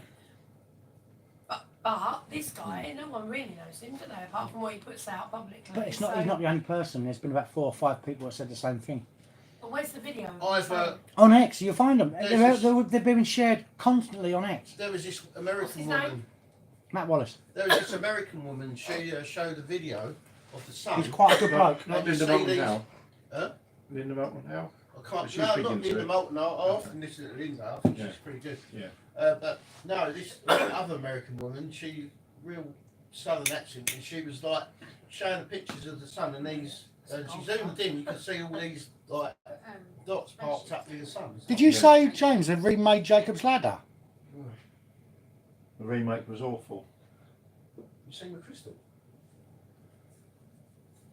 But this guy, no one really knows him, do they? Apart from what he puts out publicly. But it's not. He's not the only person. There's been about 4 or 5 people that said the same thing. But where's the video? I've, On X, you'll find them. There's They've been shared constantly on X. there was this What's American his woman. name? Matt Wallace. There was this American woman. She showed a video of the sun. He's quite a good bloke. Not And you Linda see Moulton these- Howe. Huh? Linda Moulton Howe. I can't. She's No, big not into Linda it. Moulton. I often listen to Linda. I think Yeah. she's pretty good. Yeah. But no, this other American woman. She real southern accent, and she was like showing pictures of the sun, and these. And she zoomed in. You could see all these like dots parked up in the sun. Did you Yeah. say, James, they've remade Jacob's Ladder? The remake was awful. You seen the crystal?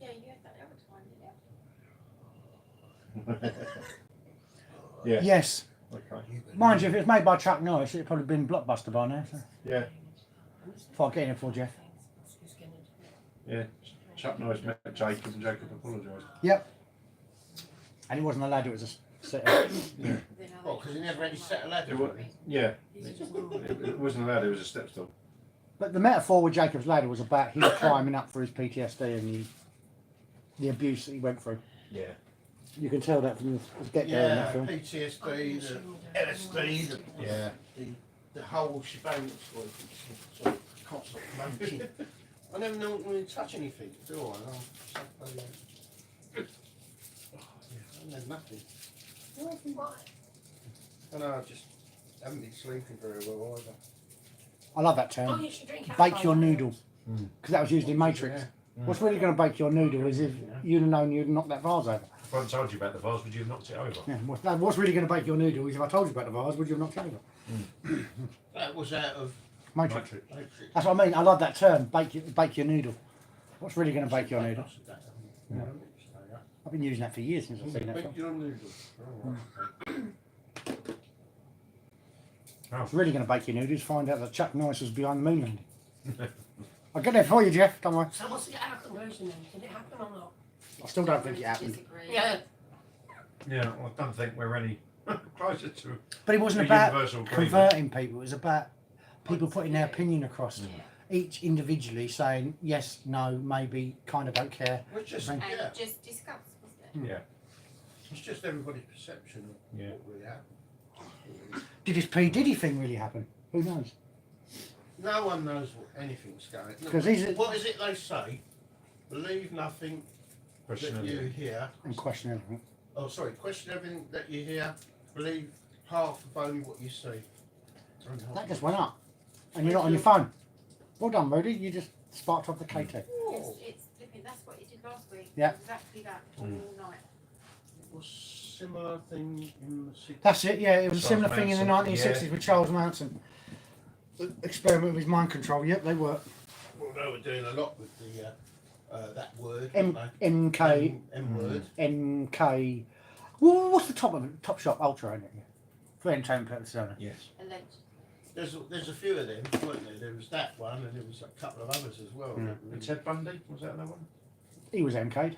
Yeah, you had that other time, didn't you? Yeah. Yes. Okay. Mind you, if it was made by Chuck Norris, it'd probably been Blockbuster by now. So. Yeah. If I get in it for Jeff. Yeah. Chuck Norris met Jacob and Jacob apologised. Yep. And it wasn't a lad, it was a set Well, because he never had his set of ladder. It wa- yeah, it wasn't a ladder, it was a step stool. But the metaphor with Jacob's ladder was about him climbing up for his PTSD and the abuse that he went through. Yeah. You can tell that from the get-go in that Yeah, film. PTSD, the LSD, Yeah. the whole shebang. Sorry, can't stop monkey. I never normally touch anything, do I? I had nothing. And I just haven't been sleeping very well either. I love that Oh, term. you should drink Bake your alcohol. noodle. Mm. Because that was used in Matrix. What's really going to bake your noodle is if you'd have known you'd knock that vase over. If I hadn't told you about the vase, would you have knocked it over? Yeah, what's really going to bake your noodle is if I told you about the vase, would you have knocked it over? That was out of Matrix. Matrix. That's what I mean. I love that term. Bake your noodle. What's really going to bake your noodle? Yeah. I've been using that for years since I've seen that Bake film. your noodle. Oh, okay. What's really going to bake your noodles? Find out that Chuck Norris was behind the moon landing. I'll get there for you, Jeff. Don't worry. So what's our conclusion then? Did it happen or not? I still don't think it happened. Disagree. Yeah. Yeah, I don't think we're any closer to But it wasn't a about universal agreement. converting people. It was about people putting their opinion across. Each individually saying yes, no, maybe, kind of don't care. It's just, And yeah, just discuss, wasn't it? Yeah. it's just everybody's perception of Yeah. what really happened. Did this P. Diddy thing really happen? Who knows? No one knows what anything's going on. 'Cause these are- What is it they say? Believe nothing Question that of you the- hear. And question everything. Oh, sorry. Question everything that you hear. Believe half of only what you see. That just went up. And you're not on your phone. Well done, Rudy. You just sparked off the KT. Oh, It's flipping, that's what you did last week. Yeah. Exactly that, all night. it was similar thing in the 60s. That's it, yeah. It was a Charles similar thing in the Manson, 1960s yeah. with Charles Manson. The experiment with his mind control. Yep, they work. Well, they were doing a lot with the that word. MK. M word. MK. Well, what's the top of it? Top Shop Ultra, isn't it? For entertainment purposes only. Yes. Alleged. There's a few of them, weren't there? There was that one, and there was a couple of others as well. Yeah. And Ted Bundy, was that another one? He was MK'd.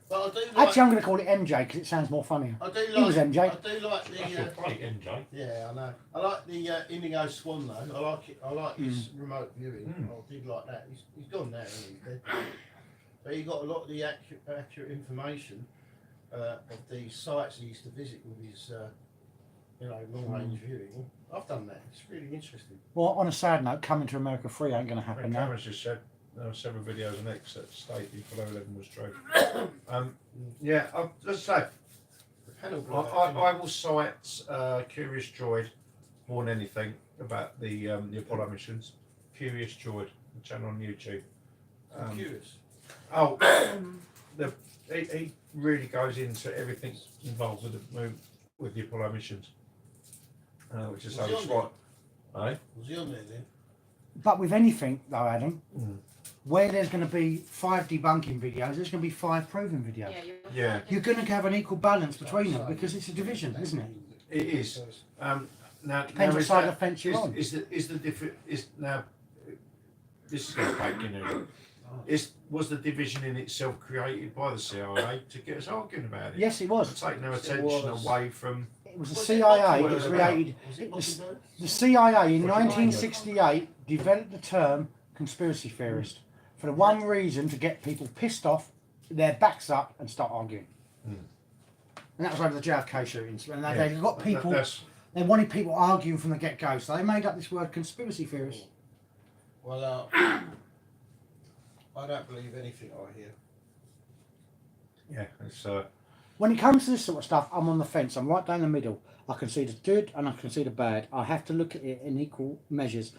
But I do like. Actually, I'm going to call it MJ because it sounds more funnier. I do like. he was MJ. I do like That's your the. plate, MJ. Yeah, I know. I like the Indigo Swan though. I like it. I like his remote viewing. I did like that. He's gone now, isn't he? Dead. But he got a lot of the accurate information of the sites he used to visit with his, long range viewing. I've done that. It's really interesting. Well, on a sad note, Coming to America 3 ain't going to happen And now. Cameron's just said there were several videos on X that stated below 11 was true. Yeah, as I say, The panel I will cite Curious Droid more than anything about the Apollo missions. Curious Droid, the channel on YouTube. I'm curious. He really goes into everything involved with the moon, with the Apollo missions, which is Was he so on spot. Aye. Was he on there then? But with anything, though, Adam, where there's going to be 5 debunking videos, there's going to be 5 proving videos. Yeah. You're going to have an equal balance between them because it's a division, isn't it? It is. Now, Depends what is side that- of the fence you're on. Is the different is now? This is going to take, you know. Was the division in itself created by the CIA to get us arguing about it? Yes, it To was. take no Yes, it attention was. away from. It was the Was it CIA Mockingbird? that created. Was it It was Mockingbird? the CIA in Was it 1968 developed the term conspiracy theorist for the one reason to get people pissed off, their backs up, and start arguing. And that was over the JFK shootings. And they got people. That's, They wanted people arguing from the get-go, so they made up this word conspiracy theorist. Well, I don't believe anything I hear. yeah, it's When it comes to this sort of stuff, I'm on the fence. I'm right down the middle. I can see the good and I can see the bad. I have to look at it in equal measures.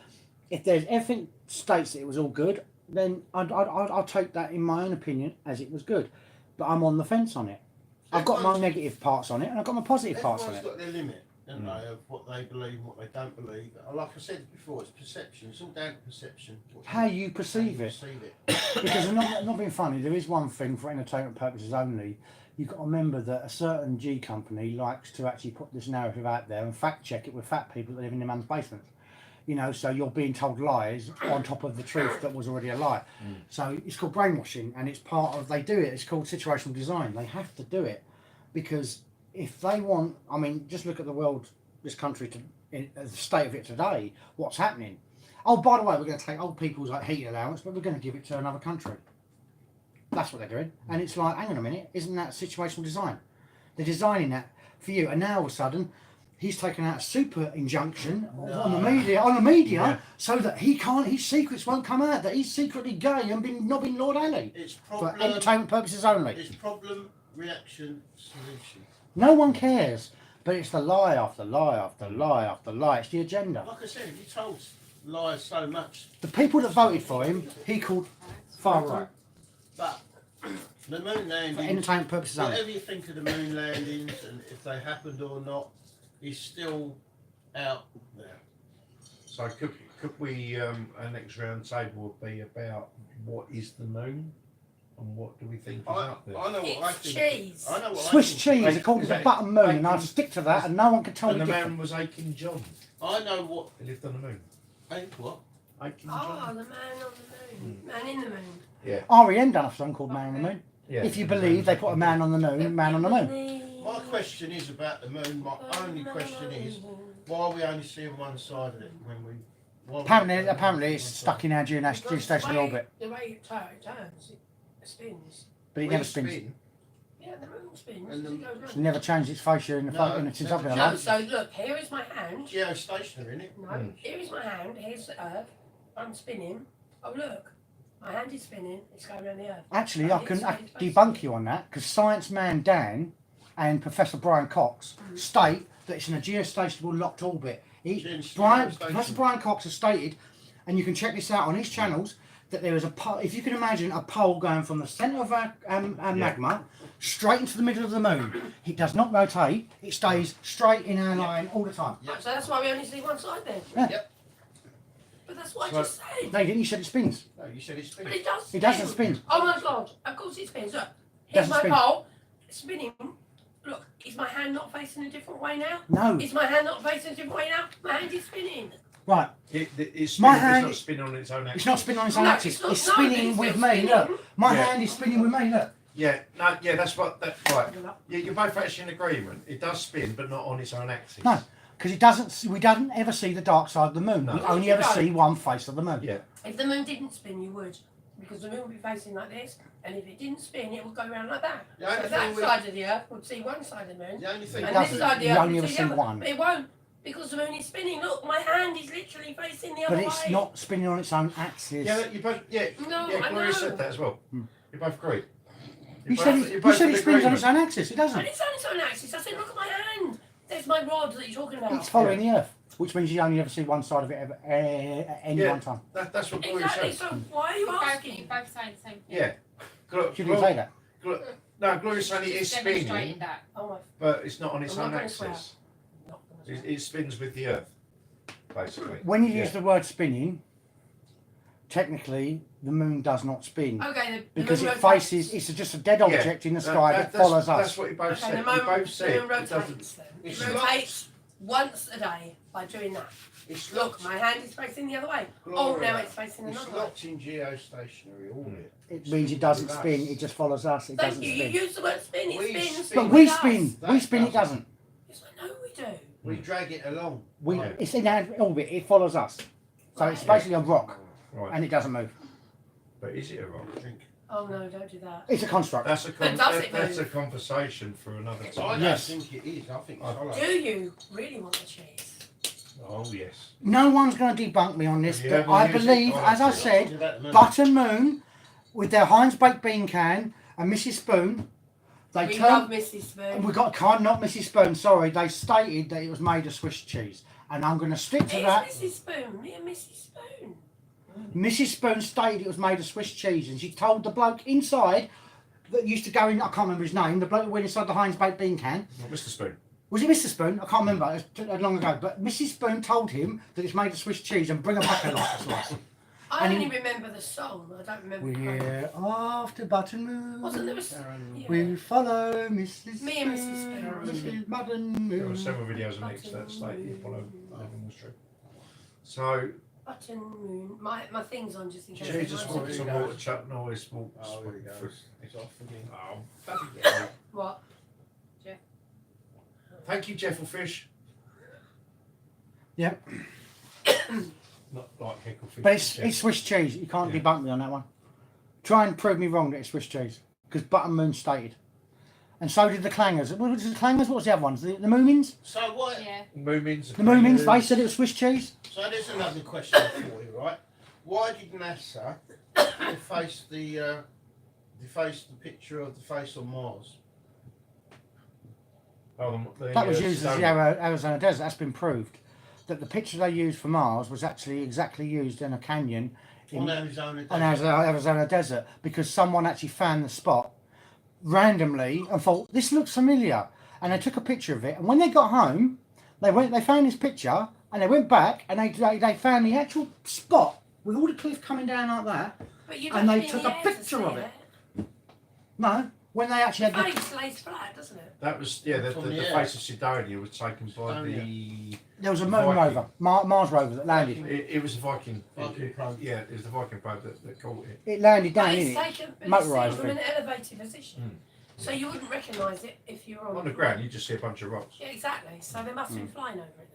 If there's everything states that it was all good, then I'll take that in my own opinion as it was good. But I'm on the fence on it. I've got my negative parts on it and I've got my positive parts on Everyone's it. got their limit, don't they, of what they believe and what they don't believe. Like I said before, it's perception. It's all down to perception. How you perceive it. Because I'm not being funny, there is one thing for entertainment purposes only. You've got to remember that a certain G company likes to actually put this narrative out there and fact check it with fat people that live in their mum's basements. You know, so you're being told lies on top of the truth that was already a lie. So it's called brainwashing and it's part of, they do it, it's called situational design. They have to do it because if they want, I mean, just look at the world, this country, the state of it today. What's happening? Oh, by the way, we're going to take old people's like heat allowance, but we're going to give it to another country. That's what they're doing, and it's like, hang on a minute, isn't that situational design? They're designing that for you, and now all of a sudden, he's taken out a super injunction on the media, so that his secrets won't come out, that he's secretly gay and been knobbing Lord Ali It's for problem. entertainment purposes only. It's problem, reaction, solution. No one cares, but it's the lie after lie after lie after lie. It's the agenda. Like I said, if you told lies so much, The people that voted for him, he called far right but the moon for landing, entertainment purposes only. whatever you think of the moon landings and if they happened or not, is still out there. So could we our next round table would be about what is the moon and what do we think is up there? I know what I It's think. cheese. I know what Swiss I think. cheese, they called it the button moon, and I stick to that, and no one can tell And me the different. man was Aiken John. I know what. He lived on the moon. Ain't what? Aiken Oh, John. the man on the moon. Man in the moon. REM done a song called Man on the Moon. Yeah. If you believe they put a man on the moon, man on the moon. My question is about the moon. My only question is why are we only seeing one side of it when we? Apparently it's stuck in our geostationary orbit, The way it turns, it spins. but it never spins. Yeah, the moon spins. And the- It goes It's round. never changed its fascia in the No, since never I've been No, alive. so look, here is my hand. Geostationary, isn't it? No, here is my hand. Here's the earth. I'm spinning. Oh, look. My hand is spinning. It's going around the earth. Actually, I can debunk you on that, because Science Man Dan and Professor Brian Cox state that it's in a geostationary locked orbit. Professor Brian Cox has stated, and you can check this out on his channels, that there is a pole, if you can imagine a pole going from the centre of our magma straight into the middle of the moon. It does not rotate, it stays straight in our line all the time. Yep. So that's why we only see one side then. Yeah. Yep. But that's what So- I just said. No, you didn't, you said it spins. No, you said it's But spinning. it does spin. It doesn't spin. Oh my god. Of course it spins. Look. Here's Doesn't my spin. pole. It's spinning. Look. Is my hand not facing a different way now? No. Is my hand not facing a different way now? My hand is spinning. Right, It's My spinning, hand- it's not spinning on its own axis. it's not spinning on its own No, axis, it's not- it's no, spinning it's with still me, spinning. look. My Yeah. hand is spinning with me, look. Yeah, no, yeah, that's right. Yeah, you're both actually in agreement. It does spin, but not on its own axis. No, because we don't ever see the dark side of the moon. No. We only ever see one face of the moon. Yeah. If the moon didn't spin, you would. Because the moon would be facing like this. And if it didn't spin, it would go around like that. The only So thing that we- side of the earth would see one side of the moon. The only thing It And doesn't. this side of the You earth only would ever see see the other. one. But it won't. Because the moon is spinning. Look, my hand is literally facing the other But way. it's not spinning on its own axis. Yeah, you both. Yeah, No, yeah. I Gloria know. said that as well. Hmm. You both agree. You said it spins on its own axis. It And doesn't. it's on its own axis. I said, look at my hand. There's my rod that you're talking about. It's following the Earth, which means you only ever see one side of it ever, at any Yeah. one time. That's what Gloria Exactly. said. So why are you You're asking? both saying the same thing. Yeah. She didn't say that. No, Gloria's saying it is Just demonstrated spinning, that. Oh my. but it's not on its I'm own not gonna swear. axis. Not gonna It spins with the Earth, basically. When you Yeah. use the word spinning, technically the moon does not spin. swear. Okay. The Because moon it rotates. faces, it's just a dead object in the sky that that's- follows That's us. what you both Okay, said. the You moon, both said the moon it doesn't. rotates then. It's It rotates once a day by doing that. It's Look, locked. my hand is facing the other way. Oh, Gloria, now it's facing It's another way. locked in geostationary orbit. It means it doesn't With us. spin, it just follows us, it Thank doesn't you. You spin. use the word spin. It We spins. spin. But we with us. spin, we That spin, it doesn't. Yes, I know we do. We drag it along. Yeah. It's in our orbit, it follows us. So it's Right. basically a rock, Right. and it doesn't move. But is it a rock? Oh no, don't do that. It's a construct. That's a But does it that's a move? conversation for another I time. don't Yes. think it is. I think it's I- hollow. Do you really want the cheese? Oh yes. No one's going to debunk me on this, Have you but ever I used it? believe, Oh, as I yeah. said, About the moon. Button Moon, with their Heinz baked bean can and Mrs. Spoon, they We turned. love Mrs. Spoon. We got can't not Mrs. Spoon. Sorry, they stated that it was made of Swiss cheese, and I'm going to stick to that. It's Mrs. Spoon. Me and Mrs. Spoon. Mrs. Spoon stated it was made of Swiss cheese, and she told the bloke inside that used to go in. I can't remember his name. The bloke that went inside the Heinz baked bean can. Mr. Spoon. Was it Mr. Spoon? I can't remember. It was too long ago. But Mrs. Spoon told him that it's made of Swiss cheese and bring a bucket like a slice. I And only he- remember the song. I don't remember the We're after Button Moon. Wasn't there a yeah. We follow Mrs. Me and Mrs. Spoon. Mrs. Button There were Moon. several videos on X that state you follow Living was true. So Button Moon. My thing's on just in case. Jesus anyone walks says- on water, Chuck Norris walks. Oh, here he goes. through- It's off again. Oh, bloody hell. What? Thank you, Jeffelfish. Yep. Not like Hecklefish. But it's Swiss cheese. You can't Yeah. debunk me on that one. Try and prove me wrong that it's Swiss cheese. Because Button Moon stated. And so did the Clangers. What was the Clangers? What was the other ones? The Moomins? So what? Yeah. Moomins. The Moomins, they said it was Swiss cheese. So there's another question for you, right? Why did NASA deface the picture of the face on Mars? That was used as the Arizona desert. That's been proved. That the picture they used for Mars was actually exactly used in a canyon On Arizona. on Arizona desert because someone actually found the spot randomly and thought this looks familiar, and they took a picture of it. And when they got home, they found this picture and they went back and they found the actual spot with all the cliff coming down like that. But you And don't they be in took the a air to picture see of it. No, when they actually had the Face lays flat, doesn't it? That was the From the face air. of Sidonia was taken by the. there was a moon Viking. rover, Mars rover that landed. It was the Viking. Viking probe. Yeah, it was the Viking probe that caught it. It landed down But in it's it. taken but Motorised it's seen from thing. an elevated position. So you wouldn't recognise it if you were On the ground, you just see a bunch of rocks. Yeah, exactly. So they must have been flying over it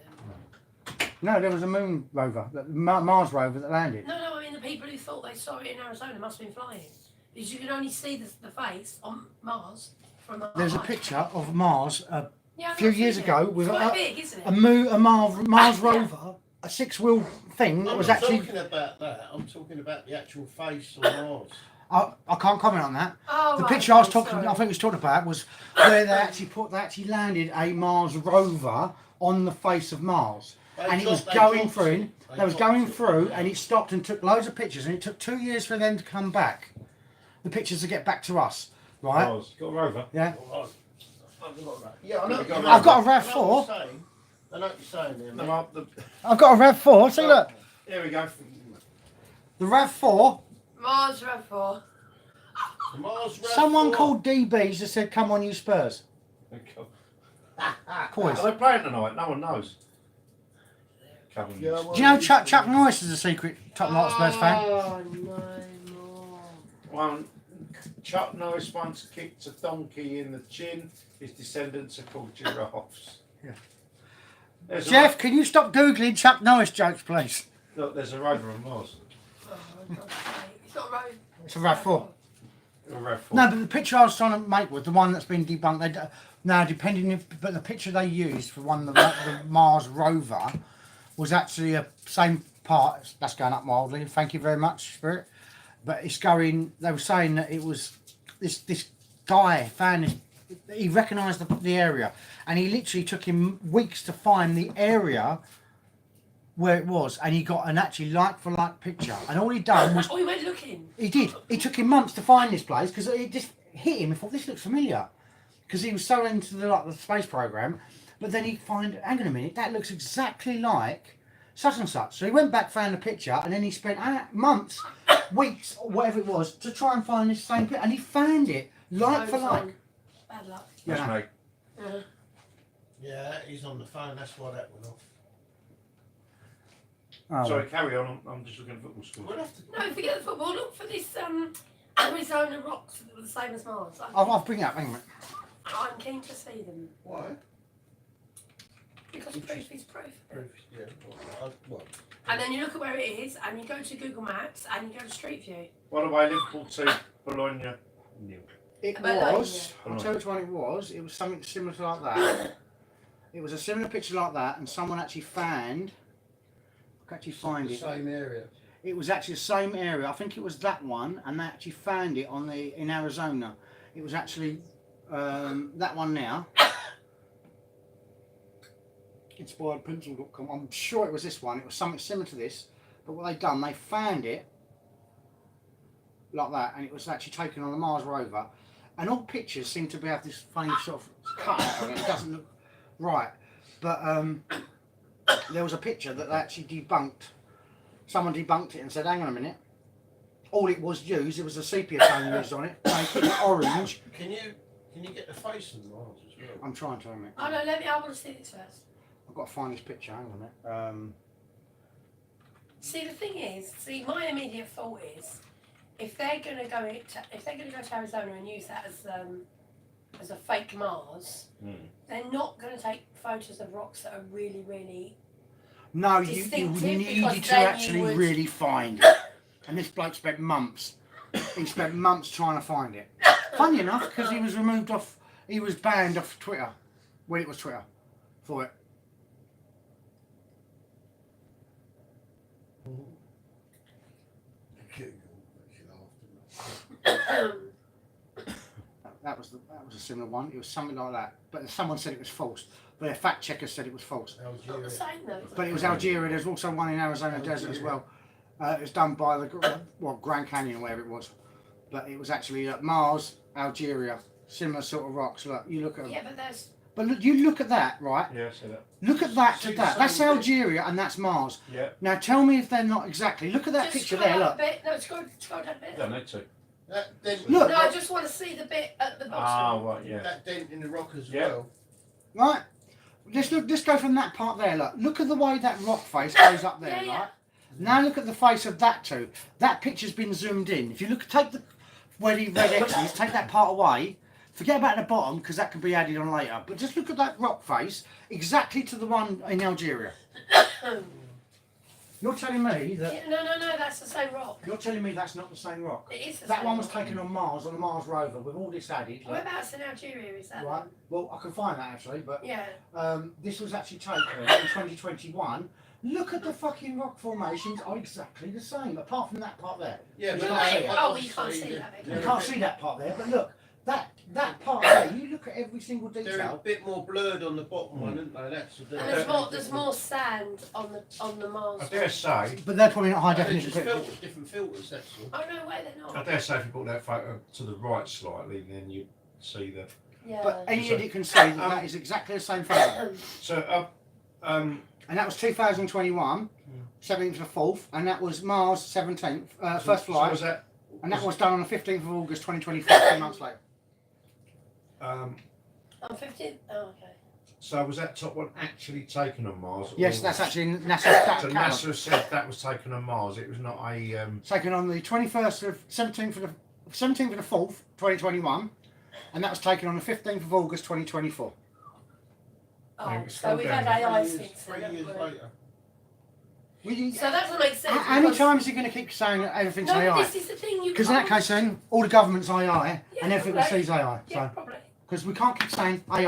then. No, there was a moon rover, Mars rover that landed. No, I mean the people who thought they saw it in Arizona must have been flying. Because you can only see the face on Mars from a There's a height. picture of Mars Yeah, I've few not years seen ago it. with It's quite a- big, isn't it? Mars Yeah. rover, a 6-wheel thing that I'm was not actually. talking about that. I'm talking about the actual face on Mars. I can't comment on that. Oh, The right, picture I was okay, talking, sorry. I think we was talking about was where they actually landed a Mars rover on the face of Mars, and it was going through. They was going through, and it stopped and took loads of pictures, and it took 2 years for them to come back. The pictures to get back to us, right? Oh, got a rover. Yeah. Yeah, I know. We've got I've got a I know RAV4. what you're saying. I know what you're saying there, mate. No, I've got a RAV4. See, look, Here we go. the RAV4. Mars RAV4. The Mars Someone RAV4. called DBs that said, "Come on, you Spurs." Coys. Are they playing tonight? No one knows. Come on. Yeah, well, Do you know Chuck Norris is a secret top notch Spurs fan? Oh, no more. One, Chuck Norris once kicked a donkey in the chin. His descendants are called giraffes. Yeah. There's Jeff, can you stop googling Chuck Norris jokes, please? Look, there's a rover on Mars. Oh, God's sake. It's not a road. It's a RAV4. A RAV4. No, but the picture I was trying to make was the one that's been debunked. Now, depending if, but the picture they used for one, the Mars rover, was actually a same part. That's going up mildly. Thank you very much, Spirit. But it's going. They were saying that it was this guy found this. He recognised the area, and he literally took him weeks to find the area where it was, and he got an actually like for like picture. And all he done was Oh, he went looking. he did. It took him months to find this place because it just hit him. He thought this looks familiar because he was so into the space program. But then he find, hang on a minute, that looks exactly like such and such. So he went back, found the picture, and then he spent months, weeks, or whatever it was, to try and find this same picture. And he found it like for like. Bad luck. That's Yeah. me. Uh, Yeah, he's on the phone. That's why that went off. Oh, Sorry, carry on. I'm just looking at football scores. We'll have to. no, forget the football. Look for this Arizona rocks that were the same as Mars. I'll bring it up. Hang on a minute. I'm keen to see them Why? because proof is proof. Yeah. Well, And then you look at where it is, and you go to Google Maps, and you go to Street View. By the way, Liverpool 2, Bologna 0. It But was. I'll tell you which one it was. It was something similar to like that. It was a similar picture like that, and someone actually found. I can actually find the it. same area. It was actually the same area. I think it was that one, and they actually found it in Arizona. It was actually that one now. InspiredPencil.com. I'm sure it was this one. It was something similar to this, but what they done, they found it like that, and it was actually taken on the Mars rover. And all pictures seem to have this funny sort of cut out of it. It doesn't look right, but there was a picture that they actually debunked. Someone debunked it and said, hang on a minute. All it was used, it was a sepia tone used on it. Make it orange. Can you get the face of Mars as well? I'm trying to, mate. Oh no, I want to see this first. I've got to find this picture, hang on a minute. See, the thing is, my immediate thought is, if they're going to go to Arizona and use that as as a fake Mars, Mm. they're not going to take photos of rocks that are really, really. No, you Distinctive, needed because to then you actually would- really find it. And this bloke spent months. He spent months trying to find it. Funny enough, because he was removed off, he was banned off Twitter when it was Twitter for it. That was a similar one. It was something like that, but someone said it was false. But a fact checker said it was false. Not the same though. But it was Algeria. There's also one in Arizona desert as well. It was done by the Grand Canyon or wherever it was. But it was actually Mars, Algeria, similar sort of rocks. Look, you look at them. Yeah, but there's. But look, you look at that, right? Yeah, I see that. Look at that to See that. the That's same bit? Algeria and that's Mars. Yeah. Now tell me if they're not exactly. Look at that Just picture scroll there. up Look. a bit. No, scroll down a bit. Don't need to. That dent, Look. No, I just want to see the bit at the Ah, bottom. right, yeah. that dent in the rock as Yeah. well. Right. Let's go from that part there. Look. Look at the way that rock face goes up there, Yeah, yeah. right? Now look at the face of that too. That picture's been zoomed in. If you look, take the where the red X is, take that part away. Forget about the bottom because that can be added on later. But just look at that rock face exactly to the one in Algeria. You're telling me that. Yeah, no, that's the same rock. You're telling me that's not the same rock. It is the That same one was rock. taken on Mars, on the Mars rover, with all this added. Look, Whereabouts in Algeria is that? right. Well, I can find that actually, but Yeah. this was actually taken in 2021. Look at the fucking rock formations are exactly the same, apart from that part there. Yeah, You but can't see it. Oh, well, you can't see that bit. You can't see that part there, but look, that part there. You look at every single They're a detail. bit more blurred on the bottom one, aren't they? That's the And there's more sand on the Mars. I dare say, But they're probably not high They're definition just pictures. filters, different filters, that's all. Oh no, wait, they're I not. dare say if you brought that photo to the right slightly, then you'd see that. Yeah. But any idiot can see that that is exactly the same photo. So, And that was 2021, 17th to the 4th, and that was Mars 17th, first So flight, was that? and that was done on the 15th of August 2024, 2 months later. I'm 15. Oh, okay. So was that top one actually taken on Mars? Yes, or- that's actually NASA's So catalog. NASA said that was taken on Mars. It was not a. Taken on the 21st of 17th of the 4th, 2021, and that was taken on the 15th of August 2024. Oh, Maybe so scroll we've down. had AI 3 years, since 3 then. years haven't we? later. So So that doesn't make sense. how many because- times are you going to keep saying that everything's No, but AI? this is the thing. You Because in that can't- case, then all the government's AI, Yeah, and everything we probably. see is AI. Yeah, So probably. because we can't keep saying AI.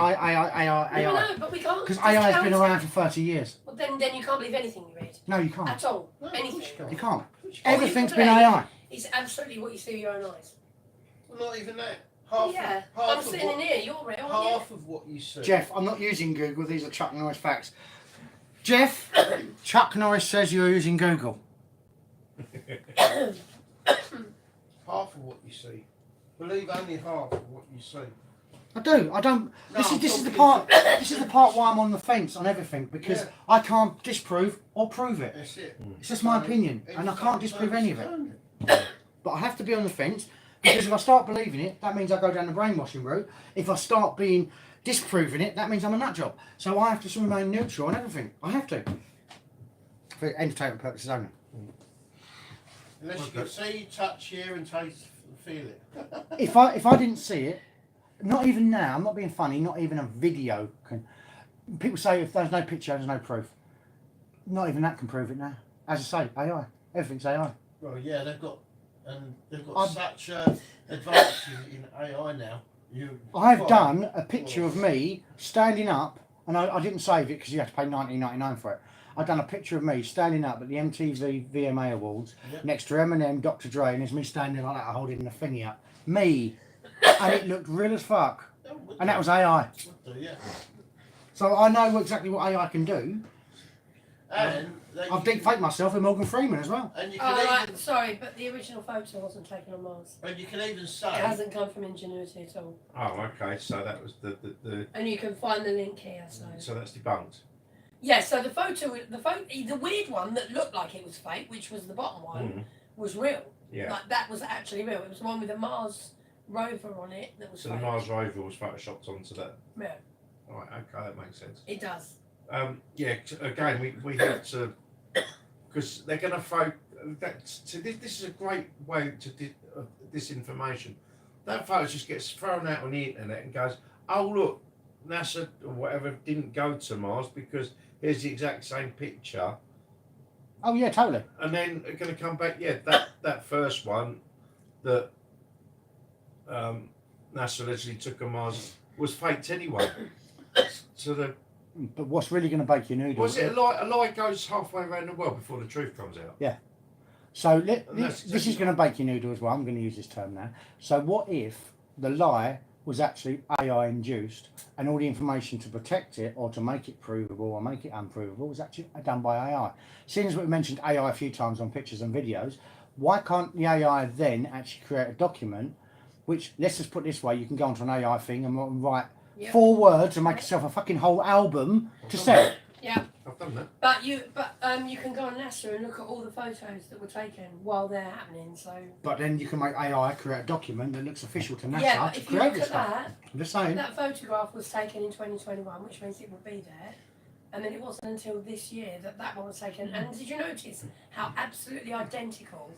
No, but we can't. Because discount AI has been it. around for 30 years. Well, then you can't believe anything you read No, you can't. at all. No, of course Anything. you can't. You can't. Of course you can't. Oh, you Everything's can been believe. AI. It's absolutely what you see with your own eyes. Well, not even that. Half, Yeah, half I'm of sitting what, in here. You're real, aren't you? half of what you see. Jeff, I'm not using Google. These are Chuck Norris facts. Jeff, Chuck Norris says you're using Google. Half of what you see. Believe only half of what you see. I do. I don't. No, I'm This is the talking part. This is the part why I'm on the fence on everything because Yeah. I can't disprove or prove it. That's it. It's just my opinion, and I can't disprove any of it. it. But I have to be on the fence because if I start believing it, that means I go down the brainwashing route. If I start being disproving it, that means I'm a nut job. So I have to remain neutral on everything. I have to. For entertainment purposes only. Unless you can see, touch, hear, and taste, and feel it. If I didn't see it, not even now, I'm not being funny, not even a video can. People say if there's no picture, there's no proof. Not even that can prove it now. As I say, AI. Everything's AI. Well, yeah, they've got I'm- such advances in AI now. I've done a picture of me standing up, and I didn't save it because you have to pay $19.99 for it. I've done a picture of me standing up at the MTV VMA Awards Yep. next to Eminem, Dr. Dre, and there's me standing like that holding the thingy up. Me. And it looked real as fuck. And that was AI. Yeah. So I know exactly what AI can do. And they I've can- deepfaked myself with Morgan Freeman as well. And you Oh, can right. even Sorry, but the original photo wasn't taken on Mars. say It hasn't come from Ingenuity at all. Oh, okay. So that was the And you can find the link here. so that's debunked. Yeah, so the weird one that looked like it was fake, which was the bottom one, Mm. was real. Yeah. Like that was actually real. It was the one with the Mars rover on it that was So the fake. Mars rover was photoshopped onto that. Yeah, Right. Okay, that makes sense. it does. Yeah. Again, we have to because they're going to throw. So this is a great way to disinformation. that photo just gets thrown out on the internet and goes, oh look, NASA or whatever didn't go to Mars because here's the exact same picture. Oh yeah, totally. And then they're going to come back, yeah, that first one that NASA allegedly took on Mars was faked anyway. So the But what's really going to bake your noodles? was it a lie goes halfway around the world before the truth comes out? Yeah. So And that's this is going to bake your noodle as well. I'm going to use this term now. So what if the lie was actually AI induced and all the information to protect it or to make it provable or make it unprovable was actually done by AI? Seeing as we mentioned AI a few times on pictures and videos, why can't the AI then actually create a document which, let's just put it this way, you can go onto an AI thing and write 4 words and make yourself a fucking whole album to sell. Yeah. I've done that. But you can go on NASA and look at all the photos that were taken while they're happening. So. But then you can make AI create a document that looks official to NASA Yeah, but to if you create look this at stuff. that, I'm just saying. that photograph was taken in 2021, which means it will be there. And then it wasn't until this year that one was taken. And did you notice how absolutely identical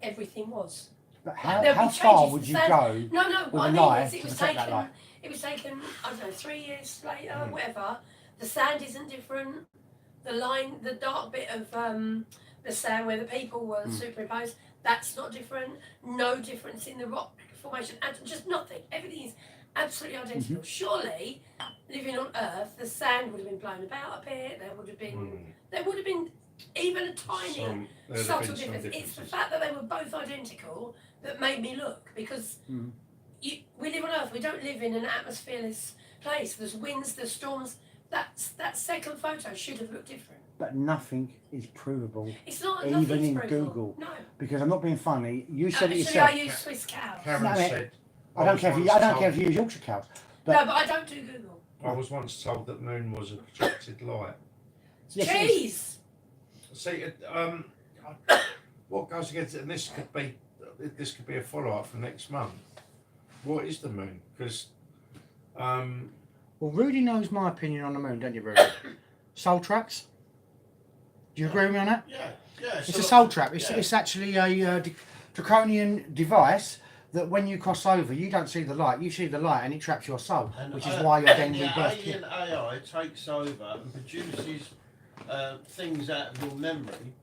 everything was? But There'll how be far changes. would you The go? No, with what a I lie mean is to it was protect that taken. lie? It was taken. I don't know, 3 years later, whatever. The sand isn't different. The line, the dark bit of the sand where the people were superimposed, that's not different. No difference in the rock formation. Just nothing. Everything is absolutely identical. Surely, living on Earth, the sand would have been blown about a bit. There would have been even a tiny subtle difference. It's the fact that they were both identical that made me look, because we live on Earth. We don't live in an atmosphereless place. There's winds, there's storms. That second photo should have looked different. But nothing is provable, It's not even nothing's in provable. Google. No. Because I'm not being funny. You said it Actually, yourself. I use Swiss cows. Cameron No, said, I don't care if you use Yorkshire cows. But No, but I don't do Google. I was once told that moon was a projected light. yes, it is. Jeez. See, what goes against it, and this could be a follow-up for next month. What is the moon? Because Well, Rudy knows my opinion on the moon, don't you, Rudy? Soul traps. Do you agree with me on that? Yeah. It's a soul trap. It's actually a draconian device that when you cross over, you don't see the light. You see the light, and it traps your soul, which is why you're then the rebirthed. alien AI takes over and produces things out of your memory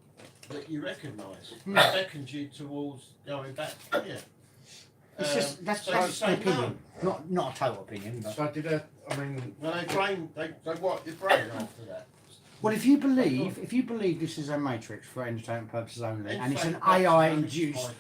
that you recognise. It beckons you towards going back. Yeah. It's just that's so an you say opinion, not a total opinion. But. so I did they wipe your brain after that. Well, if you believe this is a matrix for entertainment purposes only, and it's an AI induced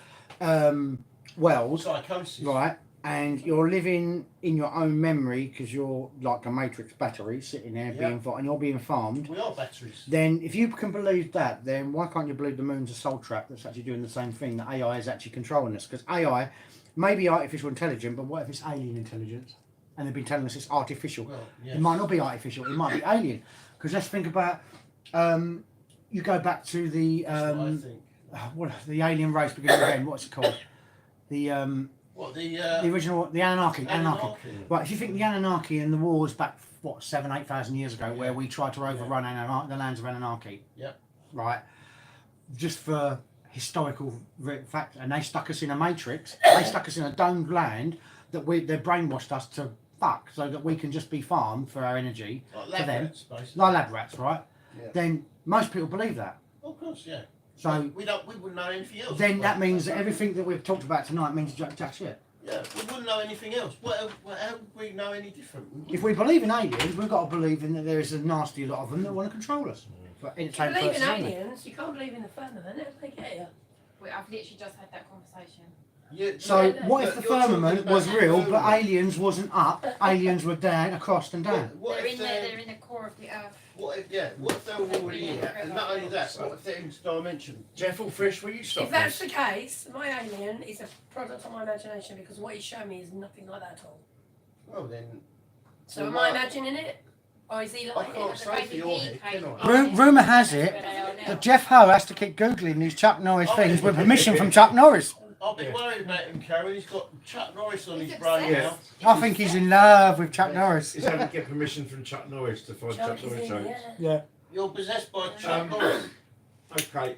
world, Psychosis. right? And you're living in your own memory because you're like a matrix battery sitting there and you're being farmed. We are batteries. Then, if you can believe that, then why can't you believe the moon's a soul trap that's actually doing the same thing? That AI is actually controlling us, because AI may be artificial intelligence, but what if it's alien intelligence? And they've been telling us it's artificial. Well, yes. It might not be artificial. It might be alien. Because let's think about. You go back to the That's what I think. the alien race beginning again. What's it called? The original, the Anunnaki. Right. If you think the Anunnaki and the wars back 7,000-8,000 years ago, where we tried to overrun the lands of Anunnaki. Yep. Right. Just for historical fact, and they stuck us in a matrix. They stuck us in a domed land that they brainwashed us to fuck, so that we can just be farmed for our energy. Like for them. rats, basically. Like lab rats, right? Yeah. Then most people believe that. Of course, yeah. So we wouldn't know anything else. then that means that everything that we've talked about tonight means jack shit. Yeah, we wouldn't know anything else. How would we know any different? If we believe in aliens, we've got to believe in that there is a nasty lot of them that want to control us. For If you entertainment believe in purposes only. aliens, you can't believe in the firmament. How do they get you? I've literally just had that conversation. Yeah, So Yeah, what if the you're talking firmament about was real, the but firmament. aliens wasn't up? Aliens were down, across and down. What They're if in there. They're in the core of the earth. What if they're already here? And not only that, what if they're interdimensional? Jeffel Fish, will you stop If that's this? the case, my alien is a product of my imagination, because what he's shown me is nothing like that at all. Well then, So Well, am I my- imagining it? Or is he I like can't it? say for your head, can I? Rumour has it that Jeff Ho has to keep googling these Chuck Norris things with permission from Chuck Norris. I'll be worried about him, Karen. He's got Chuck Norris on his He's brain obsessed. now. I think he's in love with Chuck Norris. He's having to get permission from Chuck Norris to find Chuck Chuck is Norris in, jokes. yeah. Yeah. You're possessed by Chuck Um, Norris. Okay,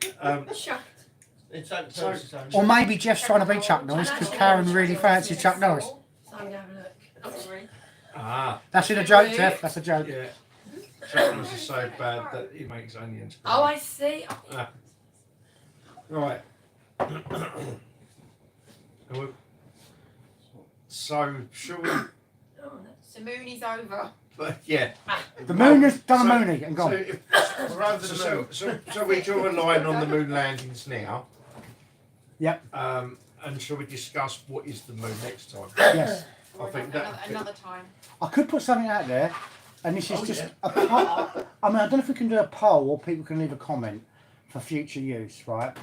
Chucked. It's open So- purposes only. Or maybe Jeff's trying to be Chuck Norris because Karen really fancies Chuck Norris. So I'm going to have a look. I'm sorry. Ah, That's in a joke, Jeff. That's a joke. yeah. Chuck Norris is so bad that he makes onions. Oh, I see. Right. So, shall we? Oh, that's So Mooney's over. Yeah. The moon has done a Mooney and So, gone. if, We're over the moon. so we draw a line on the moon landings now. Yep. And shall we discuss what is the moon next time? Yes. I think that- another time. I could put something out there, and this is Oh, just yeah. a poll. I mean, I don't know if we can do a poll or people can leave a comment for future use, right?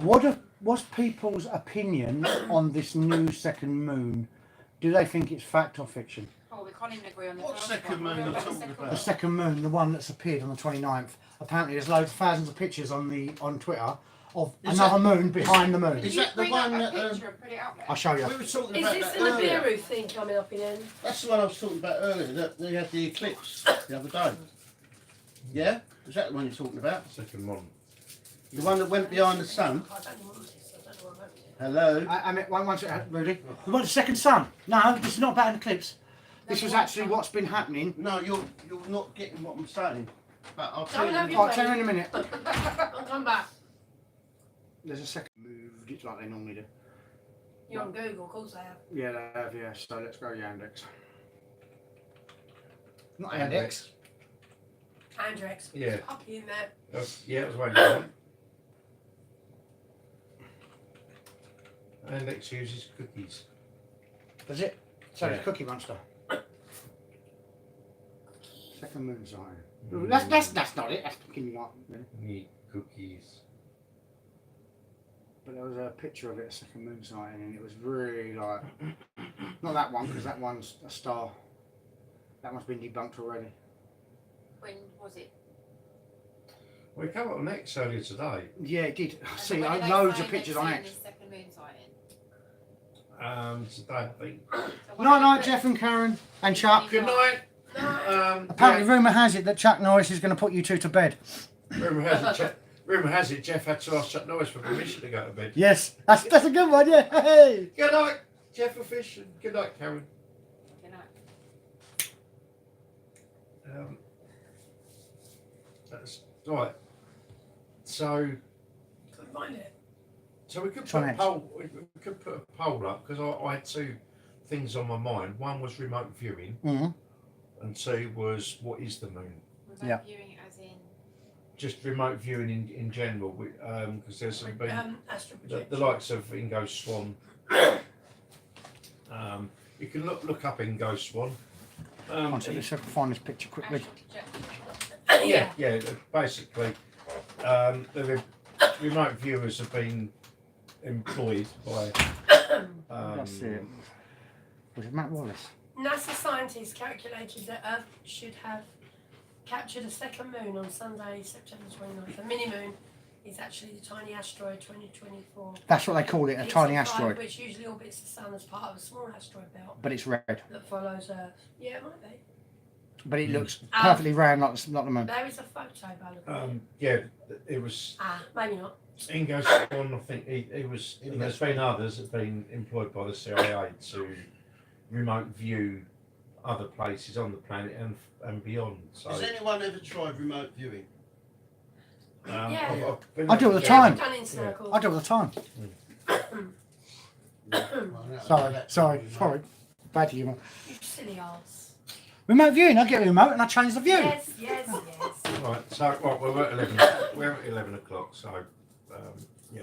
What's people's opinion on this new second moon? Do they think it's fact or fiction? Oh, we can't even agree on the What first second one. moon What are about you the talking second about? The second moon, the one that's appeared on the 29th. Apparently, there's thousands of pictures on Twitter of Is another moon behind the moon. Is You that the bring one up a that, picture and put it up there. I'll show you. We were talking Is about this that the earlier. Nibiru thing coming up in? That's the one I was talking about earlier, that they had the eclipse the other day. Yeah? Is that the one you're talking about? Second one. The one that went behind the sun? I don't want this. I don't know what it. Hello? I mean, one second, Rudy. We want the second sun. No, this is not about an eclipse. This was actually what's been happening. No, you're not getting what I'm saying. But I'll tell Don't have you. your I'll tell you in a minute. I'll come back. There's a second moved. It's like they normally do. You're on Google, of course I have. Yeah, they have, yeah. So let's go Yandex. Not Yandex. Andrex. Yeah. Puppy in there. Yeah, it was one. Right? Index uses cookies. Does it? So Yeah. it's Cookie Monster. Second moon sign. Mm. That's not it. That's fucking like. Need cookies. But there was a picture of it, a second moon sighting, and it was really like. Not that one, because that one's a star. That one's been debunked already. When was it? We came up with next earlier today. Yeah, it did. And See, when did they loads say of pictures they'd on seen X. this second moon sighting? Today, I think. So why Night don't night, you Jeff and Karen and Chuck. Good night. No. Apparently, rumour has it that Chuck Norris is going to put you two to bed. Rumour has it, Jeff had to ask Chuck Norris for permission to go to bed. Yes, that's a good one. Yeah. Hey. Good night, Jeff and Fish, and good night, Karen. Good night. That's right. So Couldn't find it. we could It's put on a X. poll. We could put a poll up because I had two things on my mind. One was remote viewing, Mm-hmm. and two was what is the moon? Was Yeah. that viewing it as in? Just remote viewing in general, because there's some been Astral the projection. likes of Ingo Swan. You can look up Ingo Swan. One second, let's see if I can find this picture quickly. Astral projection. Yeah. Basically, the remote viewers have been employed by. That's it. Was it Matt Wallace? NASA scientists calculated that Earth should have captured a second moon on Sunday, September 29th. The mini moon is actually the tiny asteroid 2024. That's what they call it, a tiny X5, asteroid. which usually orbits the sun as part of a small asteroid belt But it's red. that follows Earth. Yeah, it might be. But it looks perfectly round like the moon. There is a photo by looking at it. Yeah, it was Maybe not. Ingo Swan. I think he was. And there's been others that have been employed by the CIA to remote view other places on the planet and beyond. So Has anyone ever tried remote viewing? Yeah. I've been I do all the looking- time. We've done in circles. I do it all the time. Well, Sorry. Bad humour. You silly arse. Remote viewing, I get a remote and I change the view. Yes. Right, so we're at 11. We're at 11 o'clock. So yeah,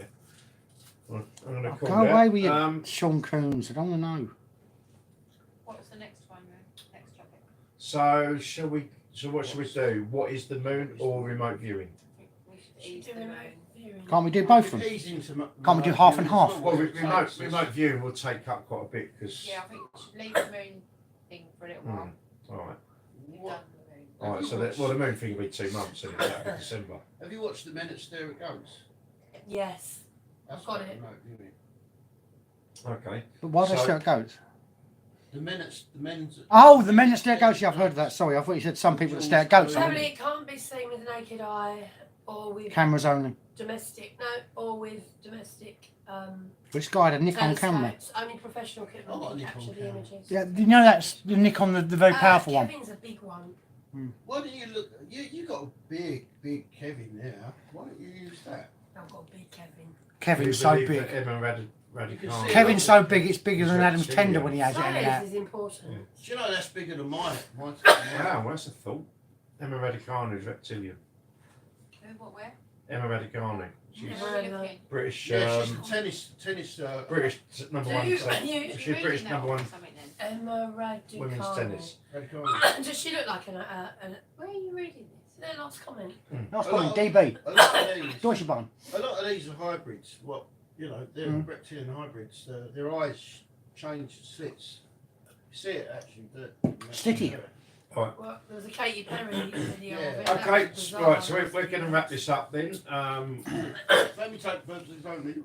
well, I'm going to Oh, call go that. away with your Sean Coons. I don't want to know. What's the next one then? Next topic. So shall we? So what should we do? What is the moon or remote viewing? We should ease Do the remote moon. viewing. Can't we do both of them? Can't we do half and half? Well, remote viewing will take up quite a bit because. Yeah, I think we should leave the moon thing for a little while. All right. We've What? done the moon. All right. So the moon thing will be 2 months, and it'll be December. Have you watched The Men That Stare at Ghosts? Yes. That's I've got like it. remote viewing. Okay. But why do they So- stare at goats? The men's. Oh, the men that stare at goats. Yeah, I've heard of that. Sorry, I thought you said some people that stare at goats. Probably it can't be seen with the naked eye. or with Cameras only. domestic, or with domestic This guy had a Nikon camera. telescopes. Only professional equipment Oh, can Nikon capture the camera. images. Yeah, you know that's the Nikon, the very powerful one. Kevin's a big one. Why don't you look? You got a big Kevin there. Why don't you use that? I've got a big Kevin. Kevin's so believe big. that Emma You can Radicano. see Kevin's so big, it's bigger than He's Adam's reptilian. tender when he has it in and Size out. is important. Yeah. Do you know that's bigger than mine? Mine's Wow, well, that's a thought. Emma Radicano is reptilian. Where? Emma Radicano. She's Yeah. Where are we looking? British. Yeah, she's a tennis. British number one. you- She's British Reading number that or one something then? Emma Raducanu. women's tennis. Does she look like an Where are you reading this? their last comment? Nice A one, lot- DB. A lot of these, Deutsche Bahn. a lot of these are hybrids. What you know, they're reptilian hybrids. Their eyes change slits. You see it actually. Slitty. Well, there was a Katy Perry video Yeah. of it. that Okay, was bizarre. right, so we're going to wrap this up then. Let me take purposes only.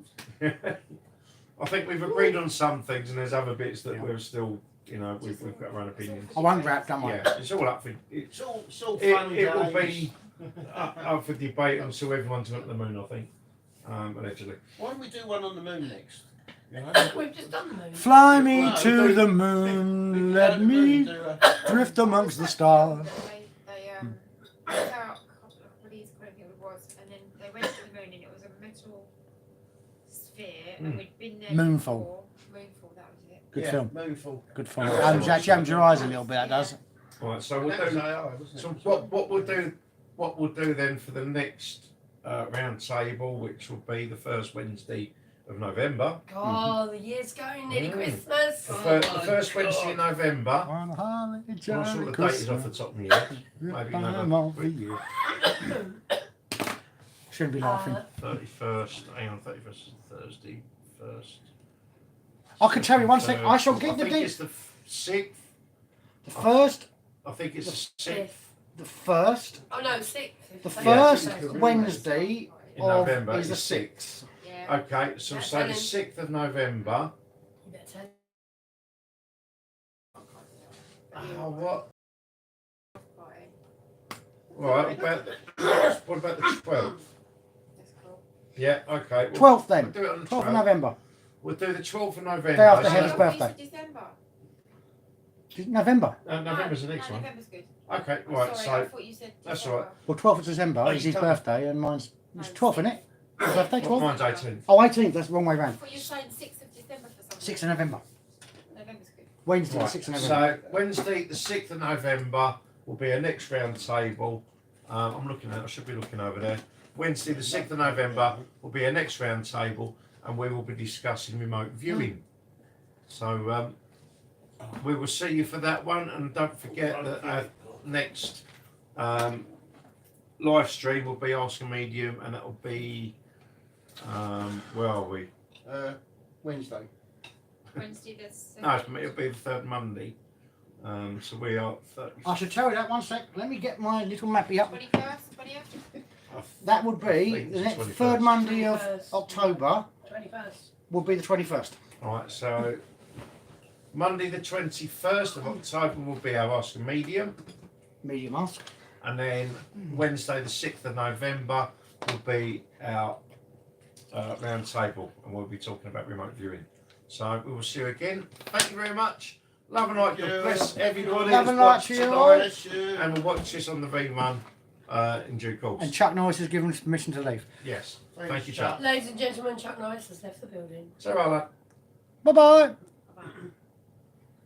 I think we've agreed on some things and there's other bits that Yeah. we're still, you know, we've got our own opinions. I won't wrap, don't worry. Yeah, it's all up for, It's all fun it will games. be up for debate until everyone's at the moon, I think, allegedly. Why don't we do one on the moon next? You know? We've just done the movie. Fly me Well, to we- the We moon, can let go to the moon me and do a- drift amongst the stars. They took out what he's calling it was, and then they went to the moon, and it was a metal sphere, and we'd been there Moonfall. before. Moonfall, that was it. Good yeah, film. Moonfall. Good film. Actually opens your eyes a little bit, that does. Alright, so And we'll that was do, AI, wasn't it? so what we'll do then for the next round table, which will be the first Wednesday of November. God, the year's going, nearly Mm. Christmas. The, Oh the my first Wednesday in November. On a holly I'm not sure jolly the date is off the Christmas, top of my head. Maybe time another of the year. Shouldn't be laughing. 31st, hang on, 31st is Thursday, 1st. I can tell you one sec, I shall get the I think date. it's the 6th. The first, I think it's the 6th the first, Oh no, 6th. the Yeah, first it's Wednesday in of November. is the is 6th. Yeah. Okay, so That's say the Ellen. 6th of November. You better tell Oh, what? Party. Right, what about the 12th? That's cool. Yeah, okay. 12th then, We'll do it on the 12th of 12th. November. We'll do the 12th of November. Day after so- Helen's Oh, birthday. it's December. November. November's the No, next one. November's good. Okay, I'm right, sorry, I so thought you said that's December. all right. Well, 12th of December Oh, is you his done. birthday and mine's it's 12th, isn't it? His birthday, 12th? Mine's 18th. Oh, 18th, that's the wrong way I round. thought you were saying 6th of December for something. 6th of November. November's good. Wednesday, Right, 6th of November. so Wednesday, the 6th of November, will be a next round table. I should be looking over there. Wednesday, the 6th of November, will be a next round table, and we will be discussing remote viewing. So we will see you for that one, and don't forget that our next live stream will be Ask a Medium, and that will be where are we? Wednesday. Wednesday the No, 2nd. it'll be the third Monday. So we are 30. I should tell you that one sec. Let me get my little mappy up. 21st, 20th. That would be think the it's next 21st. third Monday of 21st. October 21st. would be the 21st. Alright, so Monday the 21st of October will be our Ask a Medium, Medium ask. and then Wednesday the 6th of November will be our round table, and we'll be talking about remote viewing. So we will see you again. Thank you very much. Love and light. God bless everybody. Love that's and light watched to you tonight, all. Bless you. and we'll watch this on the V1 in due course. And Chuck Norris has given us permission to leave. Yes. Thanks, Thank you, Chuck. Chuck. Ladies and gentlemen, Chuck Norris has left the building. So, Bye bye.